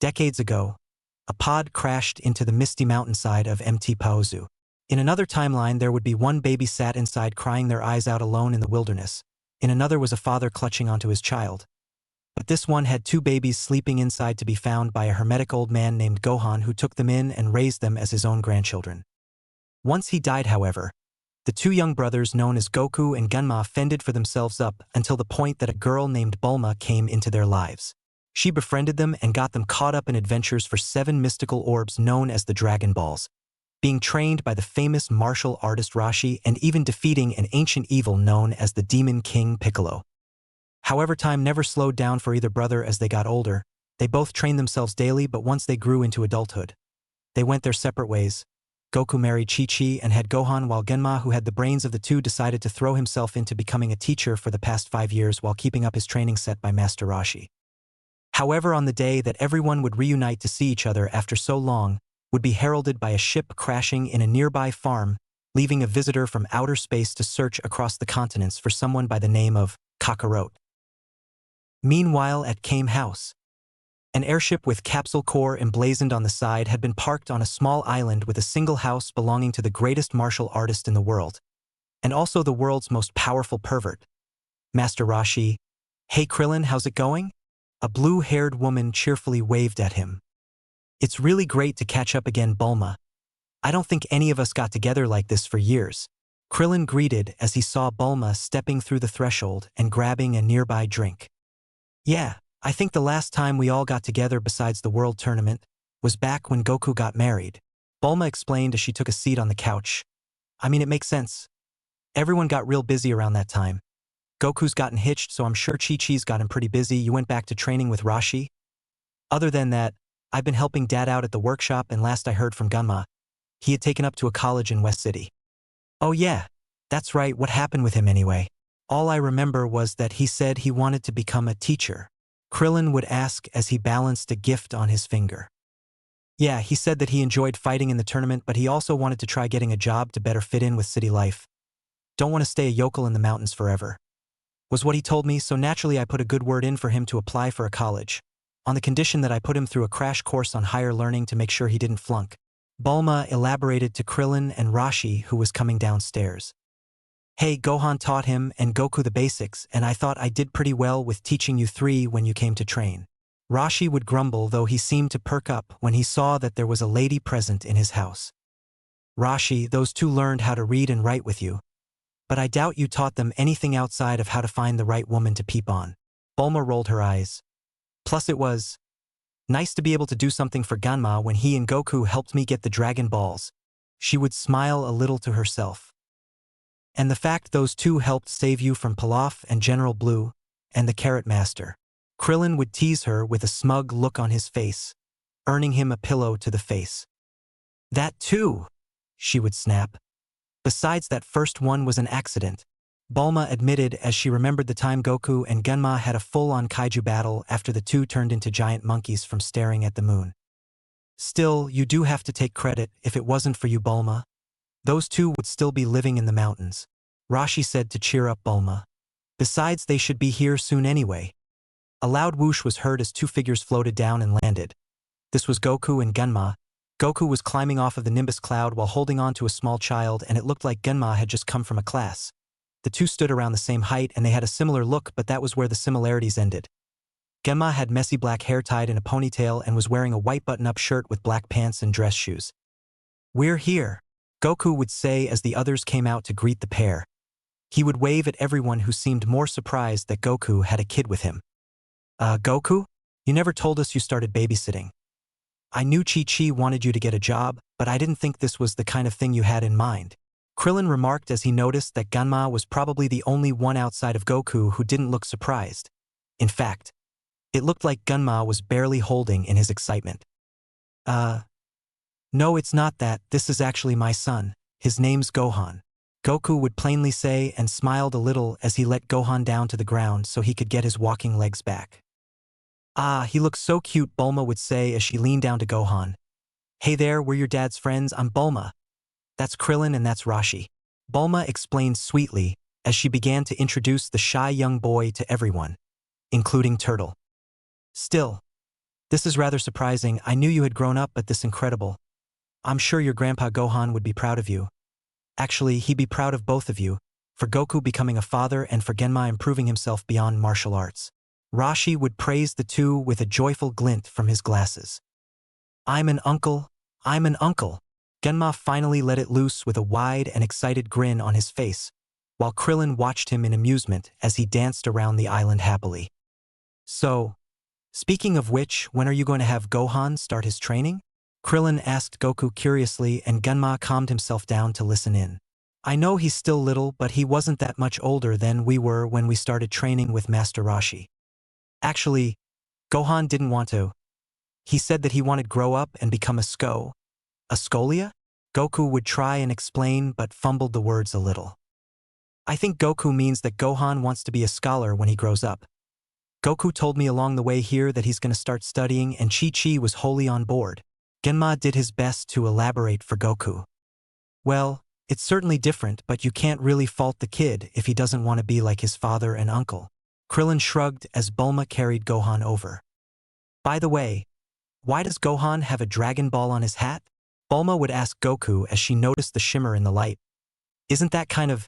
Decades ago, a pod crashed into the misty mountainside of Mt. Paozu. In another timeline, there would be one baby sat inside crying their eyes out alone in the wilderness. In another was a father clutching onto his child. But this one had two babies sleeping inside to be found by a hermetic old man named Gohan who took them in and raised them as his own grandchildren. Once he died, however, the two young brothers known as Goku and Gunma fended for themselves up until the point that a girl named Bulma came into their lives. She befriended them and got them caught up in adventures for 7 mystical orbs known as the Dragon Balls, being trained by the famous martial artist Rashi and even defeating an ancient evil known as the Demon King Piccolo. However, time never slowed down for either brother as they got older. They both trained themselves daily, but once they grew into adulthood, they went their separate ways. Goku married Chi-Chi and had Gohan, while Genma, who had the brains of the two, decided to throw himself into becoming a teacher for the past 5 years while keeping up his training set by Master Rashi. However, on the day that everyone would reunite to see each other after so long, would be heralded by a ship crashing in a nearby farm, leaving a visitor from outer space to search across the continents for someone by the name of Kakarot. Meanwhile, at Kame House, an airship with capsule core emblazoned on the side had been parked on a small island with a single house belonging to the greatest martial artist in the world, and also the world's most powerful pervert, Master Rashi. "Hey Krillin, how's it going?" A blue-haired woman cheerfully waved at him. "It's really great to catch up again, Bulma. I don't think any of us got together like this for years," Krillin greeted as he saw Bulma stepping through the threshold and grabbing a nearby drink. "Yeah, I think the last time we all got together besides the World Tournament was back when Goku got married," Bulma explained as she took a seat on the couch. "I mean, it makes sense. Everyone got real busy around that time. Goku's gotten hitched, so I'm sure Chi-Chi's got him pretty busy. You went back to training with Rashi? Other than that, I've been helping Dad out at the workshop, and last I heard from Gunma, he had taken up to a college in West City." "Oh yeah, that's right. What happened with him anyway?" "All I remember was that he said he wanted to become a teacher," Krillin would ask as he balanced a gift on his finger. "Yeah, he said that he enjoyed fighting in the tournament, but he also wanted to try getting a job to better fit in with city life. Don't want to stay a yokel in the mountains forever," was what he told me, so naturally I put a good word in for him to apply for a college, on the condition that I put him through a crash course on higher learning to make sure he didn't flunk. Bulma elaborated to Krillin and Rashi, who was coming downstairs. "Hey, Gohan taught him and Goku the basics, and I thought I did pretty well with teaching you 3 when you came to train." Rashi would grumble, though he seemed to perk up when he saw that there was a lady present in his house. "Rashi, those 2 learned how to read and write with you, but I doubt you taught them anything outside of how to find the right woman to peep on." Bulma rolled her eyes. "Plus it was nice to be able to do something for Ganma when he and Goku helped me get the Dragon Balls." She would smile a little to herself. "And the fact those 2 helped save you from Pilaf and General Blue and the Carrot Master." Krillin would tease her with a smug look on his face, earning him a pillow to the face. "That too," she would snap. "Besides, that first one was an accident," Bulma admitted as she remembered the time Goku and Gunma had a full-on kaiju battle after the 2 turned into giant monkeys from staring at the moon. "Still, you do have to take credit. If it wasn't for you, Bulma, those 2 would still be living in the mountains," Rashi said to cheer up Bulma. "Besides, they should be here soon anyway." A loud whoosh was heard as 2 figures floated down and landed. This was Goku and Gunma. Goku was climbing off of the Nimbus cloud while holding on to a small child, and it looked like Gunma had just come from a class. The 2 stood around the same height, and they had a similar look, but that was where the similarities ended. Gunma had messy black hair tied in a ponytail and was wearing a white button-up shirt with black pants and dress shoes. "We're here," Goku would say as the others came out to greet the pair. He would wave at everyone who seemed more surprised that Goku had a kid with him. Goku? You never told us you started babysitting. I knew Chi-Chi wanted you to get a job, but I didn't think this was the kind of thing you had in mind," Krillin remarked as he noticed that Ganma was probably the only one outside of Goku who didn't look surprised. In fact, it looked like Ganma was barely holding in his excitement. No, it's not that. This is actually my son. His name's Gohan," Goku would plainly say, and smiled a little as he let Gohan down to the ground so he could get his walking legs back. "Ah, he looks so cute," Bulma would say as she leaned down to Gohan. "Hey there, we're your dad's friends. I'm Bulma. That's Krillin and that's Rashi," Bulma explained sweetly as she began to introduce the shy young boy to everyone, including Turtle. Still, This is rather surprising. I knew you had grown up, but this incredible. I'm sure your grandpa Gohan would be proud of you. Actually, he'd be proud of both of you, for Goku becoming a father and for Genma improving himself beyond martial arts. Rashi would praise the two with a joyful glint from his glasses. I'm an uncle. I'm an uncle. Genma finally let it loose with a wide and excited grin on his face, while Krillin watched him in amusement as he danced around the island happily. So, speaking of which, when are you going to have Gohan start his training? Krillin asked Goku curiously, and Genma calmed himself down to listen in. I know he's still little, but he wasn't that much older than we were when we started training with Master Rashi. Actually, Gohan didn't want to. He said that he wanted to grow up and become a Scolia? Goku would try and explain but fumbled the words a little. I think Goku means that Gohan wants to be a scholar when he grows up. Goku told me along the way here that he's going to start studying, and Chi-Chi was wholly on board. Genma did his best to elaborate for Goku. Well, it's certainly different, but you can't really fault the kid if he doesn't want to be like his father and uncle. Krillin shrugged as Bulma carried Gohan over. By the way, why does Gohan have a Dragon Ball on his hat? Bulma would ask Goku as she noticed the shimmer in the light. Isn't that kind of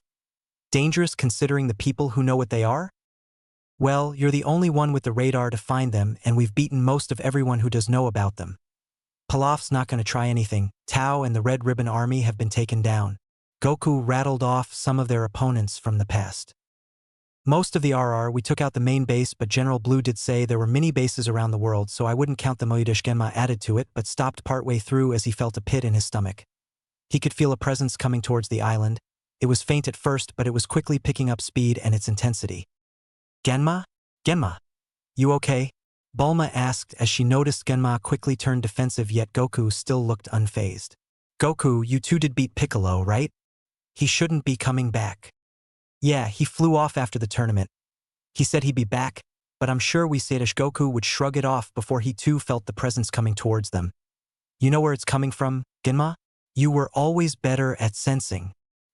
dangerous considering the people who know what they are? Well, you're the only one with the radar to find them, and we've beaten most of everyone who does know about them. Pilaf's not going to try anything. Tao and the Red Ribbon Army have been taken down. Goku rattled off some of their opponents from the past. Most of the RR, we took out the main base, but General Blue did say there were many bases around the world, so I wouldn't count the Moedish. Genma added to it, but stopped partway through as he felt a pit in his stomach. He could feel a presence coming towards the island. It was faint at first, but it was quickly picking up speed and its intensity. Genma? Genma? You okay? Bulma asked as she noticed Genma quickly turned defensive, yet Goku still looked unfazed. Goku, you two did beat Piccolo, right? He shouldn't be coming back. Yeah, he flew off after the tournament. He said he'd be back, but I'm sure we Sadish. Goku would shrug it off before he too felt the presence coming towards them. You know where it's coming from, Genma? You were always better at sensing.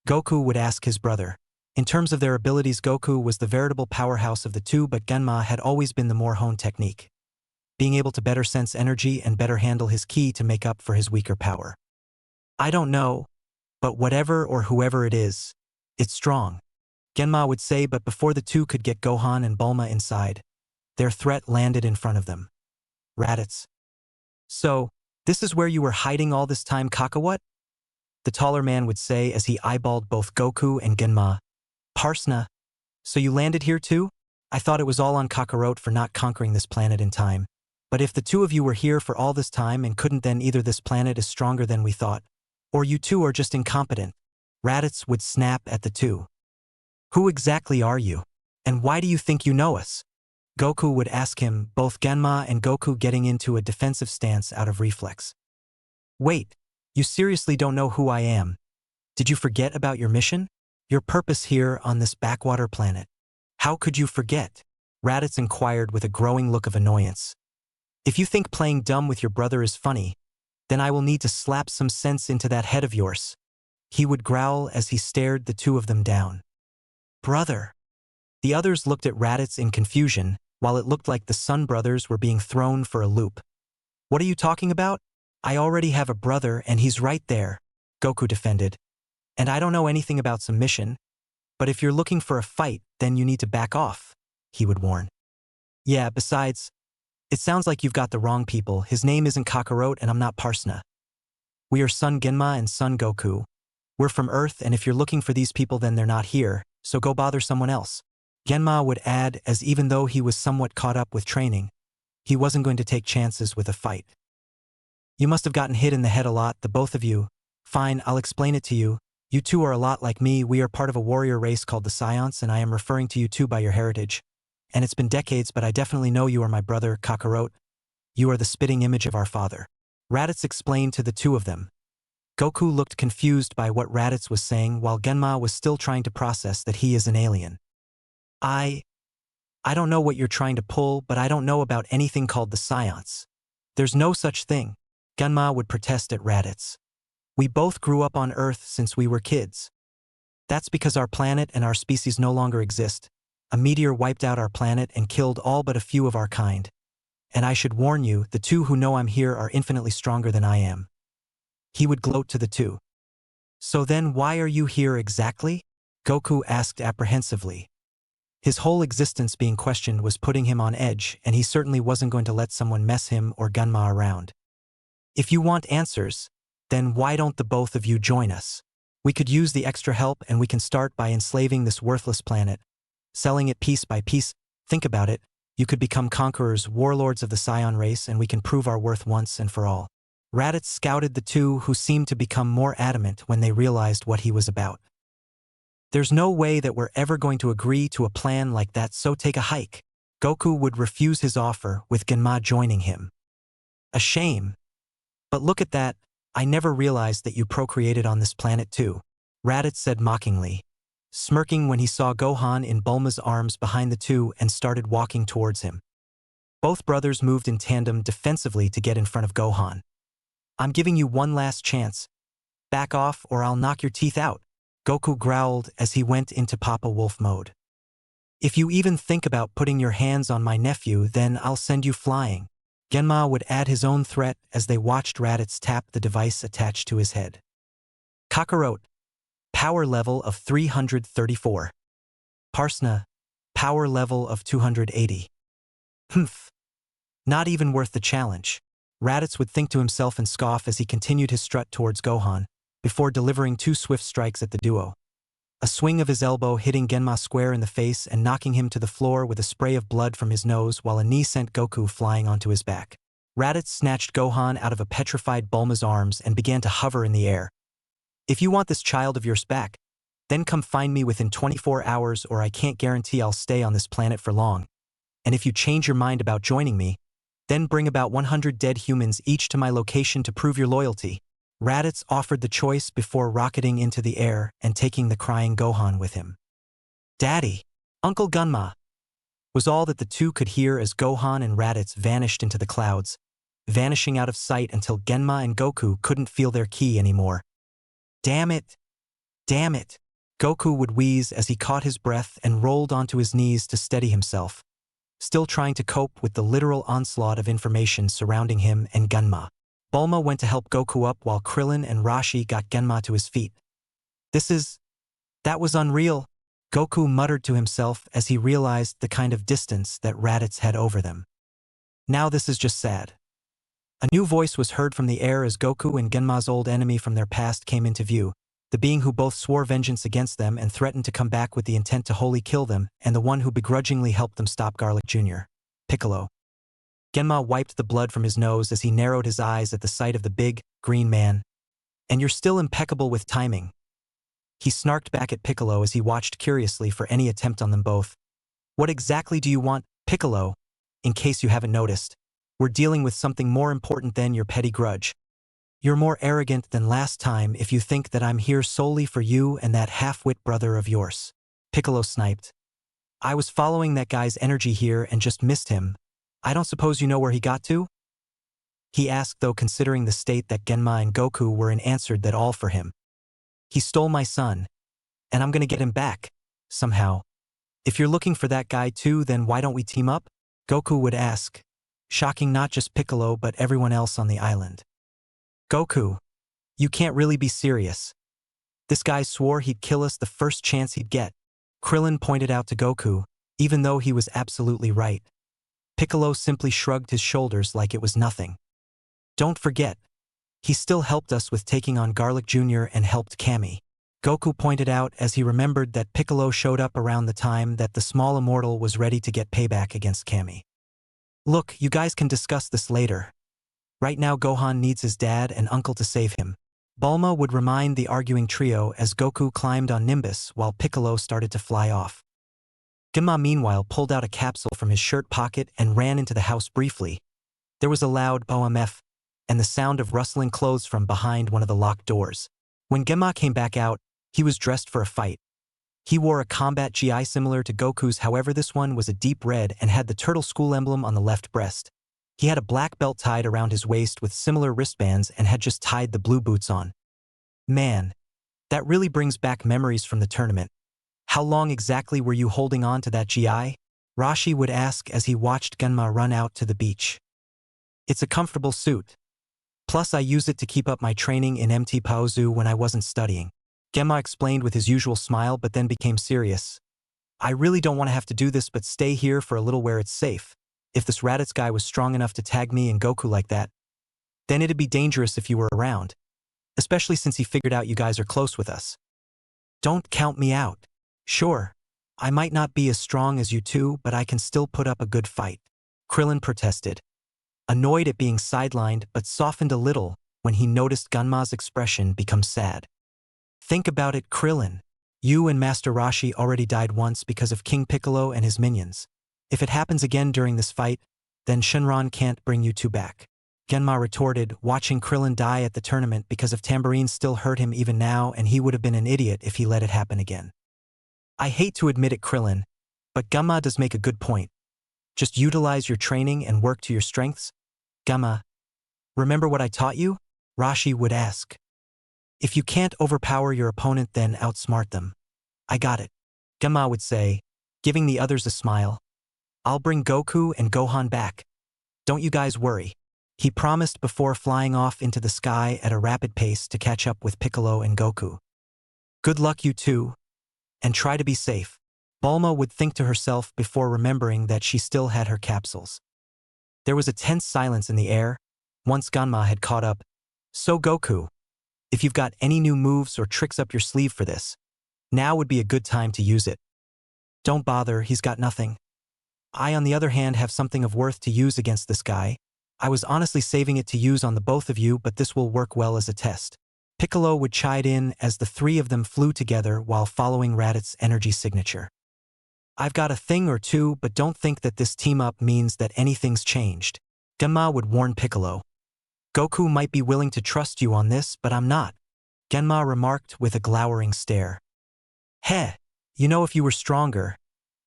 Goku would ask his brother. In terms of their abilities, Goku was the veritable powerhouse of the two, but Genma had always been the more honed technique, being able to better sense energy and better handle his ki to make up for his weaker power. I don't know, but whatever or whoever it is, it's strong, Genma would say, but before the two could get Gohan and Bulma inside, their threat landed in front of them. Raditz. So, this is where you were hiding all this time, Kakawut? The taller man would say as he eyeballed both Goku and Genma. Parsna. So you landed here too? I thought it was all on Kakarot for not conquering this planet in time. But if the two of you were here for all this time and couldn't, then either this planet is stronger than we thought, or you two are just incompetent. Raditz would snap at the two. Who exactly are you? And why do you think you know us? Goku would ask him, both Genma and Goku getting into a defensive stance out of reflex. Wait, you seriously don't know who I am? Did you forget about your mission? Your purpose here on this backwater planet? How could you forget? Raditz inquired with a growing look of annoyance. If you think playing dumb with your brother is funny, then I will need to slap some sense into that head of yours. He would growl as he stared the two of them down. Brother. The others looked at Raditz in confusion, while it looked like the Sun brothers were being thrown for a loop. What are you talking about? I already have a brother and he's right there, Goku defended. And I don't know anything about submission, but if you're looking for a fight, then you need to back off, he would warn. Yeah, besides, it sounds like you've got the wrong people. His name isn't Kakarot and I'm not Parsna. We are Son Genma and Son Goku. We're from Earth, and if you're looking for these people, then they're not here, so go bother someone else. Genma would add, as even though he was somewhat caught up with training, he wasn't going to take chances with a fight. You must have gotten hit in the head a lot, the both of you. Fine, I'll explain it to you. You two are a lot like me. We are part of a warrior race called the Saiyans, and I am referring to you two by your heritage. And it's been decades, but I definitely know you are my brother, Kakarot. You are the spitting image of our father. Raditz explained to the two of them. Goku looked confused by what Raditz was saying, while Genma was still trying to process that he is an alien. I don't know what you're trying to pull, but I don't know about anything called the Saiyans. There's no such thing, Genma would protest at Raditz. We both grew up on Earth since we were kids. That's because our planet and our species no longer exist. A meteor wiped out our planet and killed all but a few of our kind. And I should warn you, the two who know I'm here are infinitely stronger than I am. He would gloat to the two. So then why are you here exactly? Goku asked apprehensively. His whole existence being questioned was putting him on edge, and he certainly wasn't going to let someone mess him or Gunma around. If you want answers, then why don't the both of you join us? We could use the extra help, and we can start by enslaving this worthless planet, selling it piece by piece. Think about it. You could become conquerors, warlords of the Saiyan race, and we can prove our worth once and for all. Raditz scouted the two, who seemed to become more adamant when they realized what he was about. There's no way that we're ever going to agree to a plan like that, so take a hike. Goku would refuse his offer, with Genma joining him. A shame. But look at that, I never realized that you procreated on this planet too. Raditz said mockingly, smirking when he saw Gohan in Bulma's arms behind the two and started walking towards him. Both brothers moved in tandem defensively to get in front of Gohan. I'm giving you one last chance. Back off or I'll knock your teeth out, Goku growled as he went into Papa Wolf mode. If you even think about putting your hands on my nephew, then I'll send you flying. Genma would add his own threat as they watched Raditz tap the device attached to his head. Kakarot, power level of 334. Parsna, power level of 280. Humph. Not even worth the challenge. Raditz would think to himself and scoff as he continued his strut towards Gohan, before delivering two swift strikes at the duo. A swing of his elbow hitting Genma square in the face and knocking him to the floor with a spray of blood from his nose, while a knee sent Goku flying onto his back. Raditz snatched Gohan out of a petrified Bulma's arms and began to hover in the air. If you want this child of yours back, then come find me within 24 hours, or I can't guarantee I'll stay on this planet for long. And if you change your mind about joining me, then bring about 100 dead humans each to my location to prove your loyalty. Raditz offered the choice before rocketing into the air and taking the crying Gohan with him. Daddy, Uncle Gunma, was all that the two could hear as Gohan and Raditz vanished into the clouds, vanishing out of sight until Genma and Goku couldn't feel their ki anymore. Damn it! Damn it! Goku would wheeze as he caught his breath and rolled onto his knees to steady himself, still trying to cope with the literal onslaught of information surrounding him and Gunma. Bulma went to help Goku up while Krillin and Rashi got Genma to his feet. That was unreal, Goku muttered to himself as he realized the kind of distance that Raditz had over them. Now this is just sad. A new voice was heard from the air as Goku and Genma's old enemy from their past came into view, the being who both swore vengeance against them and threatened to come back with the intent to wholly kill them, and the one who begrudgingly helped them stop Garlic Jr., Piccolo. Genma wiped the blood from his nose as he narrowed his eyes at the sight of the big, green man. And you're still impeccable with timing. He snarked back at Piccolo as he watched curiously for any attempt on them both. What exactly do you want, Piccolo? In case you haven't noticed, we're dealing with something more important than your petty grudge. You're more arrogant than last time if you think that I'm here solely for you and that half-wit brother of yours. Piccolo sniped. I was following that guy's energy here and just missed him. I don't suppose you know where he got to? He asked, though considering the state that Genma and Goku were in, answered that all for him. He stole my son, and I'm gonna get him back, somehow. If you're looking for that guy too, then why don't we team up? Goku would ask, shocking not just Piccolo but everyone else on the island. Goku, you can't really be serious. This guy swore he'd kill us the first chance he'd get. Krillin pointed out to Goku, even though he was absolutely right. Piccolo simply shrugged his shoulders like it was nothing. Don't forget, he still helped us with taking on Garlic Jr. and helped Kami. Goku pointed out as he remembered that Piccolo showed up around the time that the small immortal was ready to get payback against Kami. Look, you guys can discuss this later. Right now Gohan needs his dad and uncle to save him. Bulma would remind the arguing trio as Goku climbed on Nimbus while Piccolo started to fly off. Genma meanwhile pulled out a capsule from his shirt pocket and ran into the house briefly. There was a loud OMF and the sound of rustling clothes from behind one of the locked doors. When Genma came back out, he was dressed for a fight. He wore a combat GI similar to Goku's, however this one was a deep red and had the turtle school emblem on the left breast. He had a black belt tied around his waist with similar wristbands and had just tied the blue boots on. Man, that really brings back memories from the tournament. How long exactly were you holding on to that GI? Rashi would ask as he watched Genma run out to the beach. It's a comfortable suit. Plus I use it to keep up my training in MT Paozu when I wasn't studying. Genma explained with his usual smile but then became serious. I really don't want to have to do this but stay here for a little where it's safe. If this Raditz guy was strong enough to tag me and Goku like that, then it'd be dangerous if you were around. Especially since he figured out you guys are close with us. Don't count me out. Sure, I might not be as strong as you two, but I can still put up a good fight. Krillin protested, annoyed at being sidelined but softened a little when he noticed Ganma's expression become sad. Think about it, Krillin. You and Master Roshi already died once because of King Piccolo and his minions. If it happens again during this fight, then Shenron can't bring you two back. Genma retorted, watching Krillin die at the tournament because of tambourines still hurt him even now, and he would have been an idiot if he let it happen again. I hate to admit it, Krillin, but Genma does make a good point. Just utilize your training and work to your strengths. Genma, remember what I taught you? Rashi would ask. If you can't overpower your opponent, then outsmart them. I got it. Genma would say, giving the others a smile. I'll bring Goku and Gohan back. Don't you guys worry. He promised before flying off into the sky at a rapid pace to catch up with Piccolo and Goku. Good luck, you two, and try to be safe. Bulma would think to herself before remembering that she still had her capsules. There was a tense silence in the air. Once Ganma had caught up. So Goku, if you've got any new moves or tricks up your sleeve for this, now would be a good time to use it. Don't bother, he's got nothing. I, on the other hand, have something of worth to use against this guy. I was honestly saving it to use on the both of you, but this will work well as a test. Piccolo would chime in as the three of them flew together while following Raditz's energy signature. I've got a thing or two, but don't think that this team-up means that anything's changed. Genma would warn Piccolo. Goku might be willing to trust you on this, but I'm not. Genma remarked with a glowering stare. Heh, you know, if you were stronger,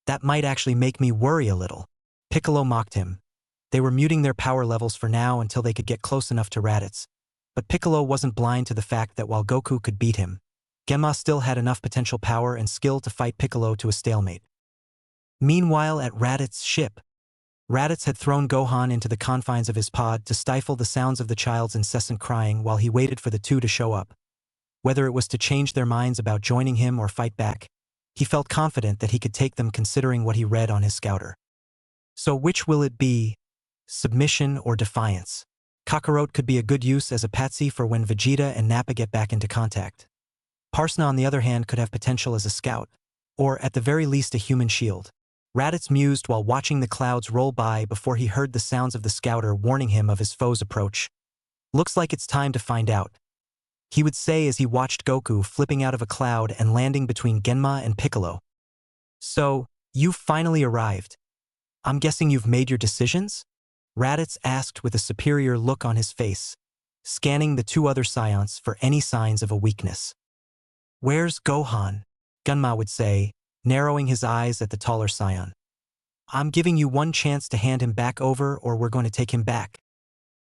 that might actually make me worry a little. Piccolo mocked him. They were muting their power levels for now until they could get close enough to Raditz. But Piccolo wasn't blind to the fact that while Goku could beat him, Genma still had enough potential power and skill to fight Piccolo to a stalemate. Meanwhile, at Raditz's ship, Raditz had thrown Gohan into the confines of his pod to stifle the sounds of the child's incessant crying while he waited for the two to show up. Whether it was to change their minds about joining him or fight back, he felt confident that he could take them considering what he read on his scouter. So which will it be? Submission or defiance? Kakarot could be a good use as a patsy for when Vegeta and Nappa get back into contact. Parsna, on the other hand, could have potential as a scout, or at the very least a human shield. Raditz mused while watching the clouds roll by before he heard the sounds of the scouter warning him of his foe's approach. Looks like it's time to find out, he would say as he watched Goku flipping out of a cloud and landing between Genma and Piccolo. So, you've finally arrived. I'm guessing you've made your decisions? Raditz asked with a superior look on his face, scanning the two other Saiyans for any signs of a weakness. Where's Gohan? Genma would say, narrowing his eyes at the taller Saiyan. I'm giving you one chance to hand him back over or we're going to take him back.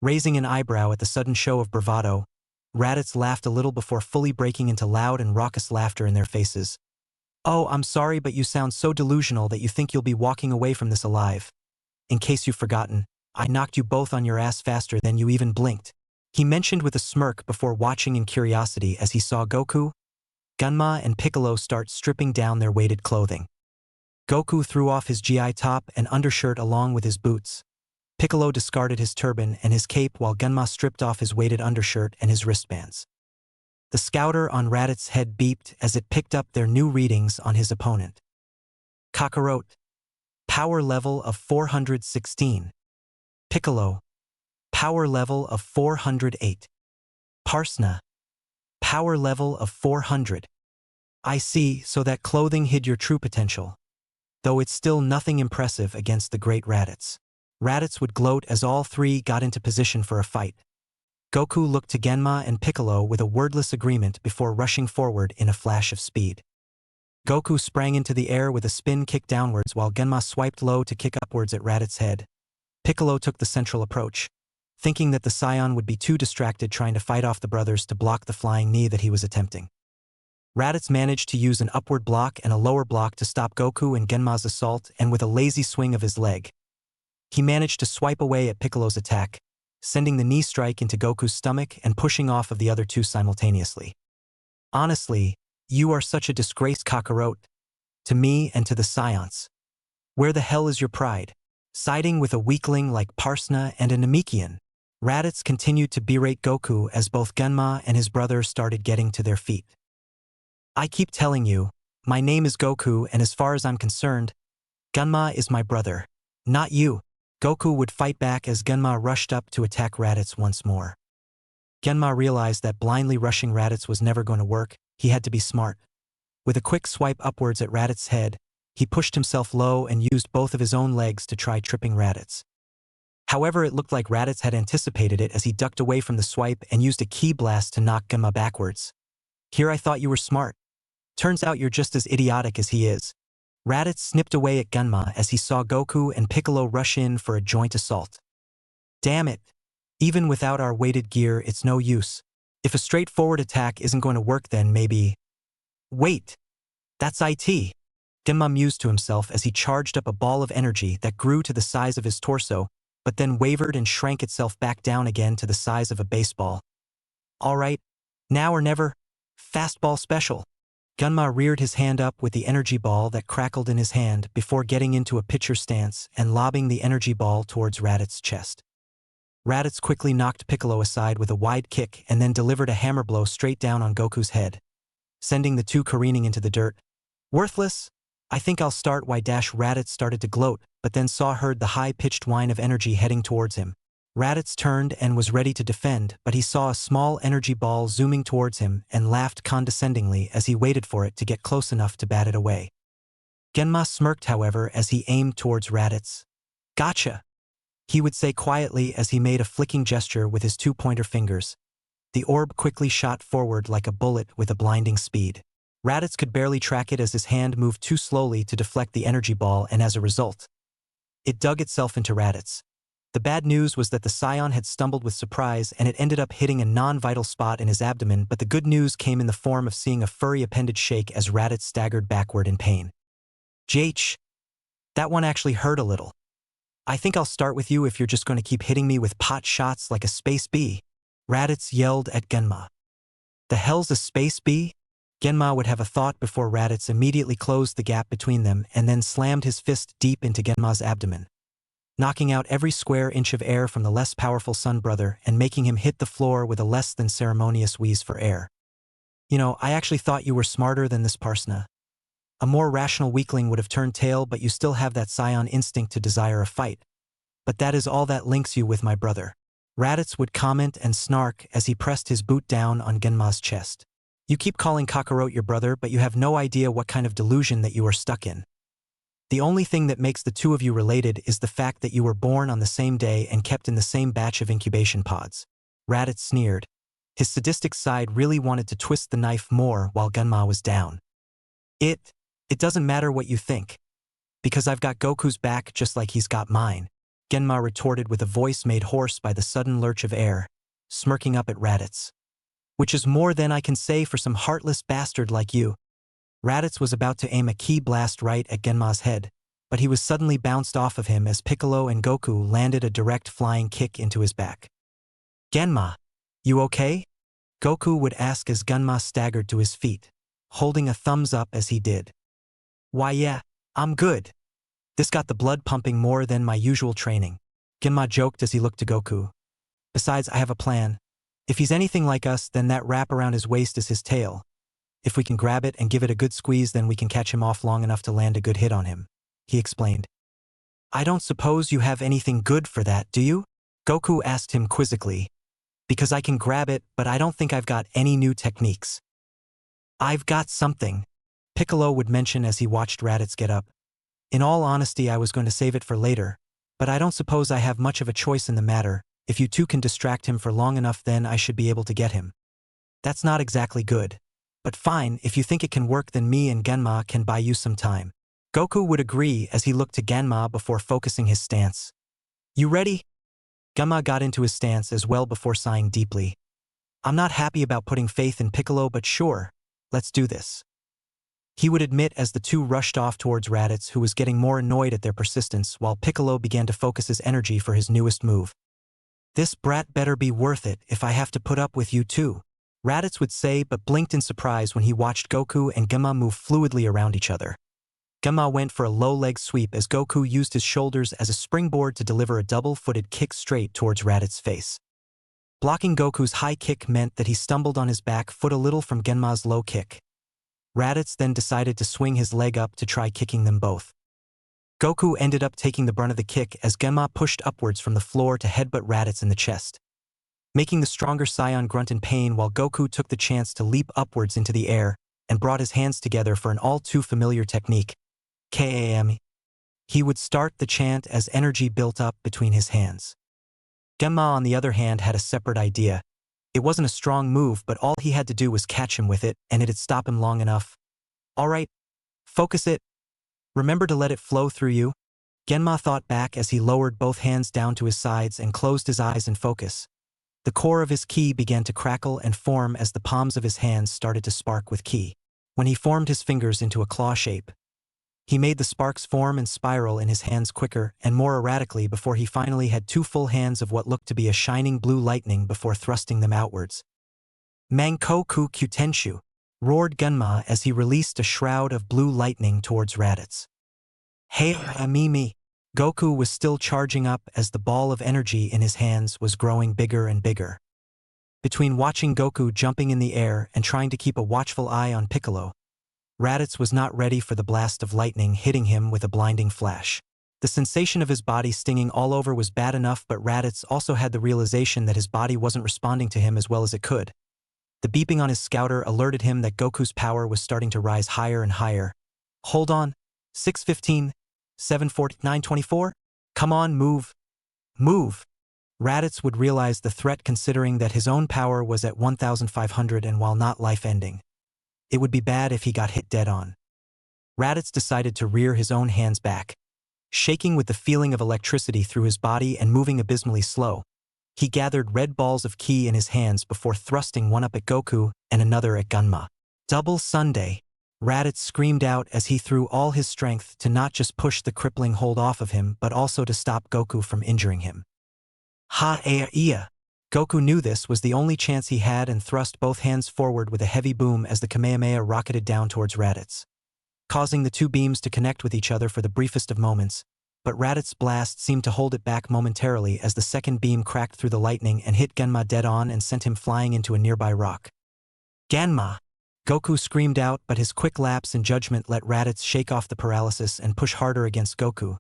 Raising an eyebrow at the sudden show of bravado, Raditz laughed a little before fully breaking into loud and raucous laughter in their faces. Oh, I'm sorry, but you sound so delusional that you think you'll be walking away from this alive. In case you've forgotten, I knocked you both on your ass faster than you even blinked. He mentioned with a smirk before watching in curiosity as he saw Goku, Genma and Piccolo start stripping down their weighted clothing. Goku threw off his GI top and undershirt along with his boots. Piccolo discarded his turban and his cape while Genma stripped off his weighted undershirt and his wristbands. The scouter on Raditz's head beeped as it picked up their new readings on his opponent. Kakarot, power level of 416. Piccolo, power level of 408. Parsna, power level of 400. I see, so that clothing hid your true potential. Though it's still nothing impressive against the great Raditz. Raditz would gloat as all three got into position for a fight. Goku looked to Genma and Piccolo with a wordless agreement before rushing forward in a flash of speed. Goku sprang into the air with a spin kick downwards while Genma swiped low to kick upwards at Raditz's head. Piccolo took the central approach, thinking that the Saiyan would be too distracted trying to fight off the brothers to block the flying knee that he was attempting. Raditz managed to use an upward block and a lower block to stop Goku and Genma's assault, and with a lazy swing of his leg, he managed to swipe away at Piccolo's attack, sending the knee strike into Goku's stomach and pushing off of the other two simultaneously. Honestly, you are such a disgraced Kakarot, to me and to the Saiyans. Where the hell is your pride? Siding with a weakling like Parsna and a Namekian, Raditz continued to berate Goku as both Genma and his brother started getting to their feet. I keep telling you, my name is Goku, and as far as I'm concerned, Genma is my brother, not you. Goku would fight back as Genma rushed up to attack Raditz once more. Genma realized that blindly rushing Raditz was never going to work. He had to be smart. With a quick swipe upwards at Raditz's head, he pushed himself low and used both of his own legs to try tripping Raditz. However, it looked like Raditz had anticipated it as he ducked away from the swipe and used a ki blast to knock Genma backwards. Here I thought you were smart. Turns out you're just as idiotic as he is. Raditz snipped away at Genma as he saw Goku and Piccolo rush in for a joint assault. Damn it. Even without our weighted gear, it's no use. If a straightforward attack isn't going to work, then maybe… Wait! That's IT! Genma mused to himself as he charged up a ball of energy that grew to the size of his torso, but then wavered and shrank itself back down again to the size of a baseball. Alright, now or never. Fastball special. Genma reared his hand up with the energy ball that crackled in his hand before getting into a pitcher stance and lobbing the energy ball towards Raditz's chest. Raditz quickly knocked Piccolo aside with a wide kick and then delivered a hammer blow straight down on Goku's head, sending the two careening into the dirt. Worthless? I think I'll start. Raditz started to gloat, but then heard the high-pitched whine of energy heading towards him. Raditz turned and was ready to defend, but he saw a small energy ball zooming towards him and laughed condescendingly as he waited for it to get close enough to bat it away. Genma smirked, however, as he aimed towards Raditz. Gotcha! He would say quietly as he made a flicking gesture with his two pointer fingers. The orb quickly shot forward like a bullet with a blinding speed. Raditz could barely track it as his hand moved too slowly to deflect the energy ball, and as a result, it dug itself into Raditz. The bad news was that the Saiyan had stumbled with surprise and it ended up hitting a non-vital spot in his abdomen, but the good news came in the form of seeing a furry appendage shake as Raditz staggered backward in pain. Jh, that one actually hurt a little. I think I'll start with you if you're just going to keep hitting me with pot shots like a space bee. Raditz yelled at Genma. The hell's a space bee? Genma would have a thought before Raditz immediately closed the gap between them and then slammed his fist deep into Genma's abdomen, knocking out every square inch of air from the less powerful Sun brother and making him hit the floor with a less than ceremonious wheeze for air. You know, I actually thought you were smarter than this Parsna. A more rational weakling would have turned tail, but you still have that Saiyan instinct to desire a fight. But that is all that links you with my brother. Raditz would comment and snark as he pressed his boot down on Genma's chest. You keep calling Kakarot your brother, but you have no idea what kind of delusion that you are stuck in. The only thing that makes the two of you related is the fact that you were born on the same day and kept in the same batch of incubation pods. Raditz sneered. His sadistic side really wanted to twist the knife more while Genma was down. It doesn't matter what you think. Because I've got Goku's back just like he's got mine, Genma retorted with a voice made hoarse by the sudden lurch of air, smirking up at Raditz. Which is more than I can say for some heartless bastard like you. Raditz was about to aim a ki blast right at Genma's head, but he was suddenly bounced off of him as Piccolo and Goku landed a direct flying kick into his back. Genma, you okay? Goku would ask as Genma staggered to his feet, holding a thumbs up as he did. Why yeah, I'm good. This got the blood pumping more than my usual training. Genma joked as he looked to Goku. Besides, I have a plan. If he's anything like us, then that wrap around his waist is his tail. If we can grab it and give it a good squeeze, then we can catch him off long enough to land a good hit on him, he explained. I don't suppose you have anything good for that, do you? Goku asked him quizzically. Because I can grab it, but I don't think I've got any new techniques. I've got something, Piccolo would mention as he watched Raditz get up. In all honesty, I was going to save it for later, but I don't suppose I have much of a choice in the matter. If you two can distract him for long enough, then I should be able to get him. That's not exactly good. But fine, if you think it can work, then me and Genma can buy you some time. Goku would agree as he looked to Genma before focusing his stance. You ready? Genma got into his stance as well before sighing deeply. I'm not happy about putting faith in Piccolo, but sure, let's do this. He would admit as the two rushed off towards Raditz, who was getting more annoyed at their persistence, while Piccolo began to focus his energy for his newest move. This brat better be worth it if I have to put up with you too, Raditz would say, but blinked in surprise when he watched Goku and Gamma move fluidly around each other. Gamma went for a low leg sweep as Goku used his shoulders as a springboard to deliver a double-footed kick straight towards Raditz's face. Blocking Goku's high kick meant that he stumbled on his back foot a little from Genma's low kick. Raditz then decided to swing his leg up to try kicking them both. Goku ended up taking the brunt of the kick as Genma pushed upwards from the floor to headbutt Raditz in the chest, making the stronger Saiyan grunt in pain, while Goku took the chance to leap upwards into the air and brought his hands together for an all-too-familiar technique, KAM. He would start the chant as energy built up between his hands. Genma, on the other hand, had a separate idea. It wasn't a strong move, but all he had to do was catch him with it, and it'd stop him long enough. All right, focus it. Remember to let it flow through you. Genma thought back as he lowered both hands down to his sides and closed his eyes in focus. The core of his ki began to crackle and form as the palms of his hands started to spark with ki. When he formed his fingers into a claw shape, he made the sparks form and spiral in his hands quicker and more erratically before he finally had two full hands of what looked to be a shining blue lightning before thrusting them outwards. Mankoku Kyutenshu, roared Genma as he released a shroud of blue lightning towards Raditz. Hey Amimi! Goku was still charging up as the ball of energy in his hands was growing bigger and bigger. Between watching Goku jumping in the air and trying to keep a watchful eye on Piccolo, Raditz was not ready for the blast of lightning hitting him with a blinding flash. The sensation of his body stinging all over was bad enough, but Raditz also had the realization that his body wasn't responding to him as well as it could. The beeping on his scouter alerted him that Goku's power was starting to rise higher and higher. Hold on. 6:15, 7:40, 9:24? Come on, move. Move. Raditz would realize the threat considering that his own power was at 1,500 and while not life-ending, it would be bad if he got hit dead on. Raditz decided to rear his own hands back. Shaking with the feeling of electricity through his body and moving abysmally slow, he gathered red balls of ki in his hands before thrusting one up at Goku and another at Genma. Double Sunday, Raditz screamed out as he threw all his strength to not just push the crippling hold off of him but also to stop Goku from injuring him. Ha-ea-ea! Goku knew this was the only chance he had and thrust both hands forward with a heavy boom as the Kamehameha rocketed down towards Raditz, causing the two beams to connect with each other for the briefest of moments, but Raditz's blast seemed to hold it back momentarily as the second beam cracked through the lightning and hit Genma dead on and sent him flying into a nearby rock. Ganma! Goku screamed out, but his quick lapse in judgment let Raditz shake off the paralysis and push harder against Goku,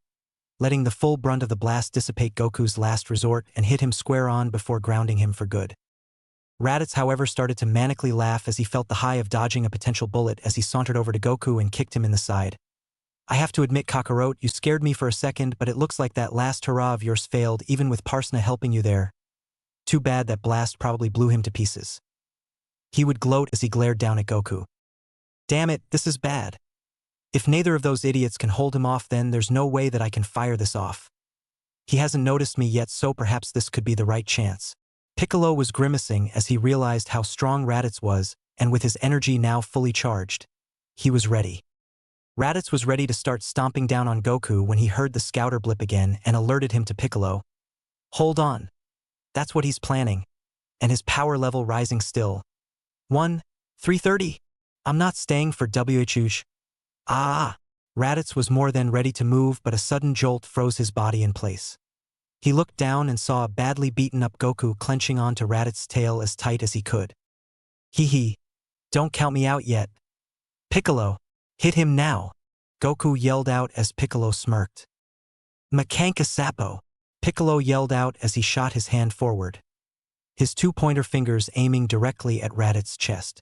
letting the full brunt of the blast dissipate Goku's last resort and hit him square on before grounding him for good. Raditz, however, started to manically laugh as he felt the high of dodging a potential bullet as he sauntered over to Goku and kicked him in the side. I have to admit, Kakarot, you scared me for a second, but it looks like that last hurrah of yours failed even with Parsna helping you there. Too bad that blast probably blew him to pieces. He would gloat as he glared down at Goku. Damn it, this is bad. If neither of those idiots can hold him off, then there's no way that I can fire this off. He hasn't noticed me yet, so perhaps this could be the right chance. Piccolo was grimacing as he realized how strong Raditz was, and with his energy now fully charged, he was ready. Raditz was ready to start stomping down on Goku when he heard the scouter blip again and alerted him to Piccolo. Hold on. That's what he's planning. And his power level rising still. 330. I'm not staying for WHUsh. Ah! Raditz was more than ready to move, but a sudden jolt froze his body in place. He looked down and saw a badly beaten-up Goku clenching onto Raditz's tail as tight as he could. Hee. Don't count me out yet. Piccolo! Hit him now! Goku yelled out as Piccolo smirked. Makanka Sappo! Piccolo yelled out as he shot his hand forward, his two pointer fingers aiming directly at Raditz's chest.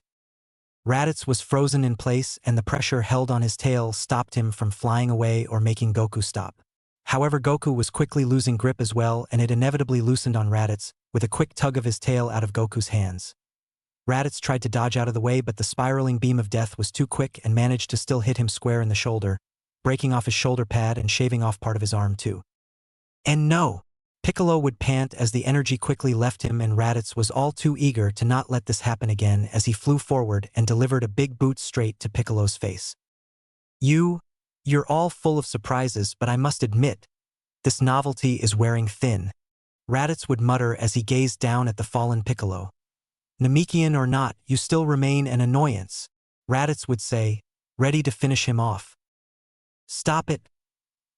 Raditz was frozen in place, and the pressure held on his tail stopped him from flying away or making Goku stop. However, Goku was quickly losing grip as well, and it inevitably loosened on Raditz, with a quick tug of his tail out of Goku's hands. Raditz tried to dodge out of the way, but the spiraling beam of death was too quick and managed to still hit him square in the shoulder, breaking off his shoulder pad and shaving off part of his arm too. And no! Piccolo would pant as the energy quickly left him, and Raditz was all too eager to not let this happen again as he flew forward and delivered a big boot straight to Piccolo's face. You're all full of surprises, but I must admit, this novelty is wearing thin, Raditz would mutter as he gazed down at the fallen Piccolo. Namekian or not, you still remain an annoyance, Raditz would say, ready to finish him off. Stop it.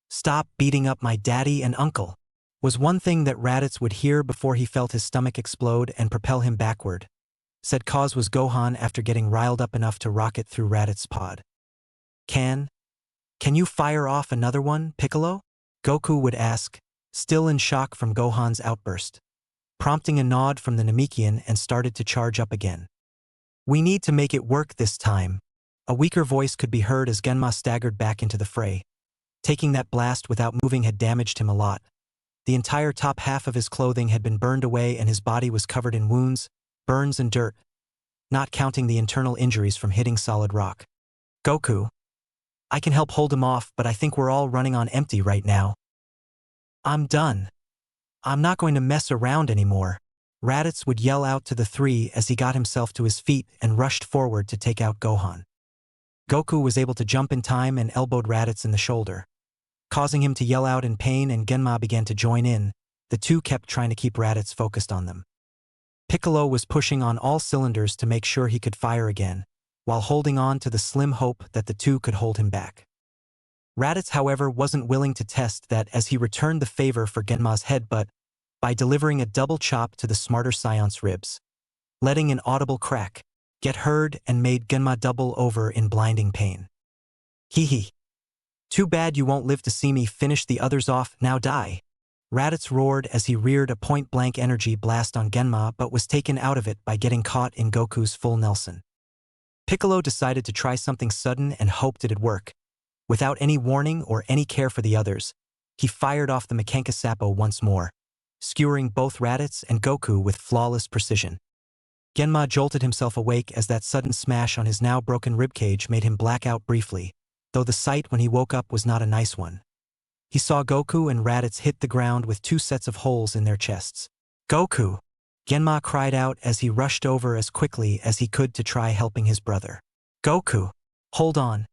Stop beating up my daddy and uncle, was one thing that Raditz would hear before he felt his stomach explode and propel him backward, said Cause was Gohan after getting riled up enough to rocket through Raditz's pod. Can you fire off another one, Piccolo? Goku would ask, still in shock from Gohan's outburst. Prompting a nod from the Namekian and started to charge up again. We need to make it work this time. A weaker voice could be heard as Genma staggered back into the fray. Taking that blast without moving had damaged him a lot. The entire top half of his clothing had been burned away and his body was covered in wounds, burns and dirt, not counting the internal injuries from hitting solid rock. Goku, I can help hold him off, but I think we're all running on empty right now. I'm done. I'm not going to mess around anymore. Raditz would yell out to the three as he got himself to his feet and rushed forward to take out Gohan. Goku was able to jump in time and elbowed Raditz in the shoulder, causing him to yell out in pain, and Genma began to join in. The two kept trying to keep Raditz focused on them. Piccolo was pushing on all cylinders to make sure he could fire again, while holding on to the slim hope that the two could hold him back. Raditz, however, wasn't willing to test that as he returned the favor for Genma's headbutt by delivering a double chop to the smarter Saiyant's ribs, letting an audible crack get heard and made Genma double over in blinding pain. Hee hee. Too bad you won't live to see me finish the others off, now die. Raditz roared as he reared a point-blank energy blast on Genma, but was taken out of it by getting caught in Goku's full Nelson. Piccolo decided to try something sudden and hoped it'd work. Without any warning or any care for the others, he fired off the Mekenka Sappo once more, skewering both Raditz and Goku with flawless precision. Genma jolted himself awake as that sudden smash on his now broken ribcage made him black out briefly, though the sight when he woke up was not a nice one. He saw Goku and Raditz hit the ground with 2 sets of holes in their chests. Goku! Genma cried out as he rushed over as quickly as he could to try helping his brother. Goku! Hold on.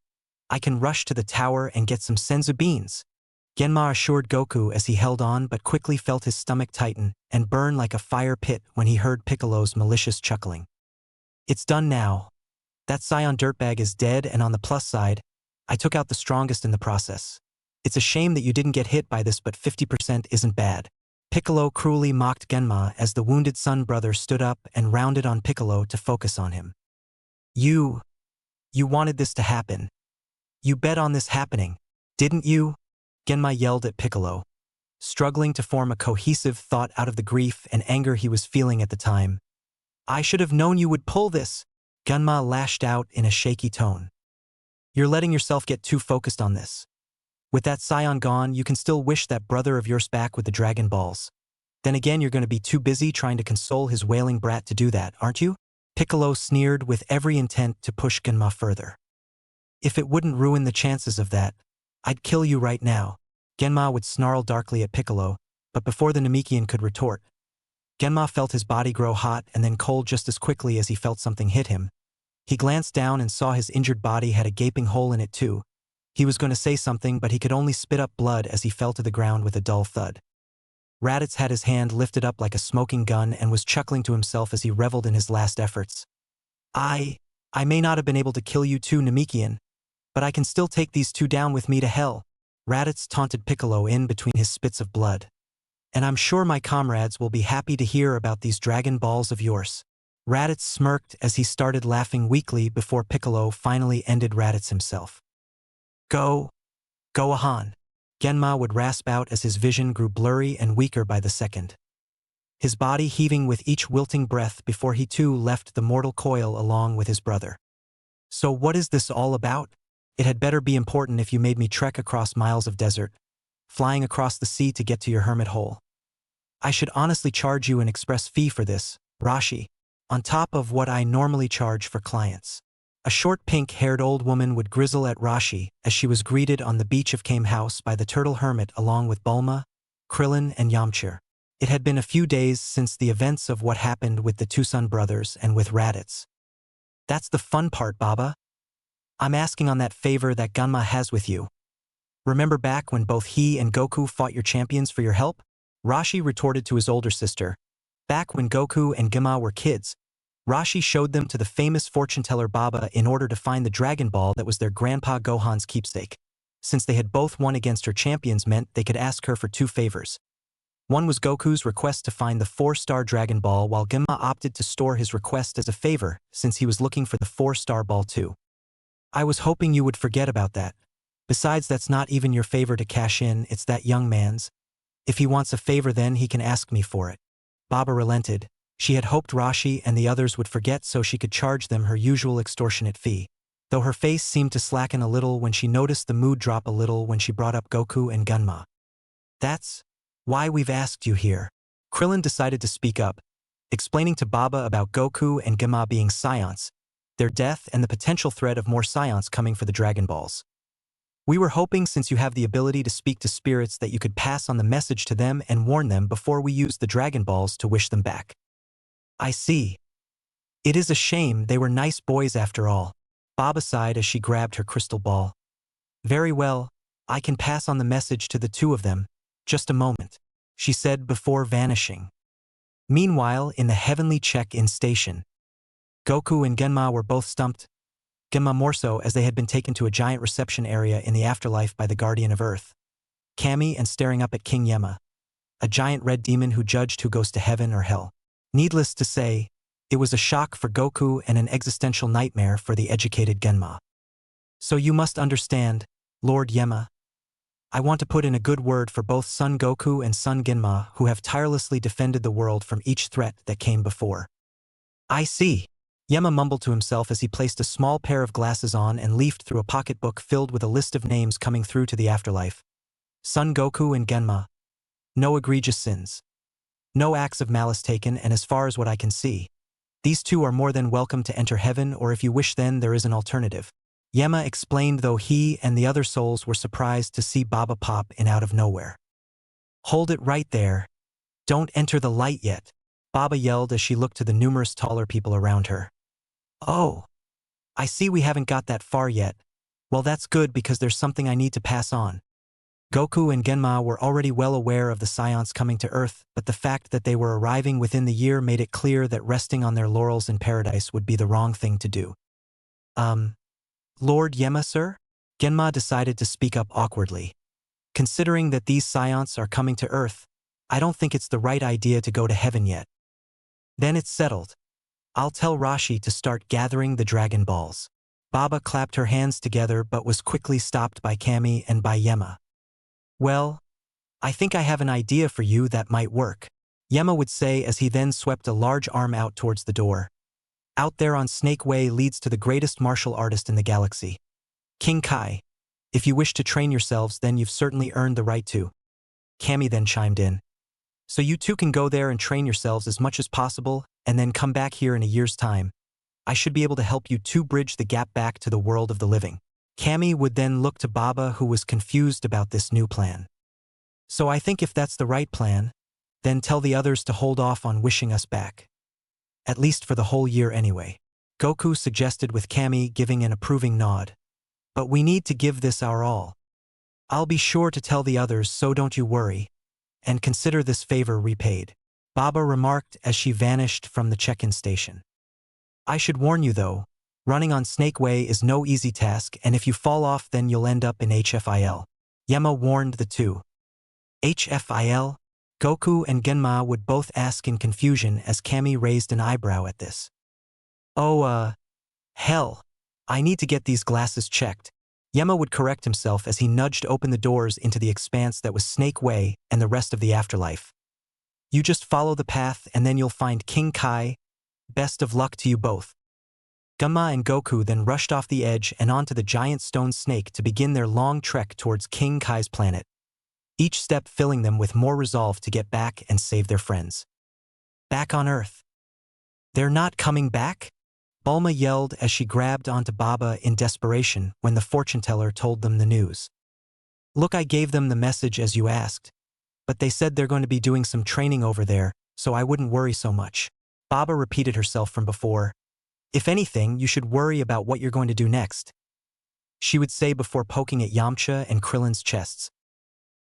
I can rush to the tower and get some senzu beans. Genma assured Goku as he held on, but quickly felt his stomach tighten and burn like a fire pit when he heard Piccolo's malicious chuckling. It's done now. That Saiyan dirtbag is dead, and on the plus side, I took out the strongest in the process. It's a shame that you didn't get hit by this, but 50% isn't bad. Piccolo cruelly mocked Genma as the wounded son brother stood up and rounded on Piccolo to focus on him. You wanted this to happen. You bet on this happening, didn't you? Genma yelled at Piccolo, struggling to form a cohesive thought out of the grief and anger he was feeling at the time. I should have known you would pull this, Genma lashed out in a shaky tone. You're letting yourself get too focused on this. With that Saiyan gone, you can still wish that brother of yours back with the Dragon Balls. Then again, you're going to be too busy trying to console his wailing brat to do that, aren't you? Piccolo sneered with every intent to push Genma further. If it wouldn't ruin the chances of that, I'd kill you right now. Genma would snarl darkly at Piccolo, but before the Namekian could retort, Genma felt his body grow hot and then cold just as quickly as he felt something hit him. He glanced down and saw his injured body had a gaping hole in it too. He was going to say something, but he could only spit up blood as he fell to the ground with a dull thud. Raditz had his hand lifted up like a smoking gun and was chuckling to himself as he reveled in his last efforts. I may not have been able to kill you too, Namekian, but I can still take these two down with me to hell. Raditz taunted Piccolo in between his spits of blood. And I'm sure my comrades will be happy to hear about these Dragon Balls of yours. Raditz smirked as he started laughing weakly before Piccolo finally ended Raditz himself. Go Ahan. Genma would rasp out as his vision grew blurry and weaker by the second, his body heaving with each wilting breath before he too left the mortal coil along with his brother. So what is this all about? It had better be important if you made me trek across miles of desert, flying across the sea to get to your hermit hole. I should honestly charge you an express fee for this, Rashi, on top of what I normally charge for clients. A short pink-haired old woman would grizzle at Rashi as she was greeted on the beach of Kame House by the turtle hermit along with Bulma, Krillin, and Yamcha. It had been a few days since the events of what happened with the Tucson brothers and with Raditz. That's the fun part, Baba. I'm asking on that favor that Ganma has with you. Remember back when both he and Goku fought your champions for your help? Rashi retorted to his older sister. Back when Goku and Ganma were kids, Rashi showed them to the famous fortune-teller Baba in order to find the Dragon Ball that was their grandpa Gohan's keepsake. Since they had both won against her champions meant they could ask her for two favors. One was Goku's request to find the 4-star Dragon Ball, while Ganma opted to store his request as a favor since he was looking for the 4-star ball too. I was hoping you would forget about that. Besides, that's not even your favor to cash in, it's that young man's. If he wants a favor, then he can ask me for it. Baba relented. She had hoped Rashi and the others would forget so she could charge them her usual extortionate fee. Though her face seemed to slacken a little when she noticed the mood drop a little when she brought up Goku and Ganma. That's why we've asked you here. Krillin decided to speak up, explaining to Baba about Goku and Ganma being Saiyans, their death and the potential threat of more Saiyans coming for the Dragon Balls. We were hoping, since you have the ability to speak to spirits, that you could pass on the message to them and warn them before we use the Dragon Balls to wish them back. I see. It is a shame, they were nice boys after all. Baba sighed as she grabbed her crystal ball. Very well, I can pass on the message to the two of them. Just a moment, she said before vanishing. Meanwhile, in the heavenly check-in station, Goku and Ganma were both stumped, Ganma more so as they had been taken to a giant reception area in the afterlife by the Guardian of Earth, Kami, and staring up at King Yema, a giant red demon who judged who goes to heaven or hell. Needless to say, it was a shock for Goku and an existential nightmare for the educated Ganma. So you must understand, Lord Yema, I want to put in a good word for both Son Goku and Son Ganma, who have tirelessly defended the world from each threat that came before. I see. Yema mumbled to himself as he placed a small pair of glasses on and leafed through a pocketbook filled with a list of names coming through to the afterlife. Son Goku and Ganma. No egregious sins. No acts of malice taken, and as far as what I can see, these two are more than welcome to enter heaven, or if you wish, then there is an alternative. Yema explained, though he and the other souls were surprised to see Baba pop in out of nowhere. Hold it right there. Don't enter the light yet, Baba yelled as she looked to the numerous taller people around her. Oh, I see we haven't got that far yet. Well, that's good because there's something I need to pass on. Goku and Ganma were already well aware of the Saiyans coming to Earth, but the fact that they were arriving within the year made it clear that resting on their laurels in paradise would be the wrong thing to do. Lord Yema, sir? Ganma decided to speak up awkwardly. Considering that these Saiyans are coming to Earth, I don't think it's the right idea to go to heaven yet. Then it's settled. I'll tell Rashi to start gathering the Dragon Balls. Baba clapped her hands together but was quickly stopped by Kami and by Yema. Well, I think I have an idea for you that might work, Yema would say as he then swept a large arm out towards the door. Out there on Snake Way leads to the greatest martial artist in the galaxy, King Kai. If you wish to train yourselves, then you've certainly earned the right to. Kami then chimed in. So you two can go there and train yourselves as much as possible, and then come back here in a year's time. I should be able to help you two bridge the gap back to the world of the living. Kami would then look to Baba, who was confused about this new plan. So I think if that's the right plan, then tell the others to hold off on wishing us back. At least for the whole year anyway. Goku suggested with Kami giving an approving nod. But we need to give this our all. I'll be sure to tell the others, so don't you worry. And consider this favor repaid, Baba remarked as she vanished from the check-in station. I should warn you though, running on Snake Way is no easy task, and if you fall off then you'll end up in HFIL. Yema warned the two. HFIL? Goku and Ganma would both ask in confusion as Kami raised an eyebrow at this. Oh, hell. I need to get these glasses checked. Yema would correct himself as he nudged open the doors into the expanse that was Snake Way and the rest of the afterlife. You just follow the path and then you'll find King Kai. Best of luck to you both. Ganma and Goku then rushed off the edge and onto the giant stone snake to begin their long trek towards King Kai's planet, each step filling them with more resolve to get back and save their friends. Back on Earth. They're not coming back? Bulma yelled as she grabbed onto Baba in desperation when the fortune teller told them the news. Look, I gave them the message as you asked, but they said they're going to be doing some training over there, so I wouldn't worry so much. Baba repeated herself from before. If anything, you should worry about what you're going to do next, she would say before poking at Yamcha and Krillin's chests.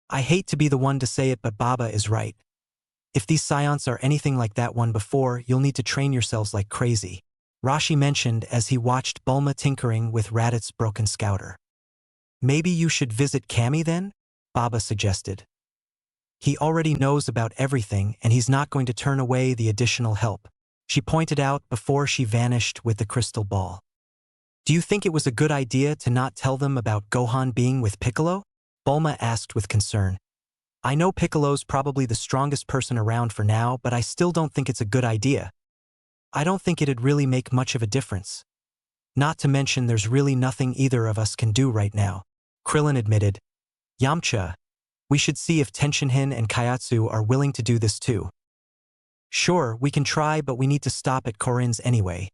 I hate to be the one to say it, but Baba is right. If these Saiyans are anything like that one before, you'll need to train yourselves like crazy, Rashi mentioned as he watched Bulma tinkering with Raditz' broken scouter. Maybe you should visit Kami then? Baba suggested. He already knows about everything and he's not going to turn away the additional help, she pointed out before she vanished with the crystal ball. Do you think it was a good idea to not tell them about Gohan being with Piccolo? Bulma asked with concern. I know Piccolo's probably the strongest person around for now, but I still don't think it's a good idea. I don't think it'd really make much of a difference. Not to mention there's really nothing either of us can do right now, Krillin admitted. Yamcha, we should see if Tenshinhan and Kaiatsu are willing to do this too. Sure, we can try, but we need to stop at Korin's anyway.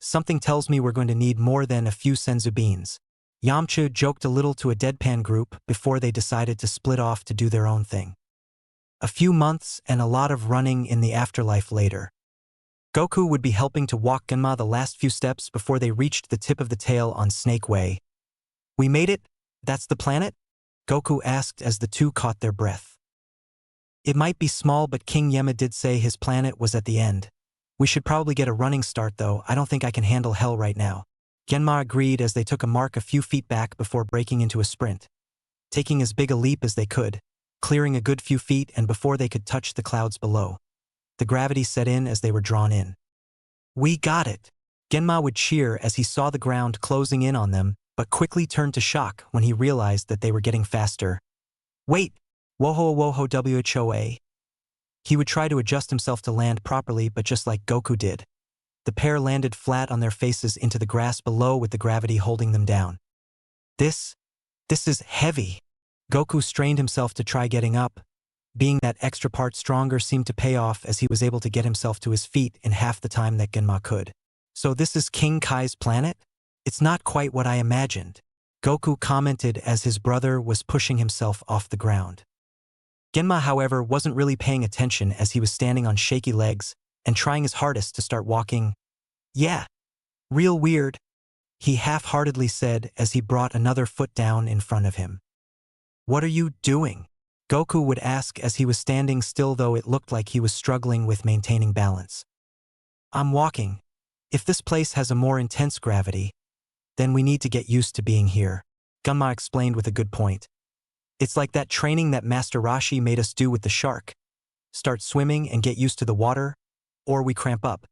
Something tells me we're going to need more than a few senzu beans. Yamcha joked a little to a deadpan group before they decided to split off to do their own thing. A few months and a lot of running in the afterlife later. Goku would be helping to walk Genma the last few steps before they reached the tip of the tail on Snake Way. We made it? That's the planet? Goku asked as the two caught their breath. It might be small, but King Yema did say his planet was at the end. We should probably get a running start though, I don't think I can handle hell right now. Genma agreed as they took a mark a few feet back before breaking into a sprint. Taking as big a leap as they could, clearing a good few feet and before they could touch the clouds below. The gravity set in as they were drawn in. We got it! Genma would cheer as he saw the ground closing in on them, but quickly turned to shock when he realized that they were getting faster. Wait! Woho woho whoa. He would try to adjust himself to land properly, but just like Goku did. The pair landed flat on their faces into the grass below with the gravity holding them down. This is heavy. Goku strained himself to try getting up. Being that extra part stronger seemed to pay off as he was able to get himself to his feet in half the time that Genma could. So this is King Kai's planet? It's not quite what I imagined, Goku commented as his brother was pushing himself off the ground. Genma, however, wasn't really paying attention as he was standing on shaky legs and trying his hardest to start walking. Yeah, real weird, he half-heartedly said as he brought another foot down in front of him. What are you doing? Goku would ask as he was standing still, though it looked like he was struggling with maintaining balance. I'm walking. If this place has a more intense gravity, then we need to get used to being here, Genma explained with a good point. It's like that training that Master Rashi made us do with the shark. Start swimming and get used to the water, or we cramp up.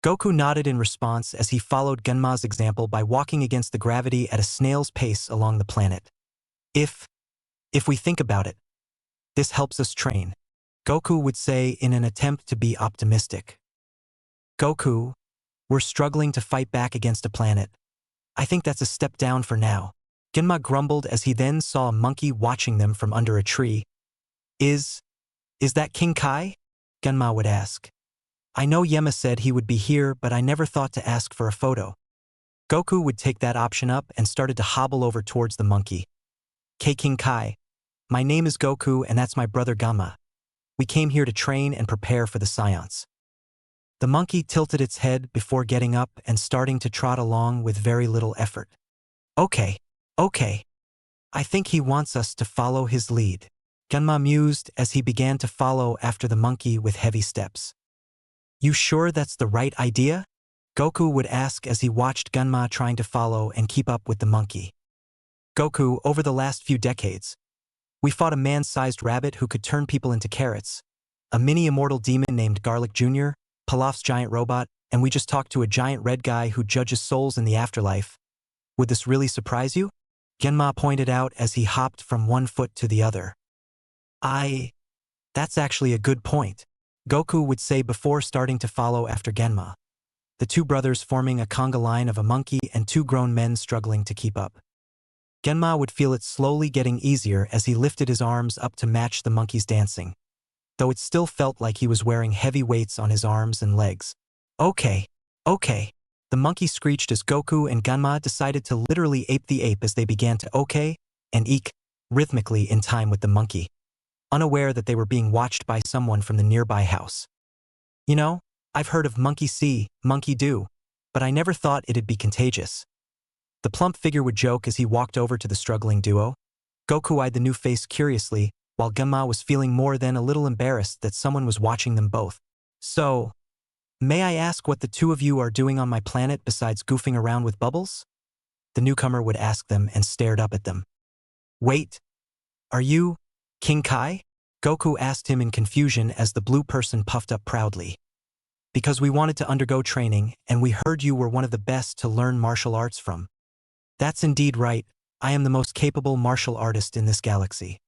Goku nodded in response as he followed Genma's example by walking against the gravity at a snail's pace along the planet. If we think about it, this helps us train, Goku would say in an attempt to be optimistic. Goku, we're struggling to fight back against a planet. I think that's a step down for now, Genma grumbled as he then saw a monkey watching them from under a tree. Is that King Kai? Genma would ask. I know Yema said he would be here, but I never thought to ask for a photo. Goku would take that option up and started to hobble over towards the monkey. King Kai, my name is Goku and that's my brother Gamma. We came here to train and prepare for the Saiyans. The monkey tilted its head before getting up and starting to trot along with very little effort. Okay. I think he wants us to follow his lead, Genma mused as he began to follow after the monkey with heavy steps. You sure that's the right idea? Goku would ask as he watched Genma trying to follow and keep up with the monkey. Goku, over the last few decades, we fought a man-sized rabbit who could turn people into carrots, a mini-immortal demon named Garlic Jr., Pilaf's giant robot, and we just talked to a giant red guy who judges souls in the afterlife. Would this really surprise you? Genma pointed out as he hopped from one foot to the other. That's actually a good point, Goku would say before starting to follow after Genma, the two brothers forming a conga line of a monkey and two grown men struggling to keep up. Genma would feel it slowly getting easier as he lifted his arms up to match the monkey's dancing, though it still felt like he was wearing heavy weights on his arms and legs. Okay. The monkey screeched as Goku and Genma decided to literally ape the ape as they began to okay and eek rhythmically in time with the monkey. unaware that they were being watched by someone from the nearby house. You know, I've heard of monkey see, monkey do, but I never thought it'd be contagious. The plump figure would joke as he walked over to the struggling duo. Goku eyed the new face curiously, while Genma was feeling more than a little embarrassed that someone was watching them both. So, may I ask what the two of you are doing on my planet besides goofing around with bubbles? The newcomer would ask them and stared up at them. Wait, are you King Kai? Goku asked him in confusion as the blue person puffed up proudly. Because we wanted to undergo training, and we heard you were one of the best to learn martial arts from. That's indeed right, I am the most capable martial artist in this galaxy.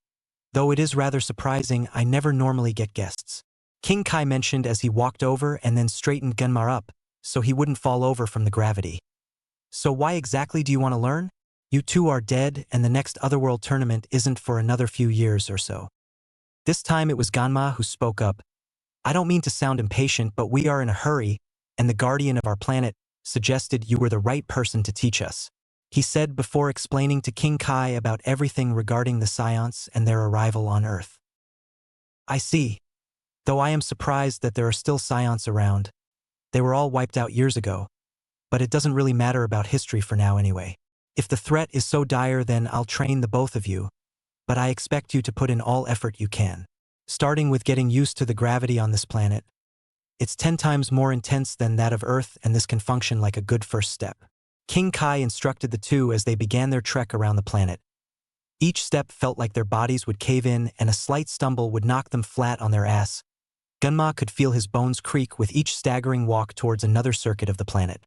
Though it is rather surprising, I never normally get guests. King Kai mentioned as he walked over and then straightened Genma up, so he wouldn't fall over from the gravity. So why exactly do you want to learn? You two are dead, and the next Otherworld tournament isn't for another few years or so. This time it was Ganma who spoke up. I don't mean to sound impatient, but we are in a hurry, and the guardian of our planet suggested you were the right person to teach us, he said before explaining to King Kai about everything regarding the Saiyans and their arrival on Earth. I see. Though I am surprised that there are still Saiyans around. They were all wiped out years ago. But it doesn't really matter about history for now anyway. If the threat is so dire, then I'll train the both of you. But I expect you to put in all effort you can. Starting with getting used to the gravity on this planet. It's 10 times more intense than that of Earth, and this can function like a good first step. King Kai instructed the two as they began their trek around the planet. Each step felt like their bodies would cave in, and a slight stumble would knock them flat on their ass. Genma could feel his bones creak with each staggering walk towards another circuit of the planet.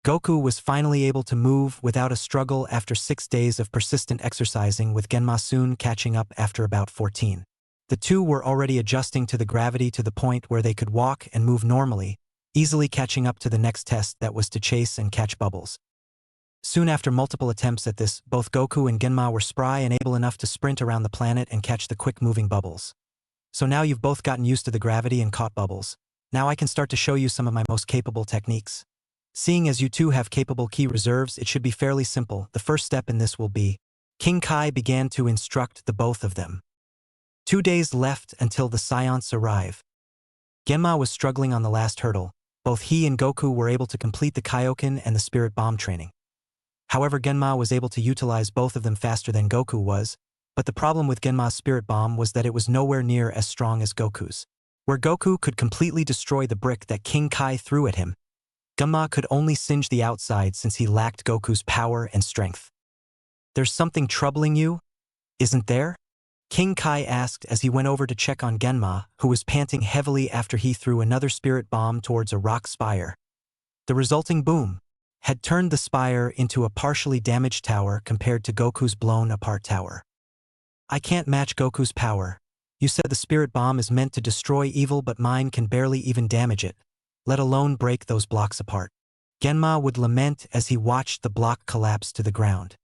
Goku was finally able to move without a struggle after 6 days of persistent exercising, with Genma soon catching up after about 14. The two were already adjusting to the gravity to the point where they could walk and move normally, easily catching up to the next test that was to chase and catch bubbles. Soon after multiple attempts at this, both Goku and Genma were spry and able enough to sprint around the planet and catch the quick-moving bubbles. So now you've both gotten used to the gravity and caught bubbles. Now I can start to show you some of my most capable techniques. Seeing as you two have capable key reserves, it should be fairly simple. The first step in this will be, King Kai began to instruct the both of them. 2 days left until the Saiyans arrive. Genma was struggling on the last hurdle. Both he and Goku were able to complete the Kaioken and the Spirit Bomb training. However, Genma was able to utilize both of them faster than Goku was, but the problem with Genma's Spirit Bomb was that it was nowhere near as strong as Goku's. Where Goku could completely destroy the brick that King Kai threw at him, Genma could only singe the outside since he lacked Goku's power and strength. There's something troubling you, isn't there? King Kai asked as he went over to check on Genma, who was panting heavily after he threw another spirit bomb towards a rock spire. The resulting boom had turned the spire into a partially damaged tower compared to Goku's blown-apart tower. I can't match Goku's power. You said the spirit bomb is meant to destroy evil, but mine can barely even damage it, let alone break those blocks apart. Genma would lament as he watched the block collapse to the ground.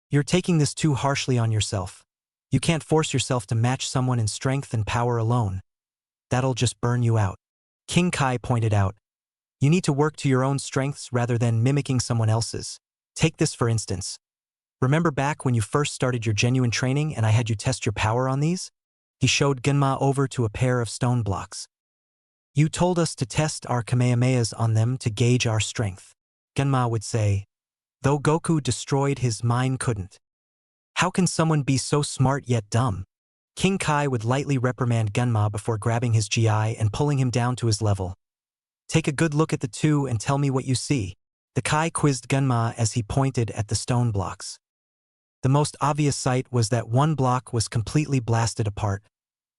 You're taking this too harshly on yourself. You can't force yourself to match someone in strength and power alone. That'll just burn you out. King Kai pointed out. You need to work to your own strengths rather than mimicking someone else's. Take this for instance. Remember back when you first started your genuine training and I had you test your power on these? He showed Genma over to a pair of stone blocks. You told us to test our Kamehamehas on them to gauge our strength. Genma would say, though Goku destroyed his, mine couldn't. How can someone be so smart yet dumb? King Kai would lightly reprimand Genma before grabbing his GI and pulling him down to his level. Take a good look at the two and tell me what you see. The Kai quizzed Genma as he pointed at the stone blocks. The most obvious sight was that one block was completely blasted apart.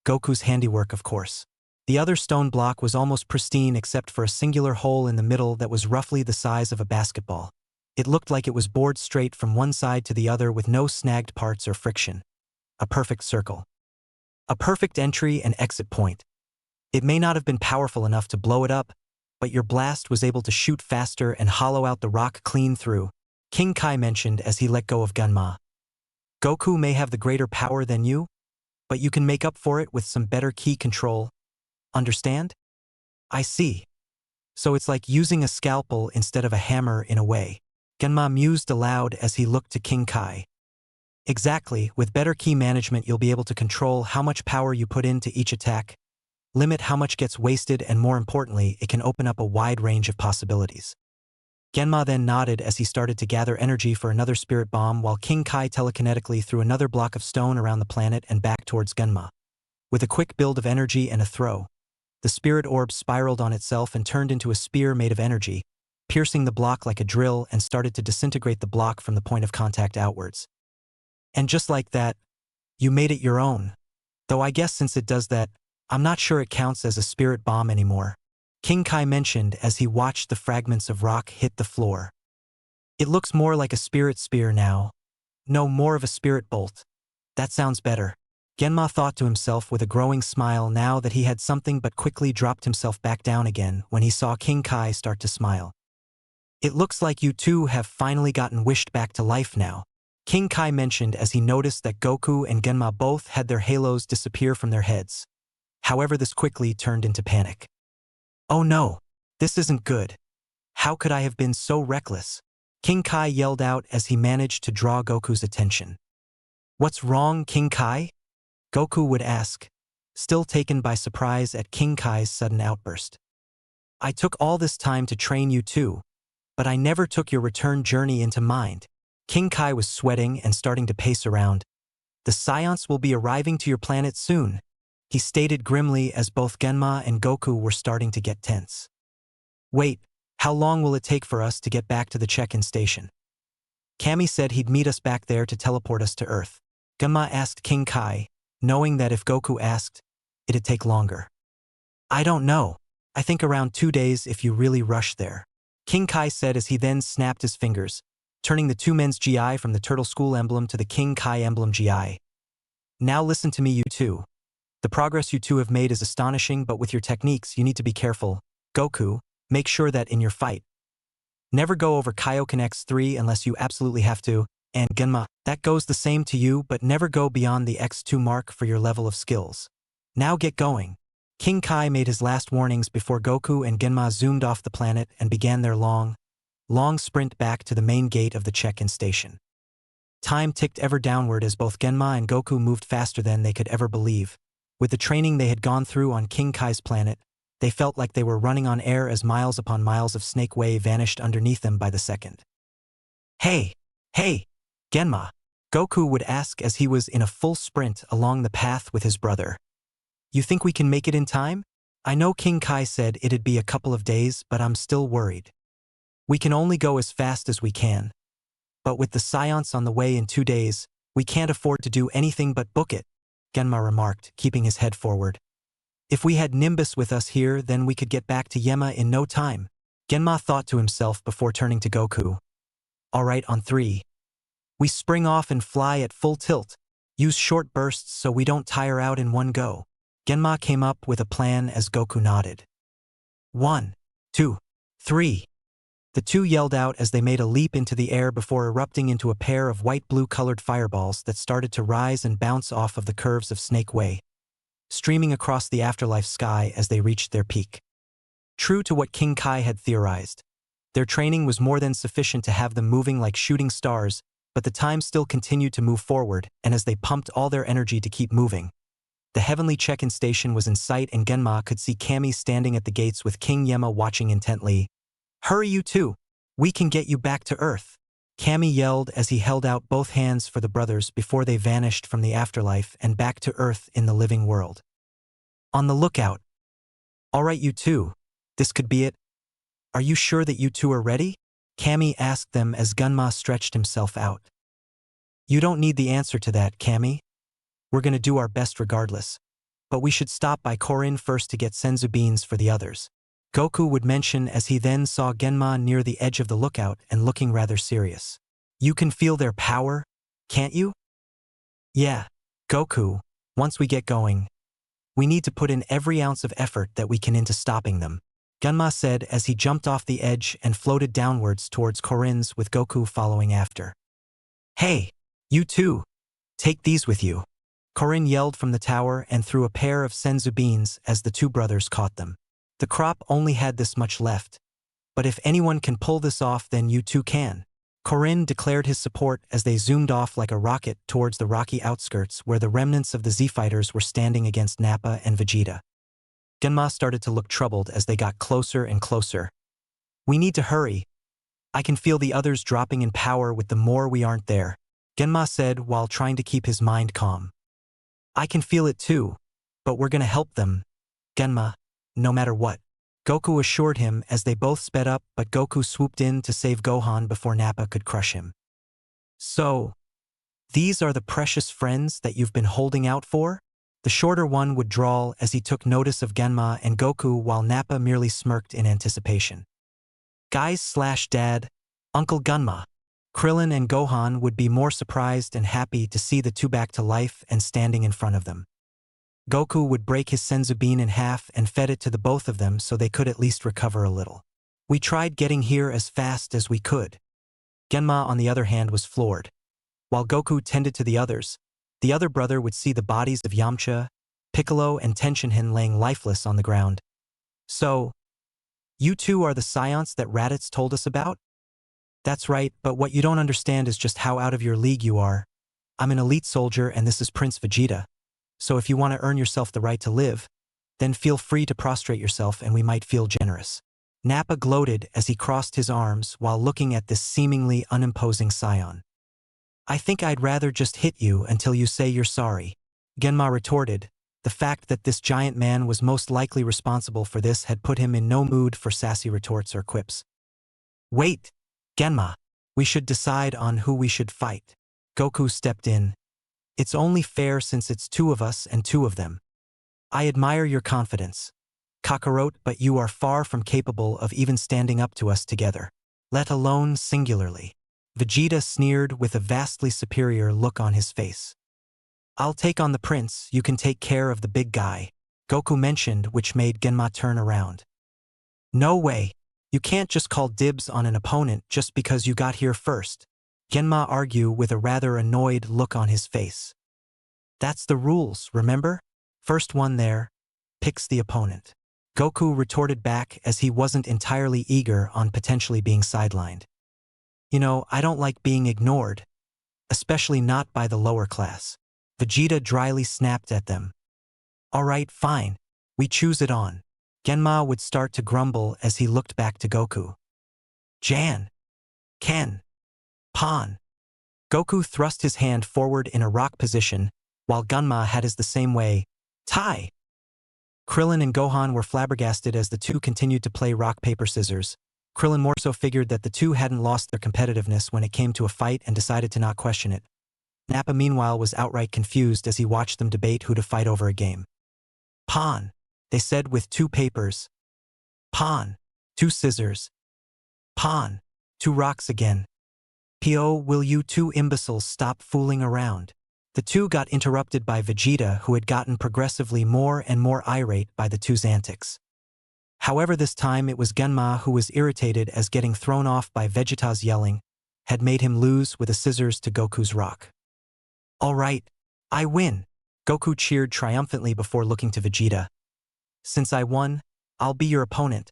Goku's handiwork, of course. The other stone block was almost pristine except for a singular hole in the middle that was roughly the size of a basketball. It looked like it was bored straight from one side to the other with no snagged parts or friction. A perfect circle. A perfect entry and exit point. It may not have been powerful enough to blow it up, but your blast was able to shoot faster and hollow out the rock clean through, King Kai mentioned as he let go of Genma. Goku may have the greater power than you, but you can make up for it with some better key control. Understand? I see. So it's like using a scalpel instead of a hammer in a way. Genma mused aloud as he looked to King Kai. Exactly, with better key management you'll be able to control how much power you put into each attack, limit how much gets wasted, and more importantly, it can open up a wide range of possibilities. Genma then nodded as he started to gather energy for another spirit bomb while King Kai telekinetically threw another block of stone around the planet and back towards Genma. With a quick build of energy and a throw, the spirit orb spiraled on itself and turned into a spear made of energy, piercing the block like a drill and started to disintegrate the block from the point of contact outwards. And just like that, you made it your own. Though I guess since it does that, I'm not sure it counts as a spirit bomb anymore, King Kai mentioned as he watched the fragments of rock hit the floor. It looks more like a spirit spear now. No, more of a spirit bolt. That sounds better. Genma thought to himself with a growing smile now that he had something, but quickly dropped himself back down again when he saw King Kai start to smile. It looks like you two have finally gotten wished back to life now, King Kai mentioned as he noticed that Goku and Genma both had their halos disappear from their heads. However, this quickly turned into panic. Oh no, this isn't good. How could I have been so reckless? King Kai yelled out as he managed to draw Goku's attention. What's wrong, King Kai? Goku would ask, still taken by surprise at King Kai's sudden outburst. I took all this time to train you too, but I never took your return journey into mind. King Kai was sweating and starting to pace around. The Saiyans will be arriving to your planet soon, he stated grimly as both Genma and Goku were starting to get tense. Wait, how long will it take for us to get back to the check-in station? Kami said he'd meet us back there to teleport us to Earth. Genma asked King Kai, knowing that if Goku asked, it'd take longer. I don't know. I think around 2 days if you really rush there, King Kai said as he then snapped his fingers, turning the two men's GI from the Turtle School emblem to the King Kai emblem GI. Now listen to me, you two. The progress you two have made is astonishing, but with your techniques you need to be careful. Goku, make sure that in your fight, never go over Kaioken X3 unless you absolutely have to, and Genma, that goes the same to you, but never go beyond the X2 mark for your level of skills. Now get going. King Kai made his last warnings before Goku and Genma zoomed off the planet and began their long sprint back to the main gate of the check-in station. Time ticked ever downward as both Genma and Goku moved faster than they could ever believe. With the training they had gone through on King Kai's planet, they felt like they were running on air as miles upon miles of snake way vanished underneath them by the second. Hey, Genma, Goku would ask as he was in a full sprint along the path with his brother. You think we can make it in time? I know King Kai said it'd be a couple of days, but I'm still worried. We can only go as fast as we can. But with the Saiyans on the way in 2 days, we can't afford to do anything but book it, Genma remarked, keeping his head forward. If we had Nimbus with us here, then we could get back to Yema in no time, Genma thought to himself before turning to Goku. Alright, on 3. We spring off and fly at full tilt. Use short bursts so we don't tire out in one go. Genma came up with a plan as Goku nodded. 1, 2, 3. The two yelled out as they made a leap into the air before erupting into a pair of white-blue colored fireballs that started to rise and bounce off of the curves of Snake Way, streaming across the afterlife sky as they reached their peak. True to what King Kai had theorized, their training was more than sufficient to have them moving like shooting stars, but the time still continued to move forward, and as they pumped all their energy to keep moving, the heavenly check-in station was in sight and Genma could see Kami standing at the gates with King Yema watching intently. Hurry, you two! We can get you back to Earth, Kami yelled as he held out both hands for the brothers before they vanished from the afterlife and back to Earth in the living world. On the lookout. Alright, you two. This could be it. Are you sure that you two are ready? Kami asked them as Genma stretched himself out. You don't need the answer to that, Kami. We're gonna do our best regardless. But we should stop by Korin first to get senzu beans for the others, Goku would mention as he then saw Genma near the edge of the lookout and looking rather serious. You can feel their power, can't you? Yeah, Goku, once we get going, we need to put in every ounce of effort that we can into stopping them, Genma said as he jumped off the edge and floated downwards towards Korin's with Goku following after. Hey, you two, take these with you, Korin yelled from the tower and threw a pair of senzu beans as the two brothers caught them. The crop only had this much left, but if anyone can pull this off then you two can, Korin declared his support as they zoomed off like a rocket towards the rocky outskirts where the remnants of the Z-fighters were standing against Nappa and Vegeta. Genma started to look troubled as they got closer and closer. "We need to hurry. I can feel the others dropping in power with the more we aren't there," Genma said while trying to keep his mind calm. "I can feel it too, but we're gonna help them, Genma, no matter what," Goku assured him as they both sped up, but Goku swooped in to save Gohan before Nappa could crush him. "So, these are the precious friends that you've been holding out for?" The shorter one would drawl as he took notice of Genma and Goku while Nappa merely smirked in anticipation. "Guys/Dad, Uncle Genma." Krillin and Gohan would be more surprised and happy to see the two back to life and standing in front of them. Goku would break his senzu bean in half and fed it to the both of them so they could at least recover a little. "We tried getting here as fast as we could." Genma, on the other hand, was floored. While Goku tended to the others, the other brother would see the bodies of Yamcha, Piccolo, and Tenshinhan laying lifeless on the ground. "So, you two are the Saiyans that Raditz told us about?" "That's right, but what you don't understand is just how out of your league you are. I'm an elite soldier and this is Prince Vegeta. So if you want to earn yourself the right to live, then feel free to prostrate yourself and we might feel generous." Nappa gloated as he crossed his arms while looking at this seemingly unimposing Saiyan. "I think I'd rather just hit you until you say you're sorry," Genma retorted. The fact that this giant man was most likely responsible for this had put him in no mood for sassy retorts or quips. "Wait, Genma, we should decide on who we should fight." Goku stepped in. "It's only fair since it's two of us and two of them. I admire your confidence, Kakarot, but you are far from capable of even standing up to us together, let alone singularly." Vegeta sneered with a vastly superior look on his face. "I'll take on the prince, you can take care of the big guy," Goku mentioned, which made Genma turn around. "No way. You can't just call dibs on an opponent just because you got here first," Genma argued with a rather annoyed look on his face. "That's the rules, remember? First one there picks the opponent," Goku retorted back as he wasn't entirely eager on potentially being sidelined. "You know, I don't like being ignored, especially not by the lower class." Vegeta dryly snapped at them. "All right, fine. We choose it on." Genma would start to grumble as he looked back to Goku. "Jan. Ken. Pan." Goku thrust his hand forward in a rock position, while Genma had his the same way. "Tai." Krillin and Gohan were flabbergasted as the two continued to play rock, paper, scissors. Krillin more so figured that the two hadn't lost their competitiveness when it came to a fight and decided to not question it. Nappa meanwhile was outright confused as he watched them debate who to fight over a game. "Pan," they said with two papers. "Pan," two scissors. "Pan," two rocks again. "P.O., will you two imbeciles stop fooling around?" The two got interrupted by Vegeta, who had gotten progressively more and more irate by the two's antics. However, this time it was Genma who was irritated as getting thrown off by Vegeta's yelling had made him lose with the scissors to Goku's rock. "All right, I win," Goku cheered triumphantly before looking to Vegeta. "Since I won, I'll be your opponent,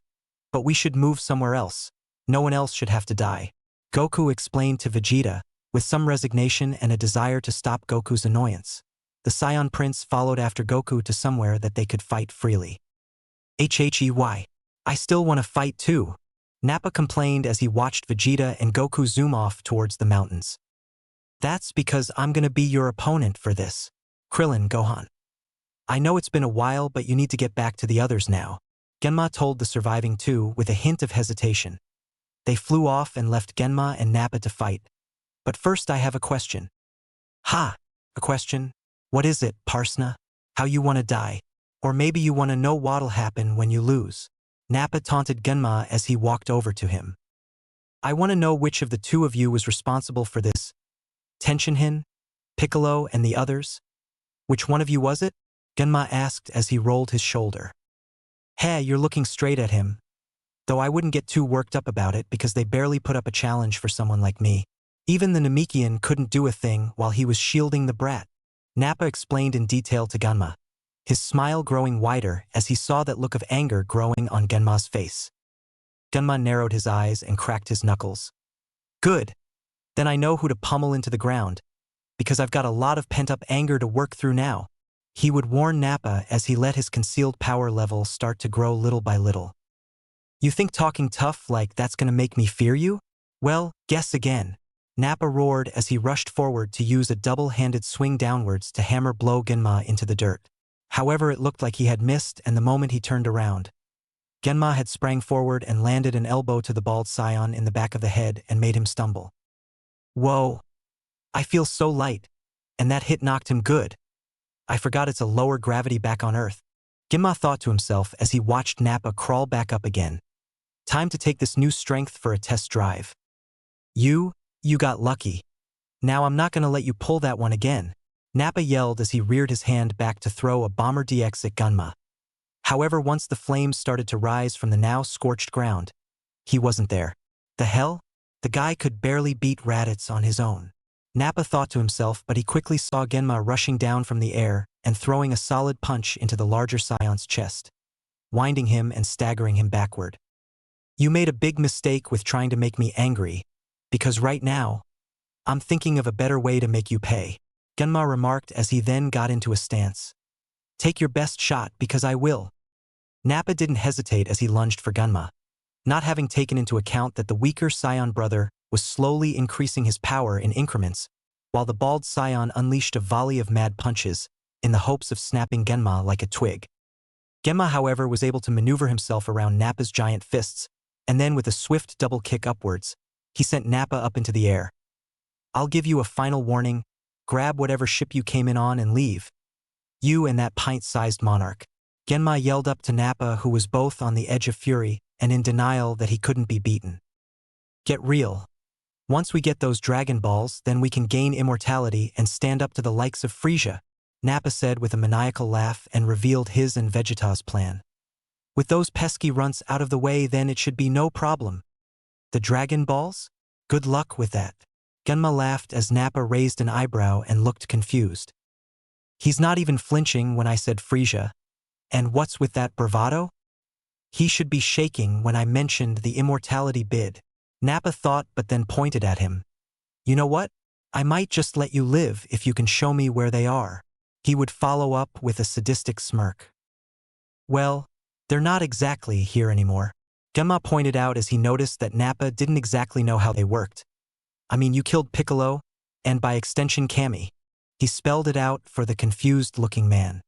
but we should move somewhere else. No one else should have to die," Goku explained to Vegeta, with some resignation and a desire to stop Goku's annoyance. The Saiyan Prince followed after Goku to somewhere that they could fight freely. "Hey, I still want to fight too," Nappa complained as he watched Vegeta and Goku zoom off towards the mountains. "That's because I'm gonna be your opponent for this, Krillin, Gohan. I know it's been a while, but you need to get back to the others now," Genma told the surviving two with a hint of hesitation. They flew off and left Genma and Nappa to fight. "But first I have a question." "Ha! A question? What is it, Parsna? How you want to die? Or maybe you want to know what'll happen when you lose?" Nappa taunted Genma as he walked over to him. "I want to know which of the two of you was responsible for this. Tenshinhan, Piccolo, and the others? Which one of you was it?" Genma asked as he rolled his shoulder. "Hey, you're looking straight at him. Though I wouldn't get too worked up about it because they barely put up a challenge for someone like me. Even the Namekian couldn't do a thing while he was shielding the brat," Nappa explained in detail to Genma, his smile growing wider as he saw that look of anger growing on Genma's face. Genma narrowed his eyes and cracked his knuckles. "Good. Then I know who to pummel into the ground, because I've got a lot of pent-up anger to work through now. He would warn Nappa as he let his concealed power level start to grow little by little. You think talking tough like that's gonna make me fear you? Well, guess again. Nappa roared as he rushed forward to use a double-handed swing downwards to hammer blow Genma into the dirt. However, it looked like he had missed, and the moment he turned around, Genma had sprang forward and landed an elbow to the bald Saiyan in the back of the head and made him stumble. Whoa! I feel so light. And that hit knocked him good. I forgot it's a lower gravity back on Earth. Genma thought to himself as he watched Nappa crawl back up again. Time to take this new strength for a test drive. You got lucky. Now I'm not gonna let you pull that one again. Nappa yelled as he reared his hand back to throw a Bomber DX at Genma. However, once the flames started to rise from the now scorched ground, he wasn't there. The hell? The guy could barely beat Raditz on his own. Nappa thought to himself, but he quickly saw Genma rushing down from the air and throwing a solid punch into the larger Scion's chest, winding him and staggering him backward. You made a big mistake with trying to make me angry, because right now, I'm thinking of a better way to make you pay, Genma remarked as he then got into a stance. Take your best shot because I will. Nappa didn't hesitate as he lunged for Genma, not having taken into account that the weaker Scion brother was slowly increasing his power in increments, while the bald Scion unleashed a volley of mad punches in the hopes of snapping Genma like a twig. Genma, however, was able to maneuver himself around Nappa's giant fists, and then with a swift double kick upwards, he sent Nappa up into the air. I'll give you a final warning, grab whatever ship you came in on and leave. You and that pint-sized monarch. Genma yelled up to Nappa, who was both on the edge of fury and in denial that he couldn't be beaten. Get real. Once we get those Dragon Balls, then we can gain immortality and stand up to the likes of Frisia, Nappa said with a maniacal laugh and revealed his and Vegeta's plan. With those pesky runts out of the way, then it should be no problem. The Dragon Balls? Good luck with that. Genma laughed as Nappa raised an eyebrow and looked confused. He's not even flinching when I said Frisia. And what's with that bravado? He should be shaking when I mentioned the immortality bid. Nappa thought, but then pointed at him. You know what? I might just let you live if you can show me where they are. He would follow up with a sadistic smirk. Well, they're not exactly here anymore. Genma pointed out as he noticed that Nappa didn't exactly know how they worked. I mean, you killed Piccolo, and by extension Kami. He spelled it out for the confused-looking man.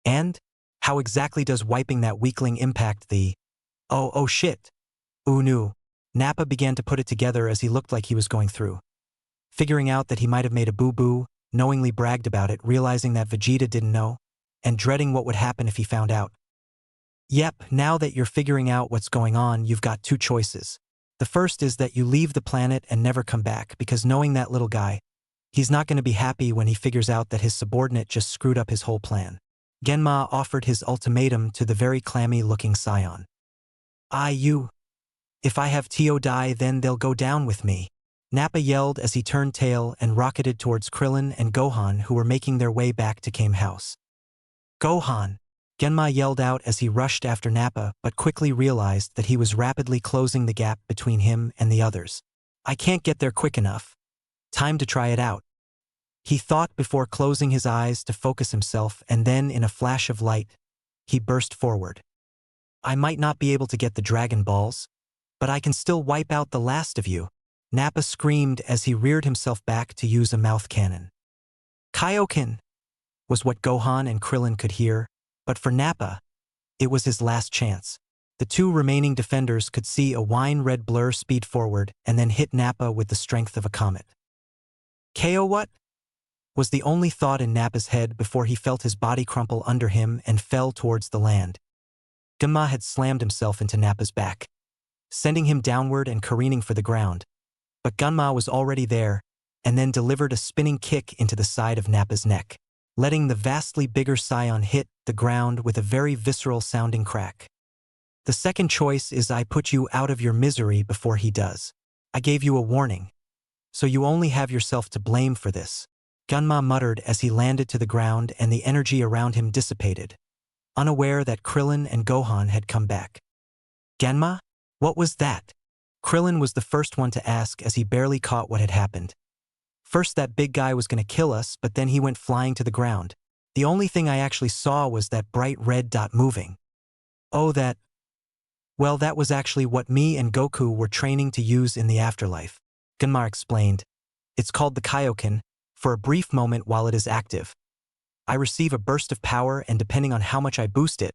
And? How exactly does wiping that weakling impact the… Oh shit. Ooh no. Nappa began to put it together as he looked like he was going through. Figuring out that he might have made a boo-boo, knowingly bragged about it, realizing that Vegeta didn't know, and dreading what would happen if he found out. Yep, now that you're figuring out what's going on, you've got two choices. The first is that you leave the planet and never come back, because knowing that little guy, he's not going to be happy when he figures out that his subordinate just screwed up his whole plan. Genma offered his ultimatum to the very clammy-looking Scion. If I have Tio die, then they'll go down with me. Nappa yelled as he turned tail and rocketed towards Krillin and Gohan, who were making their way back to Kame House. Gohan! Genma yelled out as he rushed after Nappa, but quickly realized that he was rapidly closing the gap between him and the others. I can't get there quick enough. Time to try it out. He thought before closing his eyes to focus himself, and then in a flash of light, he burst forward. I might not be able to get the Dragon Balls, but I can still wipe out the last of you. Nappa screamed as he reared himself back to use a mouth cannon. Kaioken! Was what Gohan and Krillin could hear, but for Nappa, it was his last chance. The two remaining defenders could see a wine-red blur speed forward and then hit Nappa with the strength of a comet. KO what? Was the only thought in Nappa's head before he felt his body crumple under him and fell towards the land. Genma had slammed himself into Nappa's back, sending him downward and careening for the ground. But Genma was already there, and then delivered a spinning kick into the side of Nappa's neck, letting the vastly bigger Scion hit the ground with a very visceral-sounding crack. The second choice is I put you out of your misery before he does. I gave you a warning, so you only have yourself to blame for this. Genma muttered as he landed to the ground and the energy around him dissipated, unaware that Krillin and Gohan had come back. Genma? What was that? Krillin was the first one to ask as he barely caught what had happened. First that big guy was going to kill us, but then he went flying to the ground. The only thing I actually saw was that bright red dot moving. Oh, well, that was actually what me and Goku were training to use in the afterlife. Genma explained. It's called the Kaioken, for a brief moment while it is active. I receive a burst of power, and depending on how much I boost it,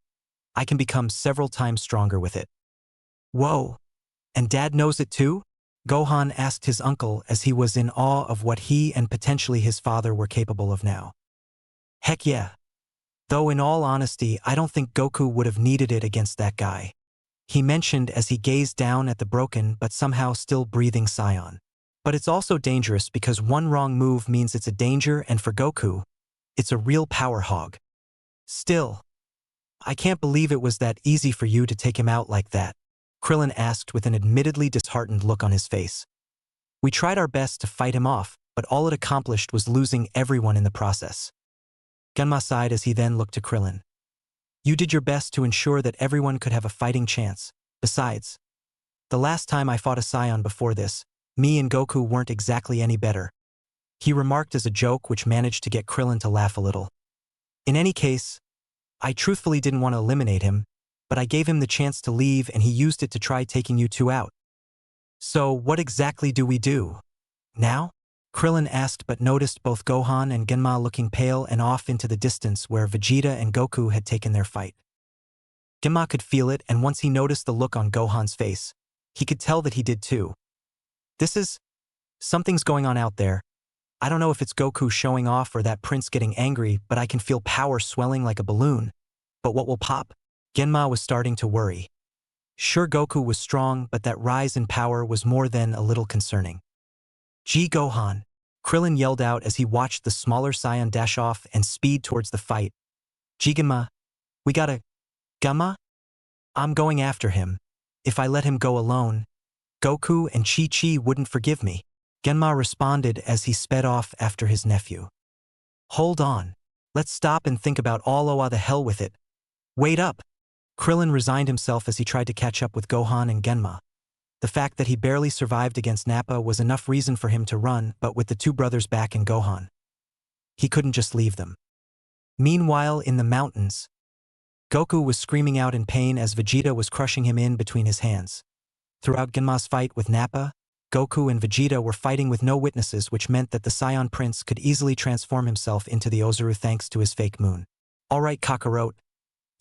I can become several times stronger with it. Whoa! And Dad knows it too? Gohan asked his uncle as he was in awe of what he and potentially his father were capable of now. Heck yeah. Though in all honesty, I don't think Goku would have needed it against that guy. He mentioned as he gazed down at the broken but somehow still breathing Saiyan. But it's also dangerous because one wrong move means it's a danger, and for Goku, it's a real power hog. Still, I can't believe it was that easy for you to take him out like that, Krillin asked with an admittedly disheartened look on his face. We tried our best to fight him off, but all it accomplished was losing everyone in the process. Genma sighed as he then looked to Krillin. You did your best to ensure that everyone could have a fighting chance. Besides, the last time I fought a Saiyan before this, me and Goku weren't exactly any better. He remarked as a joke which managed to get Krillin to laugh a little. In any case, I truthfully didn't want to eliminate him, but I gave him the chance to leave and he used it to try taking you two out. So what exactly do we do? Now? Krillin asked, but noticed both Gohan and Genma looking pale and off into the distance where Vegeta and Goku had taken their fight. Genma could feel it, and once he noticed the look on Gohan's face, he could tell that he did too. Something's going on out there. I don't know if it's Goku showing off or that prince getting angry, but I can feel power swelling like a balloon. But what will pop? Genma was starting to worry. Sure, Goku was strong, but that rise in power was more than a little concerning. Gee, Gohan! Krillin yelled out as he watched the smaller Saiyan dash off and speed towards the fight. Gee, Genma, we gotta... Genma? I'm going after him. If I let him go alone, Goku and Chi-Chi wouldn't forgive me. Genma responded as he sped off after his nephew. Hold on. Let's stop and think about all the hell with it. Wait up! Krillin resigned himself as he tried to catch up with Gohan and Genma. The fact that he barely survived against Nappa was enough reason for him to run, but with the two brothers back in Gohan, he couldn't just leave them. Meanwhile, in the mountains, Goku was screaming out in pain as Vegeta was crushing him in between his hands. Throughout Genma's fight with Nappa, Goku and Vegeta were fighting with no witnesses, which meant that the Saiyan Prince could easily transform himself into the Ozaru thanks to his fake moon. Alright, Kakarot.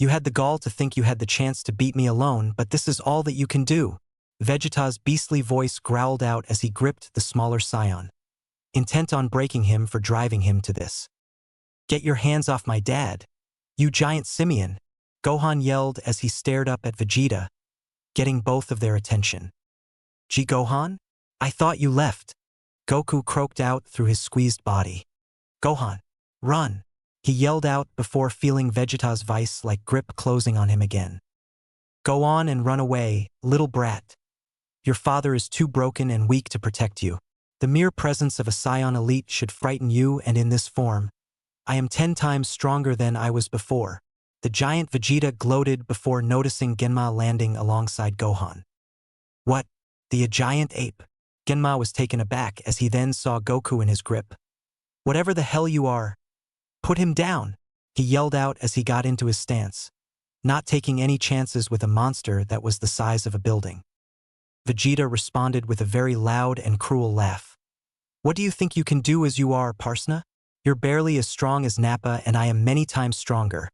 You had the gall to think you had the chance to beat me alone, but this is all that you can do. Vegeta's beastly voice growled out as he gripped the smaller Saiyan, intent on breaking him for driving him to this. Get your hands off my dad, you giant simian! Gohan yelled as he stared up at Vegeta, getting both of their attention. Gee, Gohan? I thought you left. Goku croaked out through his squeezed body. Gohan, run! He yelled out before feeling Vegeta's vice-like grip closing on him again. Go on and run away, little brat. Your father is too broken and weak to protect you. The mere presence of a Saiyan elite should frighten you, and in this form, I am 10 times stronger than I was before. The giant Vegeta gloated before noticing Genma landing alongside Gohan. What? The giant ape? Genma was taken aback as he then saw Goku in his grip. Whatever the hell you are, put him down, he yelled out as he got into his stance, not taking any chances with a monster that was the size of a building. Vegeta responded with a very loud and cruel laugh. What do you think you can do as you are, Parsna? You're barely as strong as Nappa, and I am many times stronger.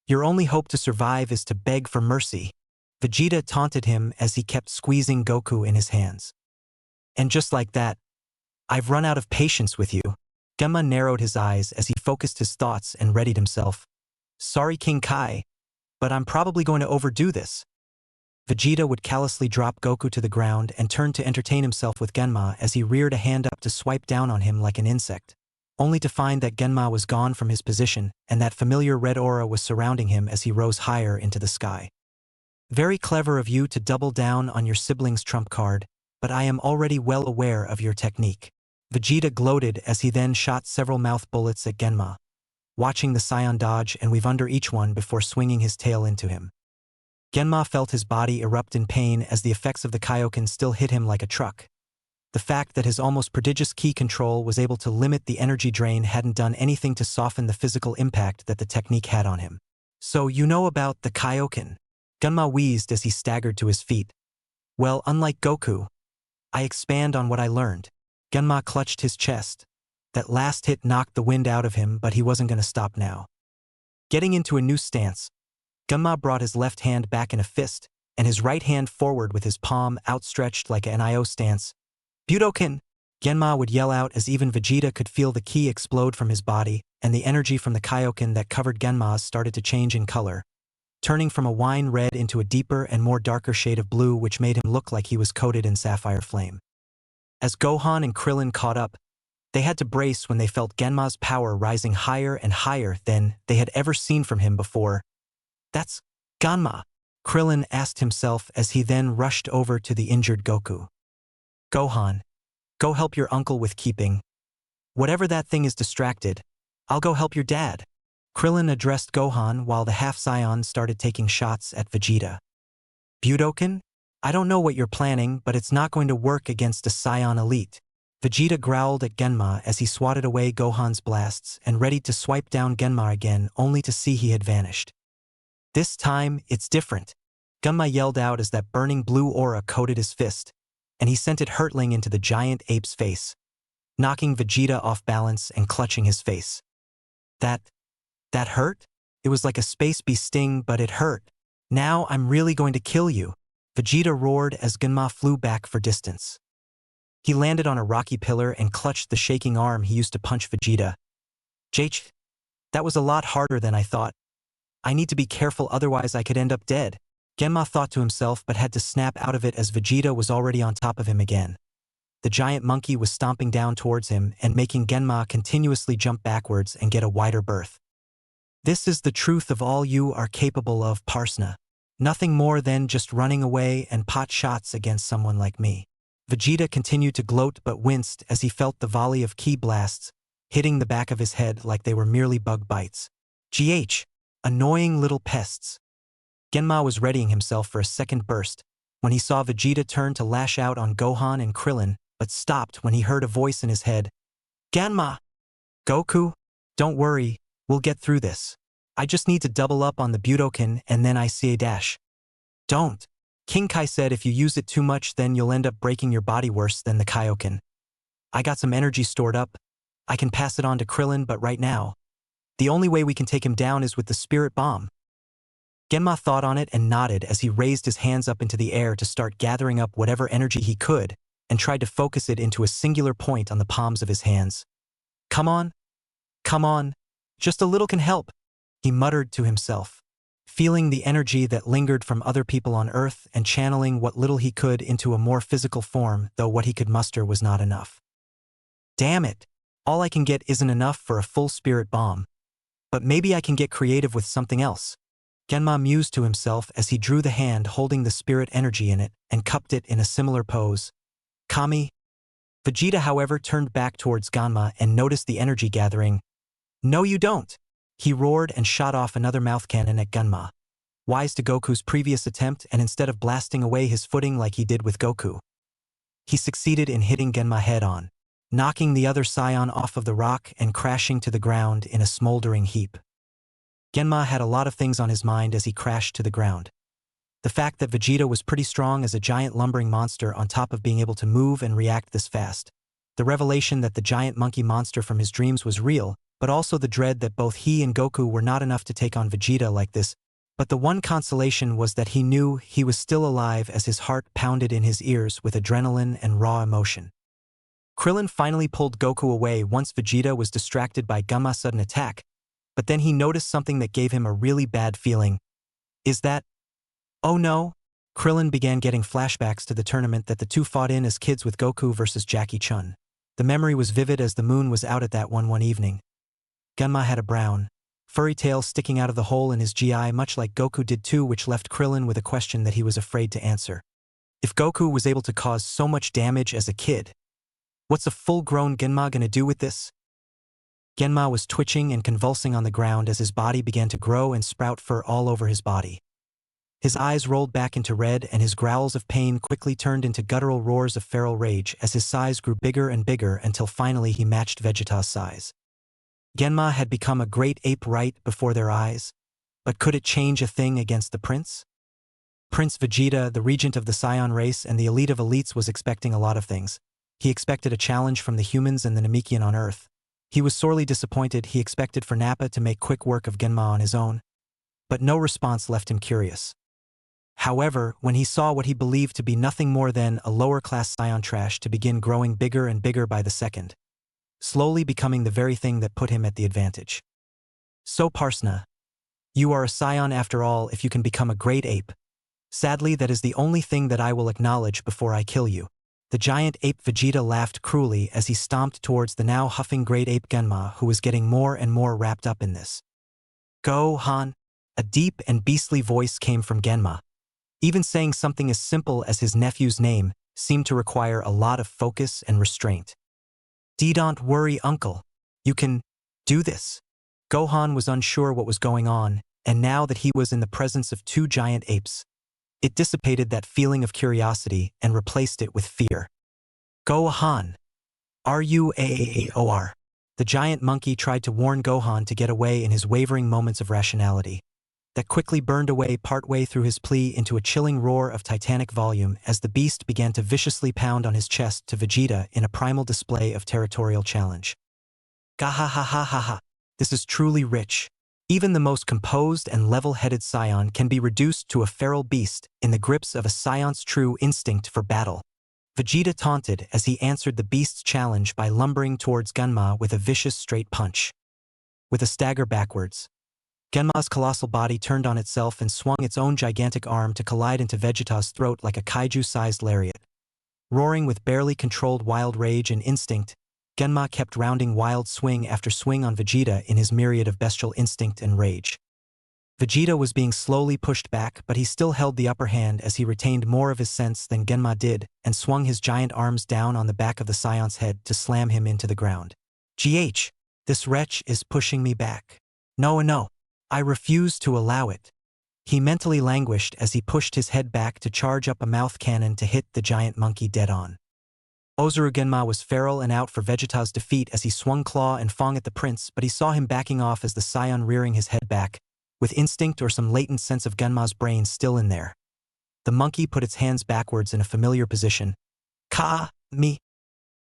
Your only hope to survive is to beg for mercy. Vegeta taunted him as he kept squeezing Goku in his hands. And just like that, I've run out of patience with you. Genma narrowed his eyes as he focused his thoughts and readied himself. Sorry, King Kai, but I'm probably going to overdo this. Vegeta would callously drop Goku to the ground and turn to entertain himself with Genma as he reared a hand up to swipe down on him like an insect, only to find that Genma was gone from his position and that familiar red aura was surrounding him as he rose higher into the sky. Very clever of you to double down on your sibling's trump card, but I am already well aware of your technique. Vegeta gloated as he then shot several mouth bullets at Genma, watching the Saiyan dodge and weave under each one before swinging his tail into him. Genma felt his body erupt in pain as the effects of the Kaioken still hit him like a truck. The fact that his almost prodigious ki control was able to limit the energy drain hadn't done anything to soften the physical impact that the technique had on him. So you know about the Kaioken? Genma wheezed as he staggered to his feet. Well, unlike Goku, I expand on what I learned. Genma clutched his chest. That last hit knocked the wind out of him, but he wasn't going to stop now. Getting into a new stance, Genma brought his left hand back in a fist, and his right hand forward with his palm outstretched like an IO stance. Budokan! Genma would yell out as even Vegeta could feel the ki explode from his body, and the energy from the Kaioken that covered Genma started to change in color, turning from a wine red into a deeper and more darker shade of blue which made him look like he was coated in sapphire flame. As Gohan and Krillin caught up, they had to brace when they felt Genma's power rising higher and higher than they had ever seen from him before. That's Genma, Krillin asked himself as he then rushed over to the injured Goku. Gohan, go help your uncle with keeping. Whatever that thing is distracted, I'll go help your dad. Krillin addressed Gohan while the half-Saiyan started taking shots at Vegeta. Budokan? I don't know what you're planning, but it's not going to work against a Saiyan elite. Vegeta growled at Genma as he swatted away Gohan's blasts and readied to swipe down Genma again only to see he had vanished. This time, it's different. Genma yelled out as that burning blue aura coated his fist, and he sent it hurtling into the giant ape's face, knocking Vegeta off balance and clutching his face. That hurt? It was like a space beast sting, but it hurt. Now I'm really going to kill you, Vegeta roared as Genma flew back for distance. He landed on a rocky pillar and clutched the shaking arm he used to punch Vegeta. Jach, that was a lot harder than I thought. I need to be careful, otherwise I could end up dead. Genma thought to himself but had to snap out of it as Vegeta was already on top of him again. The giant monkey was stomping down towards him and making Genma continuously jump backwards and get a wider berth. This is the truth of all you are capable of, Parsna. Nothing more than just running away and pot shots against someone like me. Vegeta continued to gloat but winced as he felt the volley of ki blasts hitting the back of his head like they were merely bug bites. GH. Annoying little pests. Genma was readying himself for a second burst when he saw Vegeta turn to lash out on Gohan and Krillin, but stopped when he heard a voice in his head. Genma! Goku? Don't worry, we'll get through this. I just need to double up on the Budokan and then I see a dash. Don't. King Kai said if you use it too much then you'll end up breaking your body worse than the Kaioken. I got some energy stored up. I can pass it on to Krillin, but right now, the only way we can take him down is with the spirit bomb. Genma thought on it and nodded as he raised his hands up into the air to start gathering up whatever energy he could and tried to focus it into a singular point on the palms of his hands. Come on. Come on. Just a little can help, he muttered to himself, feeling the energy that lingered from other people on Earth and channeling what little he could into a more physical form, though what he could muster was not enough. Damn it. All I can get isn't enough for a full spirit bomb. But maybe I can get creative with something else. Genma mused to himself as he drew the hand holding the spirit energy in it and cupped it in a similar pose. Kami? Vegeta, however, turned back towards Genma and noticed the energy gathering. No, you don't! He roared and shot off another mouth cannon at Genma, wise to Goku's previous attempt, and instead of blasting away his footing like he did with Goku, he succeeded in hitting Genma head-on, knocking the other Saiyan off of the rock and crashing to the ground in a smoldering heap. Genma had a lot of things on his mind as he crashed to the ground. The fact that Vegeta was pretty strong as a giant lumbering monster on top of being able to move and react this fast. The revelation that the giant monkey monster from his dreams was real, but also the dread that both he and Goku were not enough to take on Vegeta like this. But the one consolation was that he knew he was still alive as his heart pounded in his ears with adrenaline and raw emotion. Krillin finally pulled Goku away once Vegeta was distracted by Genma's sudden attack, but then he noticed something that gave him a really bad feeling. Is that... Oh no! Krillin began getting flashbacks to the tournament that the two fought in as kids with Goku versus Jackie Chun. The memory was vivid as the moon was out at that one evening. Genma had a brown, furry tail sticking out of the hole in his GI much like Goku did too, which left Krillin with a question that he was afraid to answer. If Goku was able to cause so much damage as a kid, what's a full-grown Genma gonna do with this? Genma was twitching and convulsing on the ground as his body began to grow and sprout fur all over his body. His eyes rolled back into red and his growls of pain quickly turned into guttural roars of feral rage as his size grew bigger and bigger until finally he matched Vegeta's size. Genma had become a great ape right before their eyes, but could it change a thing against the prince? Prince Vegeta, the regent of the Saiyan race and the elite of elites, was expecting a lot of things. He expected a challenge from the humans and the Namekian on Earth. He was sorely disappointed. He expected for Nappa to make quick work of Genma on his own, but no response left him curious. However, when he saw what he believed to be nothing more than a lower-class Saiyan trash to begin growing bigger and bigger by the second, slowly becoming the very thing that put him at the advantage. So Parsna, you are a Saiyan after all if you can become a great ape. Sadly, that is the only thing that I will acknowledge before I kill you. The giant ape Vegeta laughed cruelly as he stomped towards the now huffing great ape Genma, who was getting more and more wrapped up in this. Go-Han! A deep and beastly voice came from Genma. Even saying something as simple as his nephew's name seemed to require a lot of focus and restraint. Don't worry, uncle. You can do this. Gohan was unsure what was going on, and now that he was in the presence of two giant apes, it dissipated that feeling of curiosity and replaced it with fear. Gohan! Ruaor! The giant monkey tried to warn Gohan to get away in his wavering moments of rationality. That quickly burned away partway through his plea into a chilling roar of titanic volume as the beast began to viciously pound on his chest to Vegeta in a primal display of territorial challenge. Gahahahaha! This is truly rich. Even the most composed and level-headed Saiyan can be reduced to a feral beast in the grips of a Saiyan's true instinct for battle. Vegeta taunted as he answered the beast's challenge by lumbering towards Genma with a vicious straight punch. With a stagger backwards, Genma's colossal body turned on itself and swung its own gigantic arm to collide into Vegeta's throat like a kaiju-sized lariat. Roaring with barely controlled wild rage and instinct, Genma kept rounding wild swing after swing on Vegeta in his myriad of bestial instinct and rage. Vegeta was being slowly pushed back, but he still held the upper hand as he retained more of his sense than Genma did and swung his giant arms down on the back of the Saiyan's head to slam him into the ground. Gh! This wretch is pushing me back. No. I refuse to allow it. He mentally languished as he pushed his head back to charge up a mouth cannon to hit the giant monkey dead on. Ozuru Genma was feral and out for Vegeta's defeat as he swung claw and fong at the prince, but he saw him backing off as the Saiyan rearing his head back, with instinct or some latent sense of Genma's brain still in there. The monkey put its hands backwards in a familiar position. Me.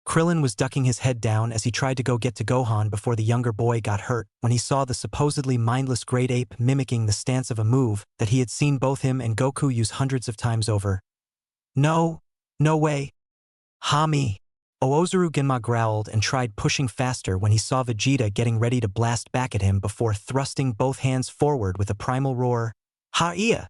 Krillin was ducking his head down as he tried to go get to Gohan before the younger boy got hurt when he saw the supposedly mindless great ape mimicking the stance of a move that he had seen both him and Goku use hundreds of times over. No way. Me. Ozuru Genma growled and tried pushing faster when he saw Vegeta getting ready to blast back at him before thrusting both hands forward with a primal roar. Ha-ia!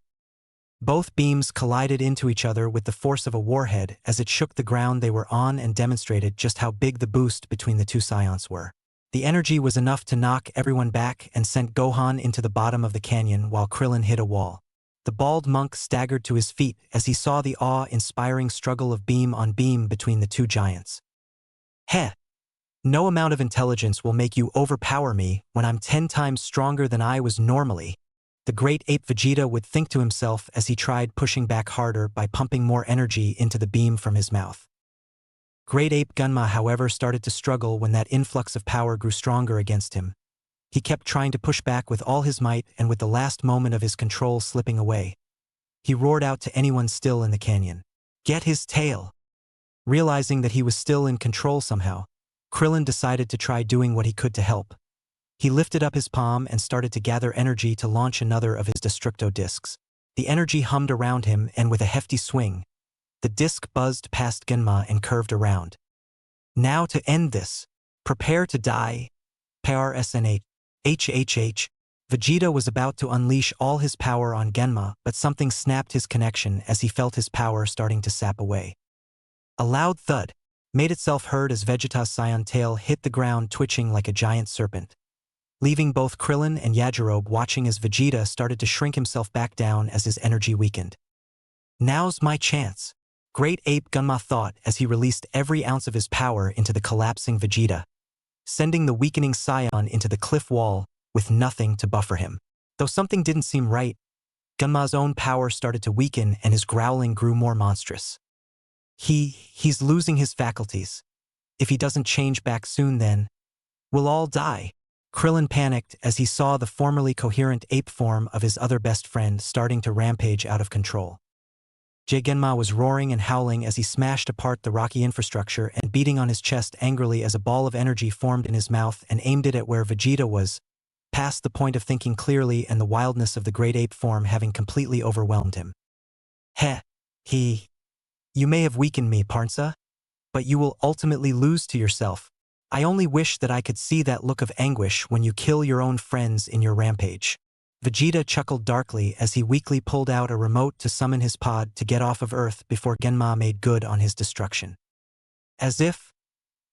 Both beams collided into each other with the force of a warhead as it shook the ground they were on and demonstrated just how big the boost between the two Saiyans were. The energy was enough to knock everyone back and sent Gohan into the bottom of the canyon while Krillin hit a wall. The bald monk staggered to his feet as he saw the awe-inspiring struggle of beam on beam between the two giants. Heh! No amount of intelligence will make you overpower me when I'm 10 times stronger than I was normally. The great ape Vegeta would think to himself as he tried pushing back harder by pumping more energy into the beam from his mouth. Great ape Genma, however, started to struggle when that influx of power grew stronger against him. He kept trying to push back with all his might and with the last moment of his control slipping away. He roared out to anyone still in the canyon. Get his tail! Realizing that he was still in control somehow, Krillin decided to try doing what he could to help. He lifted up his palm and started to gather energy to launch another of his Destructo discs. The energy hummed around him and with a hefty swing, the disc buzzed past Genma and curved around. Now to end this. Prepare to die. PRSNH. HHH. Vegeta was about to unleash all his power on Genma, but something snapped his connection as he felt his power starting to sap away. A loud thud made itself heard as Vegeta's Saiyan tail hit the ground, twitching like a giant serpent, leaving both Krillin and Yajirobe watching as Vegeta started to shrink himself back down as his energy weakened. Now's my chance, Great Ape Genma thought as he released every ounce of his power into the collapsing Vegeta, sending the weakening Saiyan into the cliff wall with nothing to buffer him. Though something didn't seem right, Genma's own power started to weaken and his growling grew more monstrous. He's losing his faculties. If he doesn't change back soon then, we'll all die. Krillin panicked as he saw the formerly coherent ape form of his other best friend starting to rampage out of control. Genma was roaring and howling as he smashed apart the rocky infrastructure and beating on his chest angrily as a ball of energy formed in his mouth and aimed it at where Vegeta was, past the point of thinking clearly and the wildness of the great ape form having completely overwhelmed him. Heh, you may have weakened me, Parnsa, but you will ultimately lose to yourself. I only wish that I could see that look of anguish when you kill your own friends in your rampage. Vegeta chuckled darkly as he weakly pulled out a remote to summon his pod to get off of Earth before Genma made good on his destruction. As if,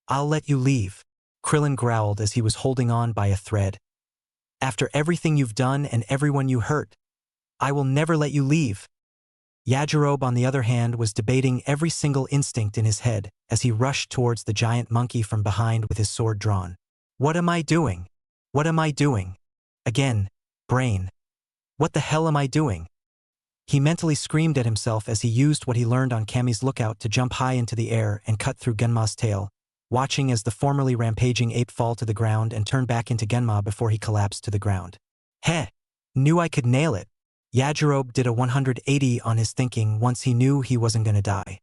I'll let you leave, Krillin growled as he was holding on by a thread. After everything you've done and everyone you hurt, I will never let you leave. Yajirobe, on the other hand, was debating every single instinct in his head as he rushed towards the giant monkey from behind with his sword drawn. What am I doing? What am I doing? Again, brain. What the hell am I doing? He mentally screamed at himself as he used what he learned on Kami's lookout to jump high into the air and cut through Genma's tail, watching as the formerly rampaging ape fall to the ground and turn back into Genma before he collapsed to the ground. Heh! Knew I could nail it. Yajirobe did a 180 on his thinking once he knew he wasn't gonna die.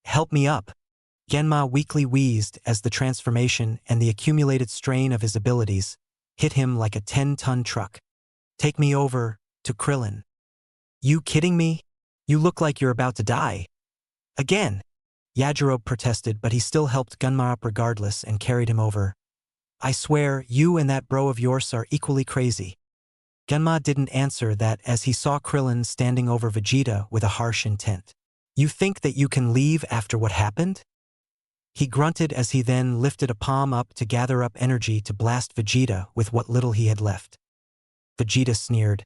Help me up. Genma weakly wheezed as the transformation and the accumulated strain of his abilities hit him like a 10-ton truck. Take me over to Krillin. You kidding me? You look like you're about to die. Again. Yajirobe protested, but he still helped Genma up regardless and carried him over. I swear, you and that bro of yours are equally crazy. Genma didn't answer that as he saw Krillin standing over Vegeta with a harsh intent. You think that you can leave after what happened? He grunted as he then lifted a palm up to gather up energy to blast Vegeta with what little he had left. Vegeta sneered.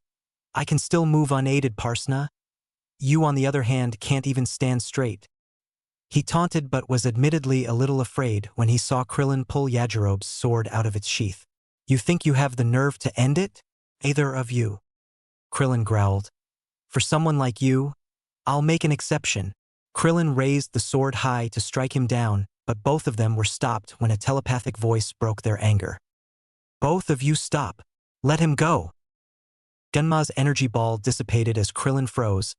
I can still move unaided, Parsna. You, on the other hand, can't even stand straight. He taunted but was admittedly a little afraid when he saw Krillin pull Yajirobe's sword out of its sheath. You think you have the nerve to end it? Either of you. Krillin growled. For someone like you, I'll make an exception. Krillin raised the sword high to strike him down, but both of them were stopped when a telepathic voice broke their anger. Both of you stop. Let him go. Genma's energy ball dissipated as Krillin froze,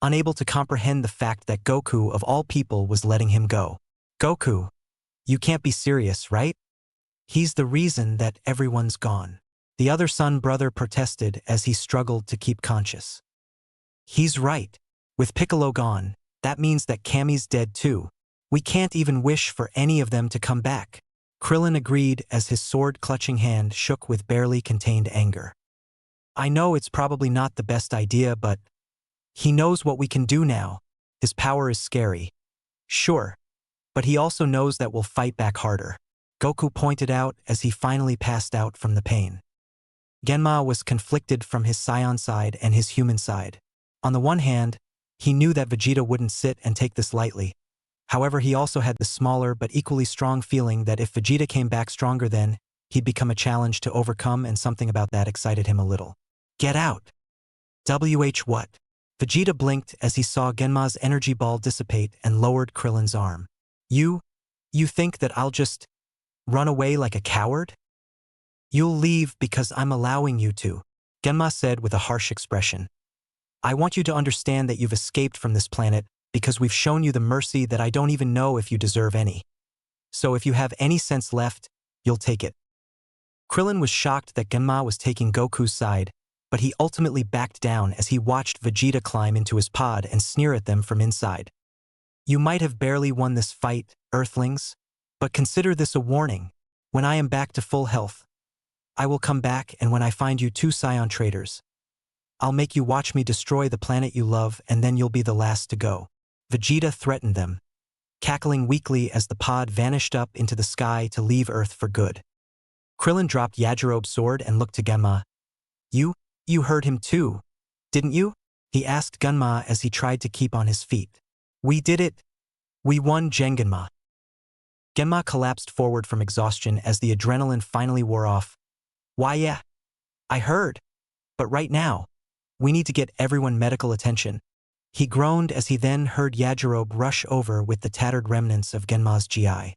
unable to comprehend the fact that Goku, of all people, was letting him go. Goku, you can't be serious, right? He's the reason that everyone's gone. The other son-brother protested as he struggled to keep conscious. He's right. With Piccolo gone, that means that Kami's dead too. We can't even wish for any of them to come back. Krillin agreed as his sword-clutching hand shook with barely contained anger. I know it's probably not the best idea, but he knows what we can do now. His power is scary. Sure, but he also knows that we'll fight back harder. Goku pointed out as he finally passed out from the pain. Genma was conflicted from his Saiyan side and his human side. On the one hand, he knew that Vegeta wouldn't sit and take this lightly. However, he also had the smaller but equally strong feeling that if Vegeta came back stronger then, he'd become a challenge to overcome, and something about that excited him a little. Get out! What? Vegeta blinked as he saw Genma's energy ball dissipate and lowered Krillin's arm. You think that I'll just run away like a coward? You'll leave because I'm allowing you to, Genma said with a harsh expression. I want you to understand that you've escaped from this planet because we've shown you the mercy that I don't even know if you deserve any. So if you have any sense left, you'll take it. Krillin was shocked that Genma was taking Goku's side, but he ultimately backed down as he watched Vegeta climb into his pod and sneer at them from inside. You might have barely won this fight, Earthlings, but consider this a warning. When I am back to full health, I will come back, and when I find you two Saiyan traitors, I'll make you watch me destroy the planet you love, and then you'll be the last to go. Vegeta threatened them, cackling weakly as the pod vanished up into the sky to leave Earth for good. Krillin dropped Yajirobe's sword and looked to Genma. You heard him too, didn't you? He asked Genma as he tried to keep on his feet. We did it. We won, Genma. Genma collapsed forward from exhaustion as the adrenaline finally wore off. Why, yeah. I heard. But right now, We need to get everyone medical attention. He groaned as he then heard Yajirobe rush over with the tattered remnants of Genma's GI.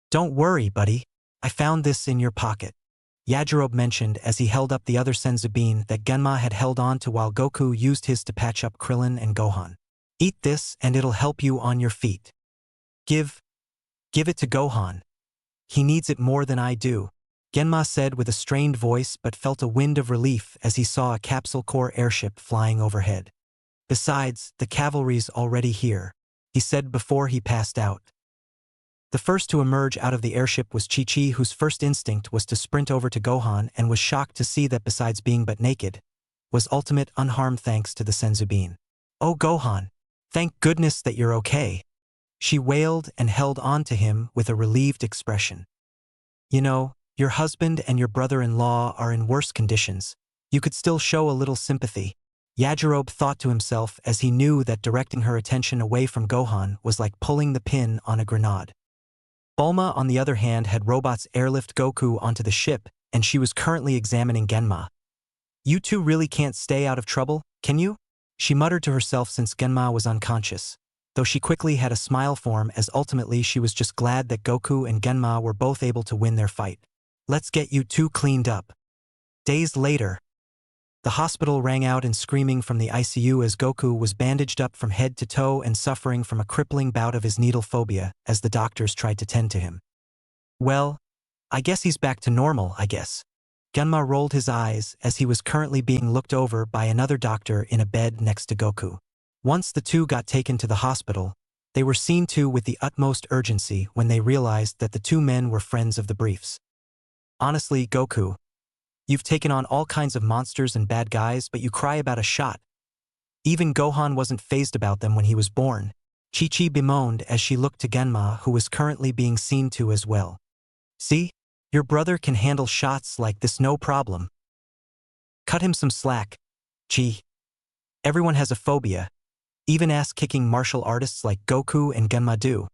Don't worry, buddy. I found this in your pocket. Yajirobe mentioned as he held up the other Senzubin that Genma had held on to while Goku used his to patch up Krillin and Gohan. Eat this and it'll help you on your feet. Give it to Gohan. He needs it more than I do. Genma said with a strained voice but felt a wind of relief as he saw a capsule core airship flying overhead. Besides, the cavalry's already here, he said before he passed out. The first to emerge out of the airship was Chi-Chi, whose first instinct was to sprint over to Gohan and was shocked to see that besides being but naked, was ultimate unharmed thanks to the Senzubin. Oh Gohan, thank goodness that you're okay. She wailed and held on to him with a relieved expression. You know, your husband and your brother-in-law are in worse conditions. You could still show a little sympathy. Yajirobe thought to himself as he knew that directing her attention away from Gohan was like pulling the pin on a grenade. Bulma, on the other hand, had robots airlift Goku onto the ship, and she was currently examining Genma. You two really can't stay out of trouble, can you? She muttered to herself since Genma was unconscious, though she quickly had a smile form as ultimately she was just glad that Goku and Genma were both able to win their fight. Let's get you two cleaned up. Days later, the hospital rang out in screaming from the ICU as Goku was bandaged up from head to toe and suffering from a crippling bout of his needle phobia as the doctors tried to tend to him. Well, I guess he's back to normal, I guess. Genma rolled his eyes as he was currently being looked over by another doctor in a bed next to Goku. Once the two got taken to the hospital, they were seen to with the utmost urgency when they realized that the two men were friends of the briefs. Honestly, Goku, you've taken on all kinds of monsters and bad guys, but you cry about a shot. Even Gohan wasn't fazed about them when he was born. Chi-Chi bemoaned as she looked to Genma, who was currently being seen to as well. See? Your brother can handle shots like this no problem. Cut him some slack. Chi. Everyone has a phobia. Even ass-kicking martial artists like Goku and Genma do.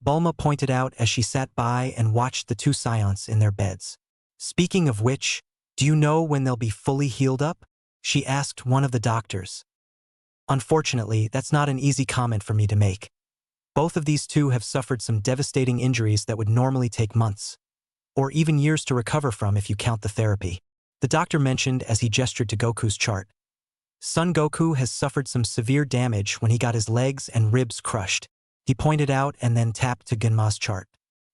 Bulma pointed out as she sat by and watched the two Saiyans in their beds. Speaking of which, do you know when they'll be fully healed up? She asked one of the doctors. Unfortunately, that's not an easy comment for me to make. Both of these two have suffered some devastating injuries that would normally take months, or even years to recover from if you count the therapy. The doctor mentioned as he gestured to Goku's chart. Son Goku has suffered some severe damage when he got his legs and ribs crushed. He pointed out and then tapped to Genma's chart.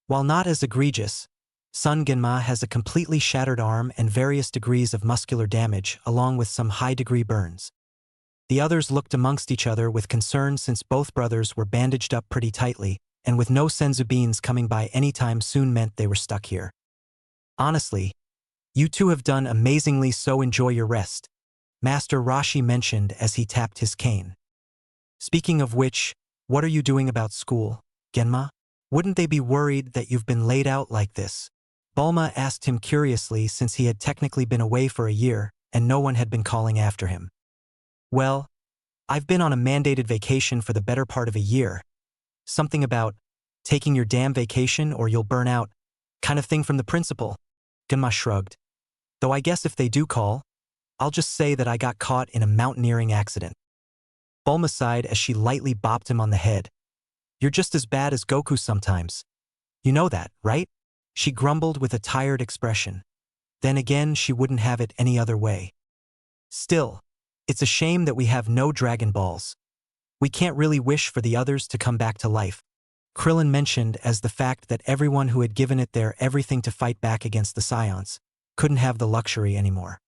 While not as egregious, Son Genma has a completely shattered arm and various degrees of muscular damage along with some high-degree burns. The others looked amongst each other with concern since both brothers were bandaged up pretty tightly, and with no Senzubins coming by anytime soon meant they were stuck here. Honestly, you two have done amazingly, so enjoy your rest, Master Roshi mentioned as he tapped his cane. Speaking of which, what are you doing about school, Genma? Wouldn't they be worried that you've been laid out like this? Bulma asked him curiously since he had technically been away for a year and no one had been calling after him. Well, I've been on a mandated vacation for the better part of a year. Something about taking your damn vacation or you'll burn out, kind of thing from the principal. Genma shrugged. Though I guess if they do call, I'll just say that I got caught in a mountaineering accident. Bulma sighed as she lightly bopped him on the head. You're just as bad as Goku sometimes. You know that, right? She grumbled with a tired expression. Then again, she wouldn't have it any other way. Still, it's a shame that we have no Dragon Balls. We can't really wish for the others to come back to life. Krillin mentioned as the fact that everyone who had given it their everything to fight back against the Saiyans couldn't have the luxury anymore.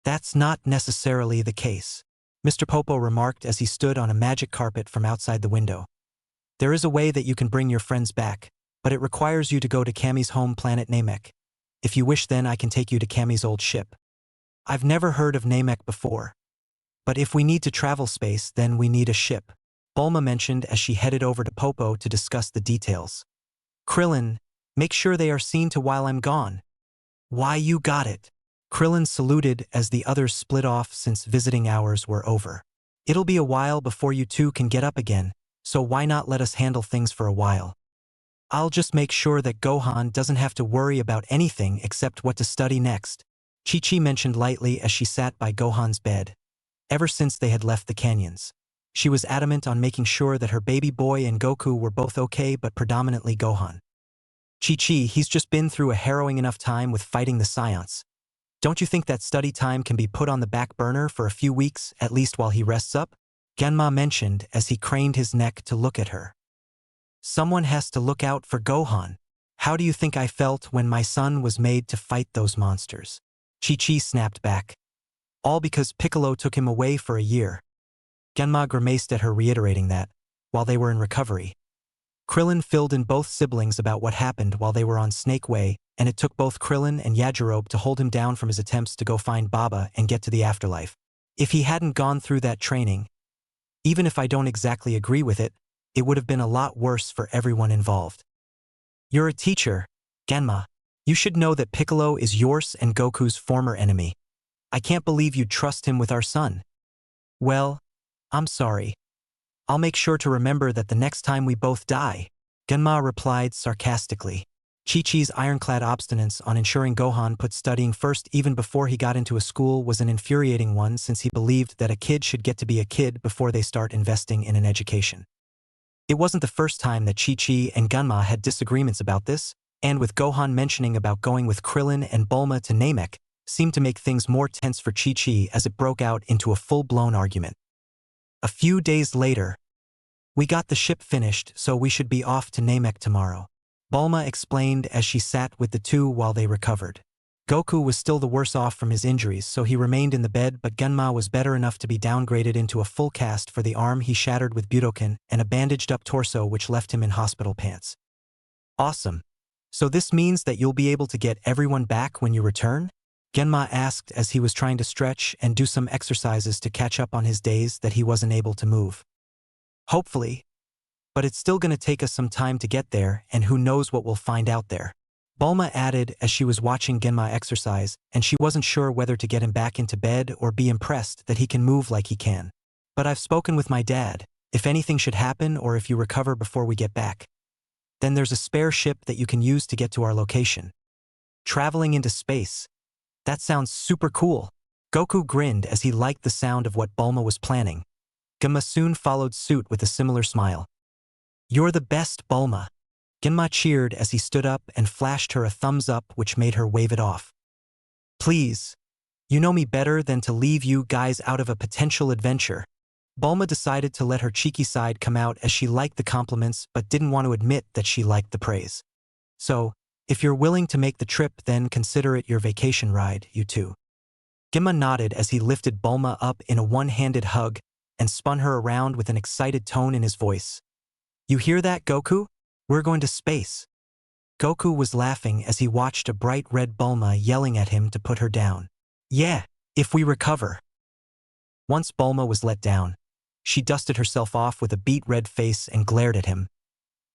That's not necessarily the case, Mr. Popo remarked as he stood on a magic carpet from outside the window. There is a way that you can bring your friends back, but it requires you to go to Kami's home planet Namek. If you wish, then I can take you to Kami's old ship. I've never heard of Namek before. But if we need to travel space, then we need a ship, Bulma mentioned as she headed over to Popo to discuss the details. Krillin, make sure they are seen to while I'm gone. Why, you got it. Krillin saluted as the others split off since visiting hours were over. It'll be a while before you two can get up again, so why not let us handle things for a while? I'll just make sure that Gohan doesn't have to worry about anything except what to study next, Chi-Chi mentioned lightly as she sat by Gohan's bed. ever since they had left the canyons. She was adamant on making sure that her baby boy and Goku were both okay, but predominantly Gohan. Chi-Chi, he's just been through a harrowing enough time with fighting the Saiyans. Don't you think that study time can be put on the back burner for a few weeks, at least while he rests up? Genma mentioned as he craned his neck to look at her. Someone has to look out for Gohan. How do you think I felt when my son was made to fight those monsters? Chi-Chi snapped back. All because Piccolo took him away for a year. Genma grimaced at her, reiterating that, while they were in recovery. Krillin filled in both siblings about what happened while they were on Snake Way, and it took both Krillin and Yajirobe to hold him down from his attempts to go find Baba and get to the afterlife. If he hadn't gone through that training, even if I don't exactly agree with it, it would have been a lot worse for everyone involved. You're a teacher, Genma. You should know that Piccolo is yours and Goku's former enemy. I can't believe you'd trust him with our son. Well, I'm sorry. I'll make sure to remember that the next time we both die, Genma replied sarcastically. Chi-Chi's ironclad obstinance on ensuring Gohan put studying first even before he got into a school was an infuriating one, since he believed that a kid should get to be a kid before they start investing in an education. It wasn't the first time that Chi-Chi and Genma had disagreements about this, and with Gohan mentioning about going with Krillin and Bulma to Namek, seemed to make things more tense for Chi-Chi as it broke out into a full-blown argument. A few days later, we got the ship finished, so we should be off to Namek tomorrow, Bulma explained as she sat with the two while they recovered. Goku was still the worse off from his injuries, so he remained in the bed, but Genma was better enough to be downgraded into a full cast for the arm he shattered with Budokan and a bandaged-up torso which left him in hospital pants. Awesome. So this means that you'll be able to get everyone back when you return? Genma asked as he was trying to stretch and do some exercises to catch up on his days that he wasn't able to move. Hopefully. But it's still gonna take us some time to get there, and who knows what we'll find out there. Bulma added as she was watching Genma exercise, and she wasn't sure whether to get him back into bed or be impressed that he can move like he can. But I've spoken with my dad. If anything should happen or if you recover before we get back, then there's a spare ship that you can use to get to our location. Traveling into space. That sounds super cool. Goku grinned as he liked the sound of what Bulma was planning. Genma soon followed suit with a similar smile. You're the best, Bulma. Genma cheered as he stood up and flashed her a thumbs up, which made her wave it off. Please. You know me better than to leave you guys out of a potential adventure. Bulma decided to let her cheeky side come out as she liked the compliments but didn't want to admit that she liked the praise. So, if you're willing to make the trip, then consider it your vacation ride, you two. Genma nodded as he lifted Bulma up in a one-handed hug and spun her around with an excited tone in his voice. You hear that, Goku? We're going to space. Goku was laughing as he watched a bright red Bulma yelling at him to put her down. Yeah, if we recover. Once Bulma was let down, she dusted herself off with a beet red face and glared at him.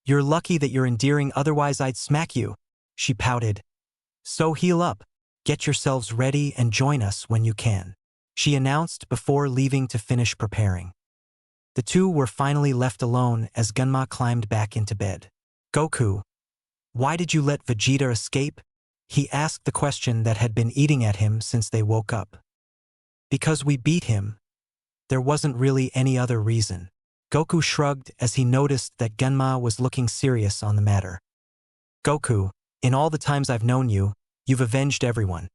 You're lucky that you're endearing, otherwise I'd smack you, she pouted. So heal up, get yourselves ready and join us when you can, she announced before leaving to finish preparing. The two were finally left alone as Genma climbed back into bed. Goku, why did you let Vegeta escape? He asked the question that had been eating at him since they woke up. Because we beat him. There wasn't really any other reason. Goku shrugged as he noticed that Genma was looking serious on the matter. Goku, in all the times I've known you, you've avenged everyone.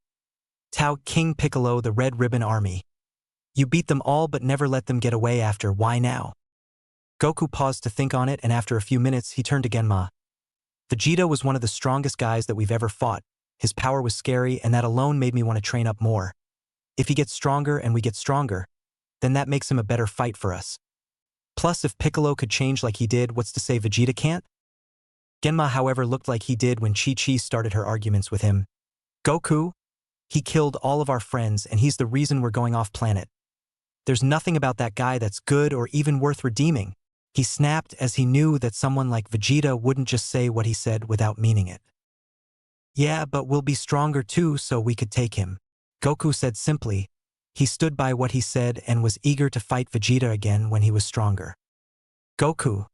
Tao King Piccolo, the Red Ribbon Army. You beat them all but never let them get away after. Why now? Goku paused to think on it, and after a few minutes he turned to Genma. Vegeta was one of the strongest guys that we've ever fought. His power was scary, and that alone made me want to train up more. If he gets stronger and we get stronger, then that makes him a better fight for us. Plus, if Piccolo could change like he did, what's to say Vegeta can't? Genma, however, looked like he did when Chi-Chi started her arguments with him. Goku? He killed all of our friends, and he's the reason we're going off planet. There's nothing about that guy that's good or even worth redeeming. He snapped as he knew that someone like Vegeta wouldn't just say what he said without meaning it. Yeah, but we'll be stronger too, so we could take him, Goku said simply. He stood by what he said and was eager to fight Vegeta again when he was stronger. Goku,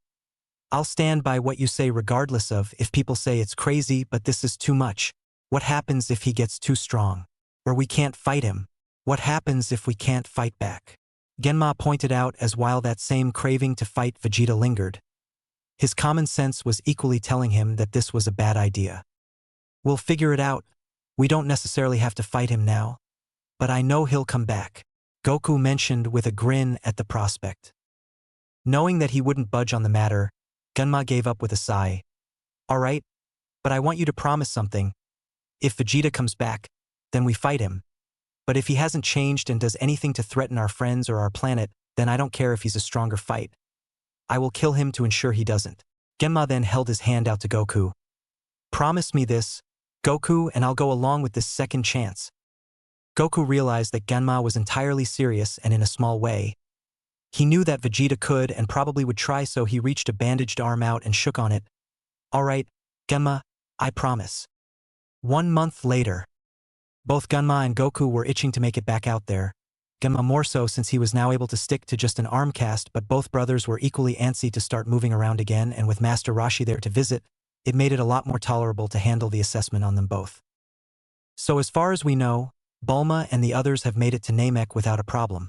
I'll stand by what you say regardless of if people say it's crazy, but this is too much. What happens if he gets too strong? Or we can't fight him? What happens if we can't fight back? Genma pointed out as while that same craving to fight Vegeta lingered. His common sense was equally telling him that this was a bad idea. We'll figure it out. We don't necessarily have to fight him now. But I know he'll come back, Goku mentioned with a grin at the prospect. Knowing that he wouldn't budge on the matter, Genma gave up with a sigh. Alright, but I want you to promise something. If Vegeta comes back, then we fight him. But if he hasn't changed and does anything to threaten our friends or our planet, then I don't care if he's a stronger fight. I will kill him to ensure he doesn't. Genma then held his hand out to Goku. Promise me this, Goku, and I'll go along with this second chance. Goku realized that Genma was entirely serious and in a small way. He knew that Vegeta could and probably would try, so he reached a bandaged arm out and shook on it. Alright, Genma, I promise. 1 month later. Both Genma and Goku were itching to make it back out there. Genma more so since he was now able to stick to just an arm cast, but both brothers were equally antsy to start moving around again, and with Master Roshi there to visit, it made it a lot more tolerable to handle the assessment on them both. So as far as we know, Bulma and the others have made it to Namek without a problem.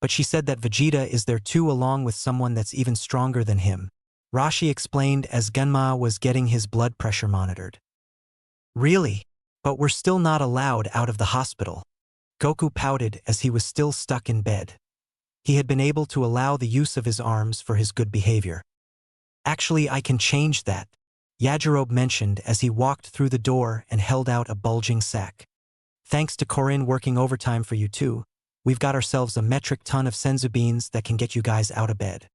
But she said that Vegeta is there too, along with someone that's even stronger than him. Roshi explained as Genma was getting his blood pressure monitored. Really? But we're still not allowed out of the hospital. Goku pouted as he was still stuck in bed. He had been able to allow the use of his arms for his good behavior. Actually, I can change that, Yajirobe mentioned as he walked through the door and held out a bulging sack. Thanks to Corinne working overtime for you too, we've got ourselves a metric ton of senzu beans that can get you guys out of bed.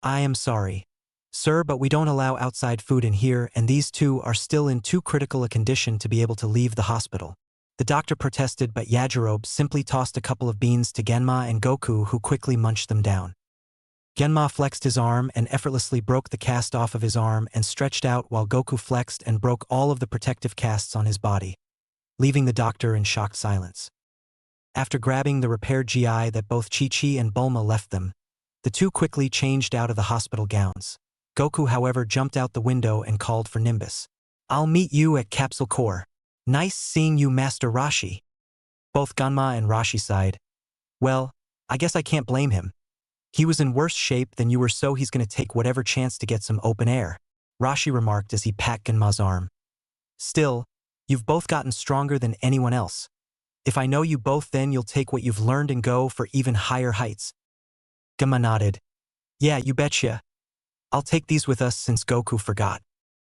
I am sorry, sir, but we don't allow outside food in here, and these two are still in too critical a condition to be able to leave the hospital. The doctor protested, but Yajirobe simply tossed a couple of beans to Genma and Goku, who quickly munched them down. Genma flexed his arm and effortlessly broke the cast off of his arm and stretched out, while Goku flexed and broke all of the protective casts on his body, leaving the doctor in shocked silence. After grabbing the repaired GI that both Chi-Chi and Bulma left them, the two quickly changed out of the hospital gowns. Goku, however, jumped out the window and called for Nimbus. I'll meet you at Capsule Core. Nice seeing you, Master Roshi. Both Genma and Roshi sighed. Well, I guess I can't blame him. He was in worse shape than you were, so he's gonna take whatever chance to get some open air, Roshi remarked as he pat Genma's arm. Still, you've both gotten stronger than anyone else. If I know you both, then you'll take what you've learned and go for even higher heights. Genma nodded. Yeah, you betcha. I'll take these with us since Goku forgot,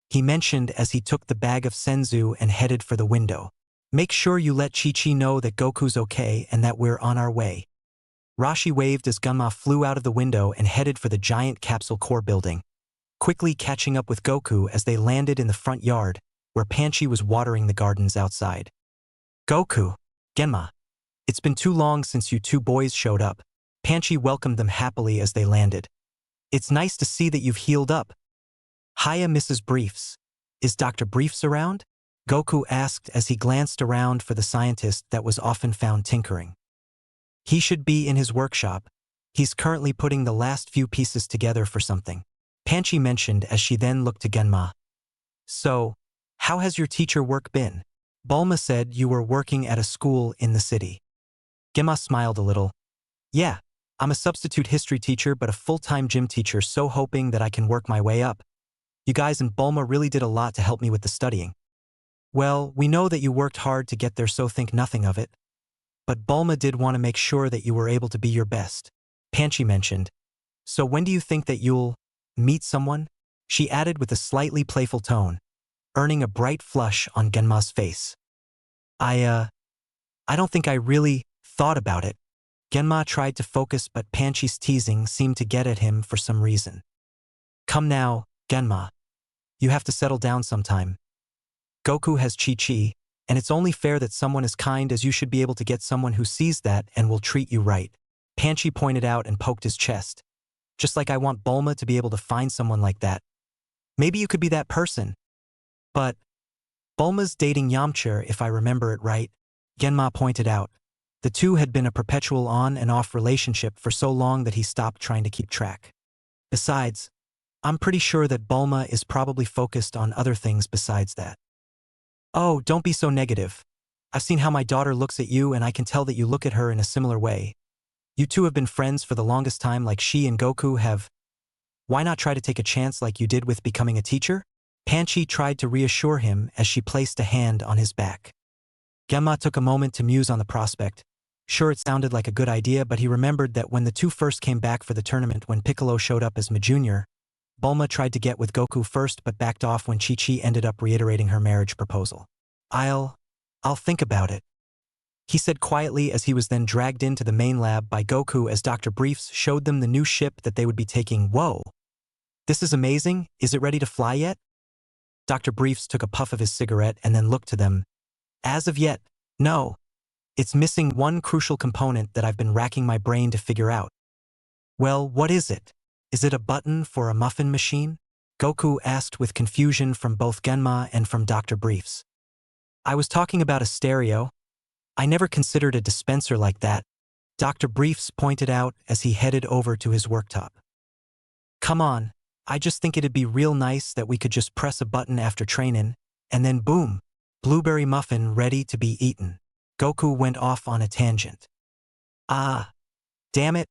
he mentioned as he took the bag of senzu and headed for the window. Make sure you let Chi-Chi know that Goku's okay and that we're on our way. Roshi waved as Genma flew out of the window and headed for the giant Capsule Core building, quickly catching up with Goku as they landed in the front yard, where Panchi was watering the gardens outside. Goku, Genma, it's been too long since you two boys showed up. Panchi welcomed them happily as they landed. It's nice to see that you've healed up. Hiya, Mrs. Briefs. Is Dr. Briefs around? Goku asked as he glanced around for the scientist that was often found tinkering. He should be in his workshop. He's currently putting the last few pieces together for something, Panchi mentioned as she then looked to Genma. So, how has your teacher work been? Bulma said you were working at a school in the city. Genma smiled a little. Yeah, I'm a substitute history teacher but a full-time gym teacher, so hoping that I can work my way up. You guys and Bulma really did a lot to help me with the studying. Well, we know that you worked hard to get there, so think nothing of it. But Bulma did want to make sure that you were able to be your best, Panchi mentioned. So when do you think that you'll meet someone? She added with a slightly playful tone, earning a bright flush on Genma's face. I don't think I really thought about it. Genma tried to focus, but Panchi's teasing seemed to get at him for some reason. Come now, Genma. You have to settle down sometime. Goku has Chi-Chi, and it's only fair that someone as kind as you should be able to get someone who sees that and will treat you right, Panchi pointed out and poked his chest. Just like I want Bulma to be able to find someone like that. Maybe you could be that person. But Bulma's dating Yamcha, if I remember it right, Genma pointed out. The two had been a perpetual on and off relationship for so long that he stopped trying to keep track. Besides, I'm pretty sure that Bulma is probably focused on other things besides that. Oh, don't be so negative. I've seen how my daughter looks at you, and I can tell that you look at her in a similar way. You two have been friends for the longest time like she and Goku have. Why not try to take a chance like you did with becoming a teacher? Panchi tried to reassure him as she placed a hand on his back. Genma took a moment to muse on the prospect. Sure, it sounded like a good idea, but he remembered that when the two first came back for the tournament when Piccolo showed up as Majunior, Bulma tried to get with Goku first but backed off when Chi-Chi ended up reiterating her marriage proposal. I'll think about it, he said quietly as he was then dragged into the main lab by Goku as Dr. Briefs showed them the new ship that they would be taking. Whoa! This is amazing, is it ready to fly yet? Dr. Briefs took a puff of his cigarette and then looked to them. As of yet, no. It's missing one crucial component that I've been racking my brain to figure out. Well, what is it? Is it a button for a muffin machine? Goku asked with confusion from both Genma and from Dr. Briefs. I was talking about a stereo. I never considered a dispenser like that, Dr. Briefs pointed out as he headed over to his worktop. Come on, I just think it'd be real nice that we could just press a button after trainin', and then boom, blueberry muffin ready to be eaten. Goku went off on a tangent. Ah, damn it.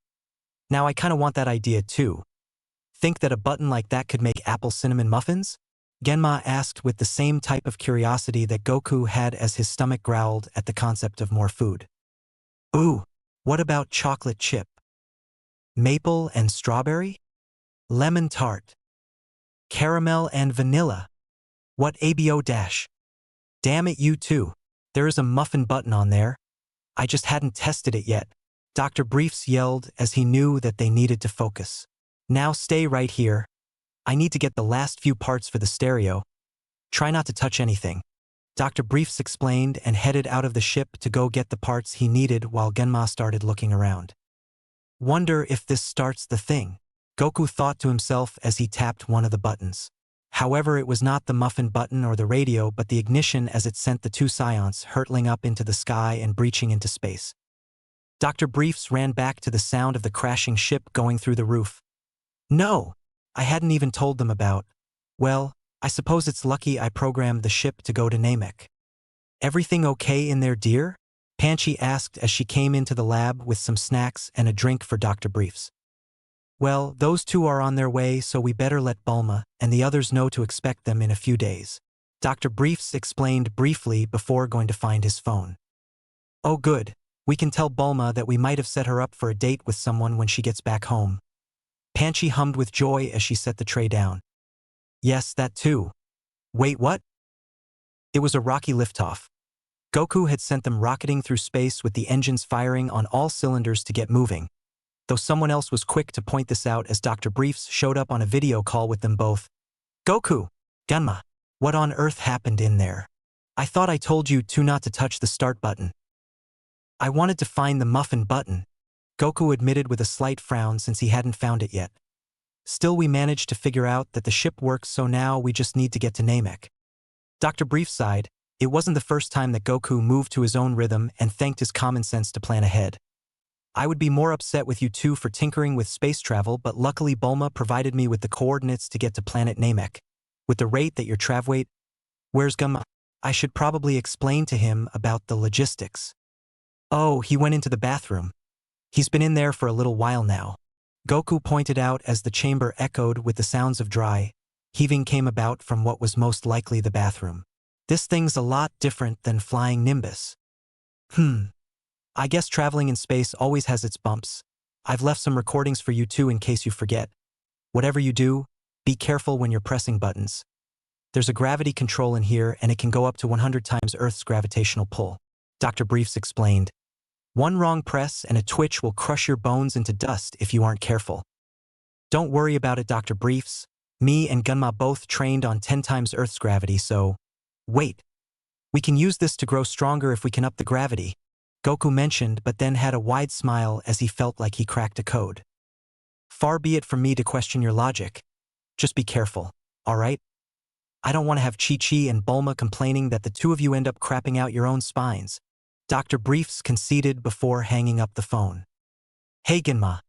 Now I kinda want that idea too. Think that a button like that could make apple cinnamon muffins? Genma asked with the same type of curiosity that Goku had as his stomach growled at the concept of more food. Ooh, what about chocolate chip? Maple and strawberry? Lemon tart? Caramel and vanilla? What abo dash? Damn it, you too. There is a muffin button on there. I just hadn't tested it yet, Dr. Briefs yelled as he knew that they needed to focus. Now stay right here. I need to get the last few parts for the stereo. Try not to touch anything, Dr. Briefs explained and headed out of the ship to go get the parts he needed while Genma started looking around. Wonder if this starts the thing, Goku thought to himself as he tapped one of the buttons. However, it was not the muffin button or the radio but the ignition as it sent the two Saiyans hurtling up into the sky and breaching into space. Dr. Briefs ran back to the sound of the crashing ship going through the roof. No, I hadn't even told them about. Well, I suppose it's lucky I programmed the ship to go to Namek. Everything okay in there, dear? Panchi asked as she came into the lab with some snacks and a drink for Dr. Briefs. Well, those two are on their way, so we better let Bulma and the others know to expect them in a few days, Dr. Briefs explained briefly before going to find his phone. Oh good, we can tell Bulma that we might have set her up for a date with someone when she gets back home. Panchi hummed with joy as she set the tray down. Yes, that too. Wait, what? It was a rocky liftoff. Goku had sent them rocketing through space with the engines firing on all cylinders to get moving, though someone else was quick to point this out as Dr. Briefs showed up on a video call with them both. Goku, Genma, what on earth happened in there? I thought I told you two not to touch the start button. I wanted to find the muffin button, Goku admitted with a slight frown since he hadn't found it yet. Still, we managed to figure out that the ship works, so now we just need to get to Namek. Dr. Brief sighed. It wasn't the first time that Goku moved to his own rhythm and thanked his common sense to plan ahead. I would be more upset with you two for tinkering with space travel, but luckily Bulma provided me with the coordinates to get to planet Namek. With the rate that your travweight, where's Gumma? I should probably explain to him about the logistics. Oh, he went into the bathroom. He's been in there for a little while now, Goku pointed out as the chamber echoed with the sounds of dry heaving came about from what was most likely the bathroom. This thing's a lot different than flying Nimbus. I guess traveling in space always has its bumps. I've left some recordings for you too in case you forget. Whatever you do, be careful when you're pressing buttons. There's a gravity control in here and it can go up to 100 times Earth's gravitational pull, Dr. Briefs explained. One wrong press and a twitch will crush your bones into dust if you aren't careful. Don't worry about it, Dr. Briefs. Me and Gunma both trained on 10 times Earth's gravity, so… Wait. We can use this to grow stronger if we can up the gravity, Goku mentioned, but then had a wide smile as he felt like he cracked a code. Far be it from me to question your logic. Just be careful, alright? I don't want to have Chi-Chi and Bulma complaining that the two of you end up crapping out your own spines, Dr. Briefs conceded before hanging up the phone. Hey Genma,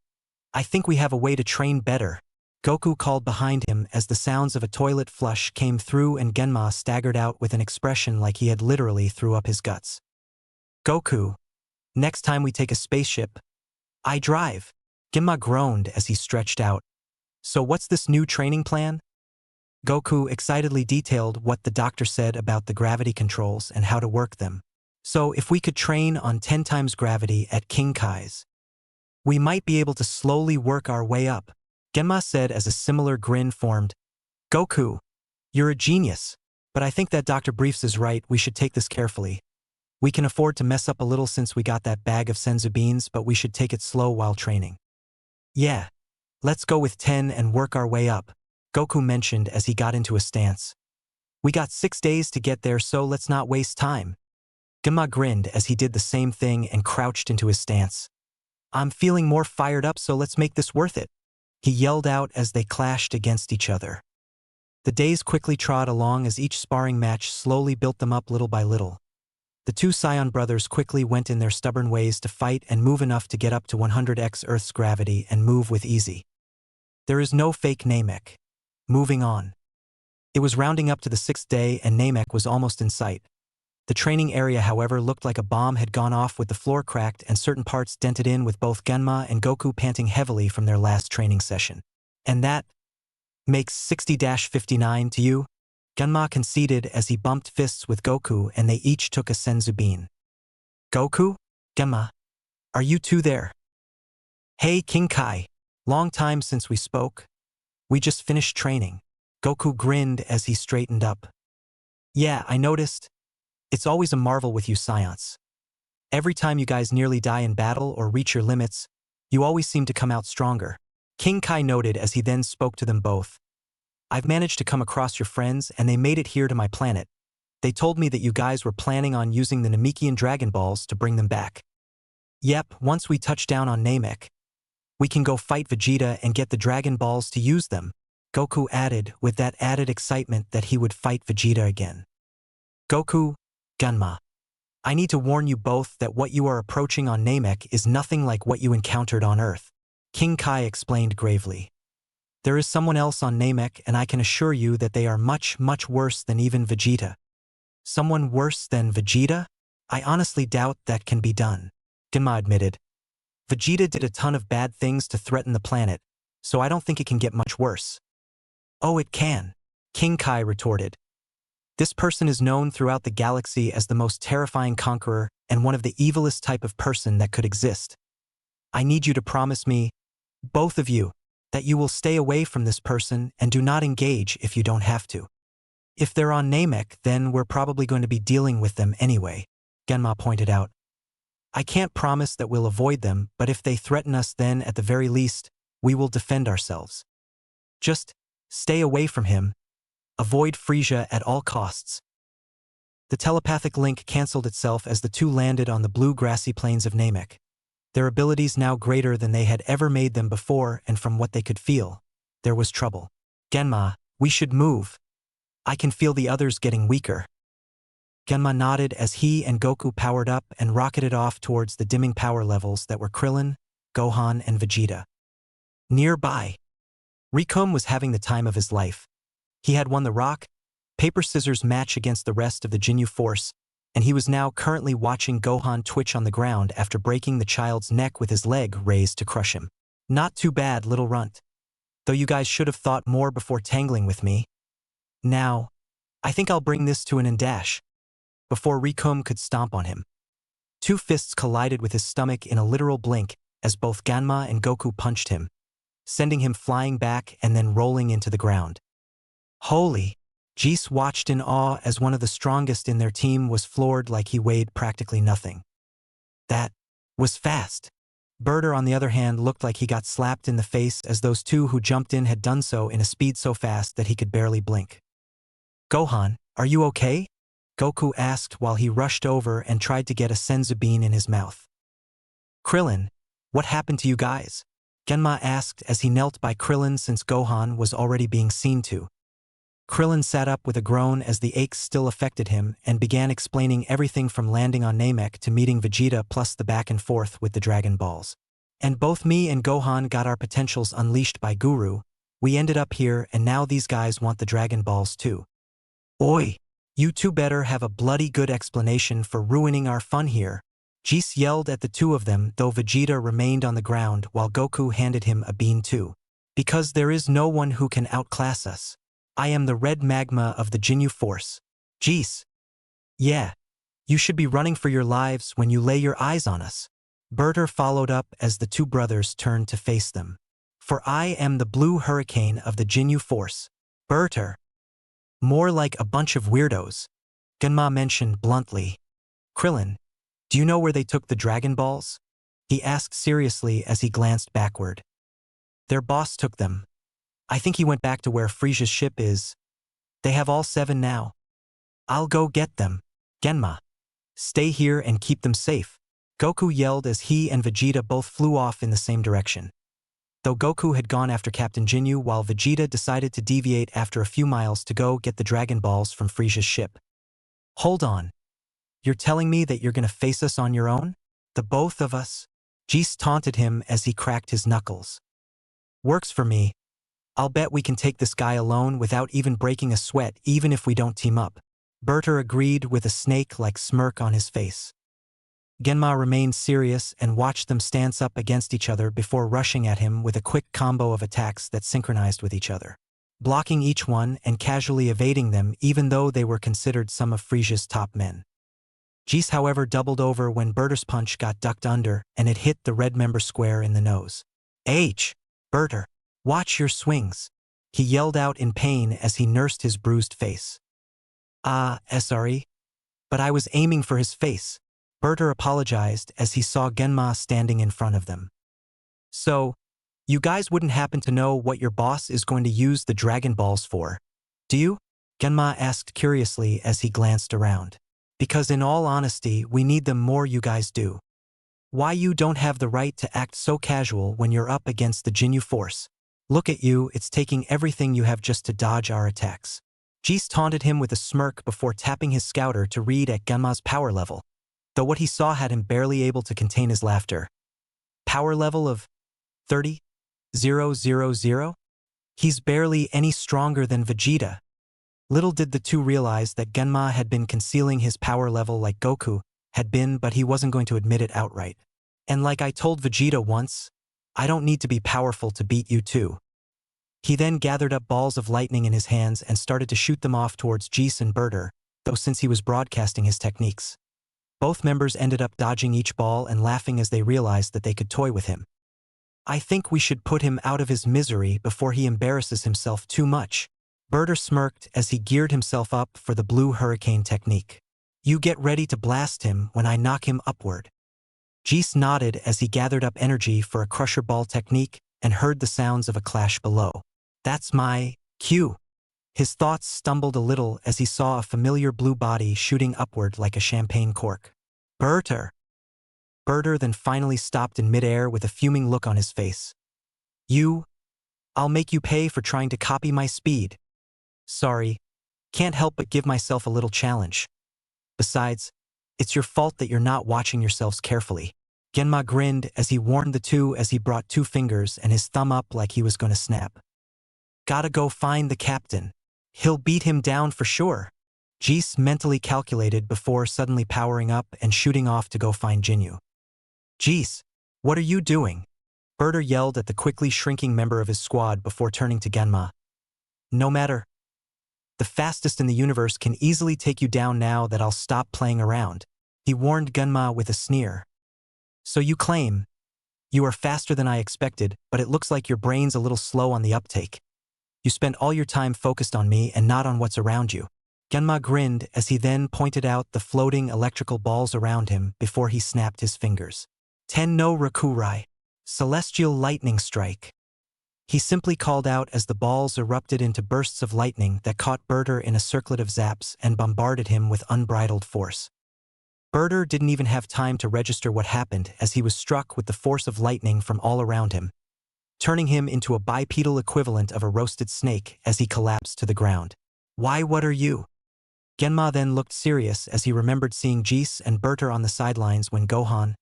I think we have a way to train better, Goku called behind him as the sounds of a toilet flush came through and Genma staggered out with an expression like he had literally threw up his guts. Goku, next time we take a spaceship, I drive. Genma groaned as he stretched out. So what's this new training plan? Goku excitedly detailed what the doctor said about the gravity controls and how to work them. So if we could train on 10 times gravity at King Kai's, we might be able to slowly work our way up, Genma said as a similar grin formed. Goku, you're a genius, but I think that Dr. Briefs is right, we should take this carefully. We can afford to mess up a little since we got that bag of senzu beans, but we should take it slow while training. Yeah, let's go with 10 and work our way up, Goku mentioned as he got into a stance. We got 6 days to get there, so let's not waste time. Genma grinned as he did the same thing and crouched into his stance. I'm feeling more fired up, so let's make this worth it, he yelled out as they clashed against each other. The days quickly trod along as each sparring match slowly built them up little by little. The two Saiyan brothers quickly went in their stubborn ways to fight and move enough to get up to 100x Earth's gravity and move with ease. There is no fake Namek. Moving on. It was rounding up to the 6th day and Namek was almost in sight. The training area, however, looked like a bomb had gone off with the floor cracked and certain parts dented in, with both Genma and Goku panting heavily from their last training session. And that makes 60-59 to you? Genma conceded as he bumped fists with Goku and they each took a senzu bean. Goku? Genma? Are you two there? Hey King Kai, long time since we spoke. We just finished training. Goku grinned as he straightened up. Yeah, I noticed. It's always a marvel with you Saiyans. Every time you guys nearly die in battle or reach your limits, you always seem to come out stronger. King Kai noted as he then spoke to them both. I've managed to come across your friends and they made it here to my planet. They told me that you guys were planning on using the Namekian Dragon Balls to bring them back. Yep, once we touch down on Namek, we can go fight Vegeta and get the Dragon Balls to use them, Goku added with that added excitement that he would fight Vegeta again. Goku, Genma, I need to warn you both that what you are approaching on Namek is nothing like what you encountered on Earth, King Kai explained gravely. There is someone else on Namek and I can assure you that they are much, much worse than even Vegeta. Someone worse than Vegeta? I honestly doubt that can be done, Genma admitted. Vegeta did a ton of bad things to threaten the planet, so I don't think it can get much worse. Oh, it can, King Kai retorted. This person is known throughout the galaxy as the most terrifying conqueror and one of the evilest type of person that could exist. I need you to promise me, both of you, that you will stay away from this person and do not engage if you don't have to. If they're on Namek, then we're probably going to be dealing with them anyway, Genma pointed out. I can't promise that we'll avoid them, but if they threaten us, then at the very least, we will defend ourselves. Just stay away from him. Avoid Frisia at all costs. The telepathic link cancelled itself as the two landed on the blue grassy plains of Namek. Their abilities now greater than they had ever made them before, and from what they could feel, there was trouble. Genma, we should move. I can feel the others getting weaker. Genma nodded as he and Goku powered up and rocketed off towards the dimming power levels that were Krillin, Gohan, and Vegeta. Nearby, Rikum was having the time of his life. He had won the rock, paper, scissors match against the rest of the Jinyu force, and he was now currently watching Gohan twitch on the ground after breaking the child's neck with his leg raised to crush him. Not too bad, little runt. Though you guys should have thought more before tangling with me. Now, I think I'll bring this to an end dash. Before Rikum could stomp on him. Two fists collided with his stomach in a literal blink as both Genma and Goku punched him, sending him flying back and then rolling into the ground. Holy! Jis watched in awe as one of the strongest in their team was floored like he weighed practically nothing. That was fast. Birder, on the other hand, looked like he got slapped in the face as those two who jumped in had done so in a speed so fast that he could barely blink. Gohan, are you okay? Goku asked while he rushed over and tried to get a senzu bean in his mouth. Krillin, what happened to you guys? Genma asked as he knelt by Krillin since Gohan was already being seen to. Krillin sat up with a groan as the aches still affected him and began explaining everything from landing on Namek to meeting Vegeta plus the back and forth with the Dragon Balls. And both me and Gohan got our potentials unleashed by Guru. We ended up here and now these guys want the Dragon Balls too. Oi! You two better have a bloody good explanation for ruining our fun here, Jis yelled at the two of them, though Vegeta remained on the ground while Goku handed him a bean too. Because there is no one who can outclass us. I am the red magma of the Ginyu Force. Jis. Yeah. You should be running for your lives when you lay your eyes on us. Berter followed up as the two brothers turned to face them. For I am the blue hurricane of the Ginyu Force. Berter. More like a bunch of weirdos. Genma mentioned bluntly. Krillin, do you know where they took the Dragon Balls? He asked seriously as he glanced backward. Their boss took them. I think he went back to where Frieza's ship is. They have all 7 now. I'll go get them. Genma. Stay here and keep them safe. Goku yelled as he and Vegeta both flew off in the same direction. Though Goku had gone after Captain Ginyu while Vegeta decided to deviate after a few miles to go get the Dragon Balls from Frieza's ship. Hold on. You're telling me that you're gonna face us on your own? The both of us? Jis taunted him as he cracked his knuckles. Works for me. I'll bet we can take this guy alone without even breaking a sweat even if we don't team up. Berter agreed with a snake-like smirk on his face. Genma remained serious and watched them stance up against each other before rushing at him with a quick combo of attacks that synchronized with each other, blocking each one and casually evading them even though they were considered some of Frieza's top men. Jis, however, doubled over when Berter's punch got ducked under and it hit the red member square in the nose. Berter, watch your swings. He yelled out in pain as he nursed his bruised face. Sorry. But I was aiming for his face. Berter apologized as he saw Genma standing in front of them. So, you guys wouldn't happen to know what your boss is going to use the Dragon Balls for, do you? Genma asked curiously as he glanced around. Because in all honesty, we need them more you guys do. Why you don't have the right to act so casual when you're up against the Ginyu Force? Look at you, it's taking everything you have just to dodge our attacks. Jis taunted him with a smirk before tapping his scouter to read at Genma's power level, though what he saw had him barely able to contain his laughter. Power level of 30,000? He's barely any stronger than Vegeta. Little did the two realize that Genma had been concealing his power level like Goku had been, but he wasn't going to admit it outright. And like I told Vegeta once, I don't need to be powerful to beat you too. He then gathered up balls of lightning in his hands and started to shoot them off towards Jis and Berter, though since he was broadcasting his techniques. Both members ended up dodging each ball and laughing as they realized that they could toy with him. I think we should put him out of his misery before he embarrasses himself too much. Berter smirked as he geared himself up for the blue hurricane technique. You get ready to blast him when I knock him upward. Jis nodded as he gathered up energy for a crusher ball technique and heard the sounds of a clash below. That's my cue. His thoughts stumbled a little as he saw a familiar blue body shooting upward like a champagne cork. Berter then finally stopped in midair with a fuming look on his face. I'll make you pay for trying to copy my speed. Sorry, can't help but give myself a little challenge. Besides, it's your fault that you're not watching yourselves carefully. Genma grinned as he warned the two as he brought 2 fingers and his thumb up like he was going to snap. Gotta go find the captain. He'll beat him down for sure. Jis mentally calculated before suddenly powering up and shooting off to go find Ginyu. Jis, what are you doing? Berter yelled at the quickly shrinking member of his squad before turning to Genma. No matter. The fastest in the universe can easily take you down now that I'll stop playing around. He warned Genma with a sneer. So you claim you are faster than I expected, but it looks like your brain's a little slow on the uptake. You spend all your time focused on me and not on what's around you. Genma grinned as he then pointed out the floating electrical balls around him before he snapped his fingers. Ten no Rakurai. Celestial Lightning Strike. He simply called out as the balls erupted into bursts of lightning that caught Berter in a circlet of zaps and bombarded him with unbridled force. Berter didn't even have time to register what happened as he was struck with the force of lightning from all around him, turning him into a bipedal equivalent of a roasted snake as he collapsed to the ground. Why, what are you? Genma then looked serious as he remembered seeing Jis and Berter on the sidelines when Gohan,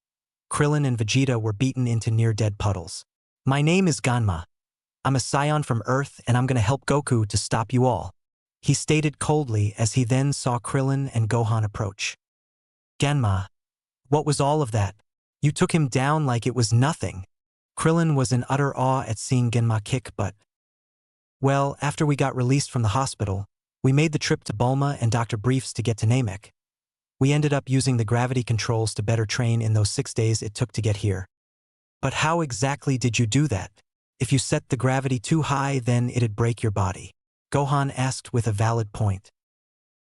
Krillin and Vegeta were beaten into near-dead puddles. My name is Ganma. I'm a Saiyan from Earth and I'm gonna help Goku to stop you all, he stated coldly as he then saw Krillin and Gohan approach. Ganma, What was all of that? You took him down like it was nothing. Krillin was in utter awe at seeing Genma kick, but... Well, after we got released from the hospital, we made the trip to Bulma and Dr. Briefs to get to Namek. We ended up using the gravity controls to better train in those 6 days it took to get here. But how exactly did you do that? If you set the gravity too high, then it'd break your body. Gohan asked with a valid point.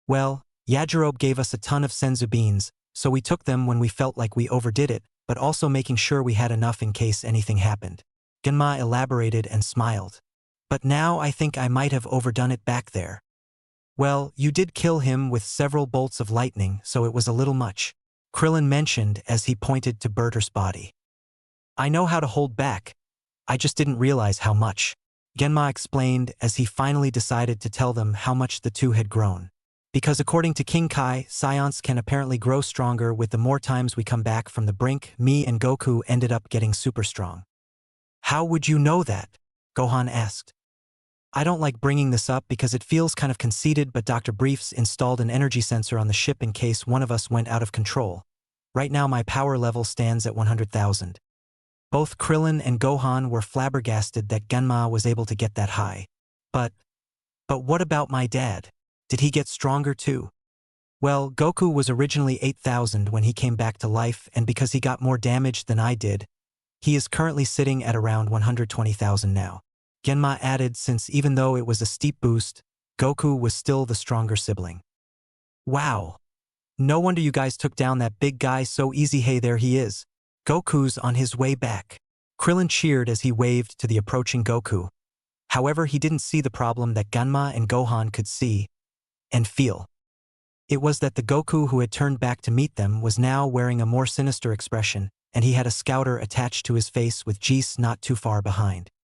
Well, Yajirobe gave us a ton of senzu beans, so we took them when we felt like we overdid it, but also making sure we had enough in case anything happened. Genma elaborated and smiled. But now I think I might have overdone it back there. Well, you did kill him with several bolts of lightning, so it was a little much, Krillin mentioned as he pointed to Berter's body. I know how to hold back. I just didn't realize how much, Genma explained as he finally decided to tell them how much the two had grown. Because according to King Kai, Saiyans can apparently grow stronger with the more times we come back from the brink. Me and Goku ended up getting super strong. How would you know that? Gohan asked. I don't like bringing this up because it feels kind of conceited, but Dr. Briefs installed an energy sensor on the ship in case one of us went out of control. Right now my power level stands at 100,000. Both Krillin and Gohan were flabbergasted that Genma was able to get that high. But what about my dad? Did he get stronger too? Well, Goku was originally 8,000 when he came back to life, and because he got more damage than I did, he is currently sitting at around 120,000 now. Genma added, since even though it was a steep boost, Goku was still the stronger sibling. Wow. No wonder you guys took down that big guy so easy. Hey, there he is. Goku's on his way back. Krillin cheered as he waved to the approaching Goku. However, he didn't see the problem that Genma and Gohan could see and feel. It was that the Goku who had turned back to meet them was now wearing a more sinister expression, and he had a scouter attached to his face with Geese not too far behind.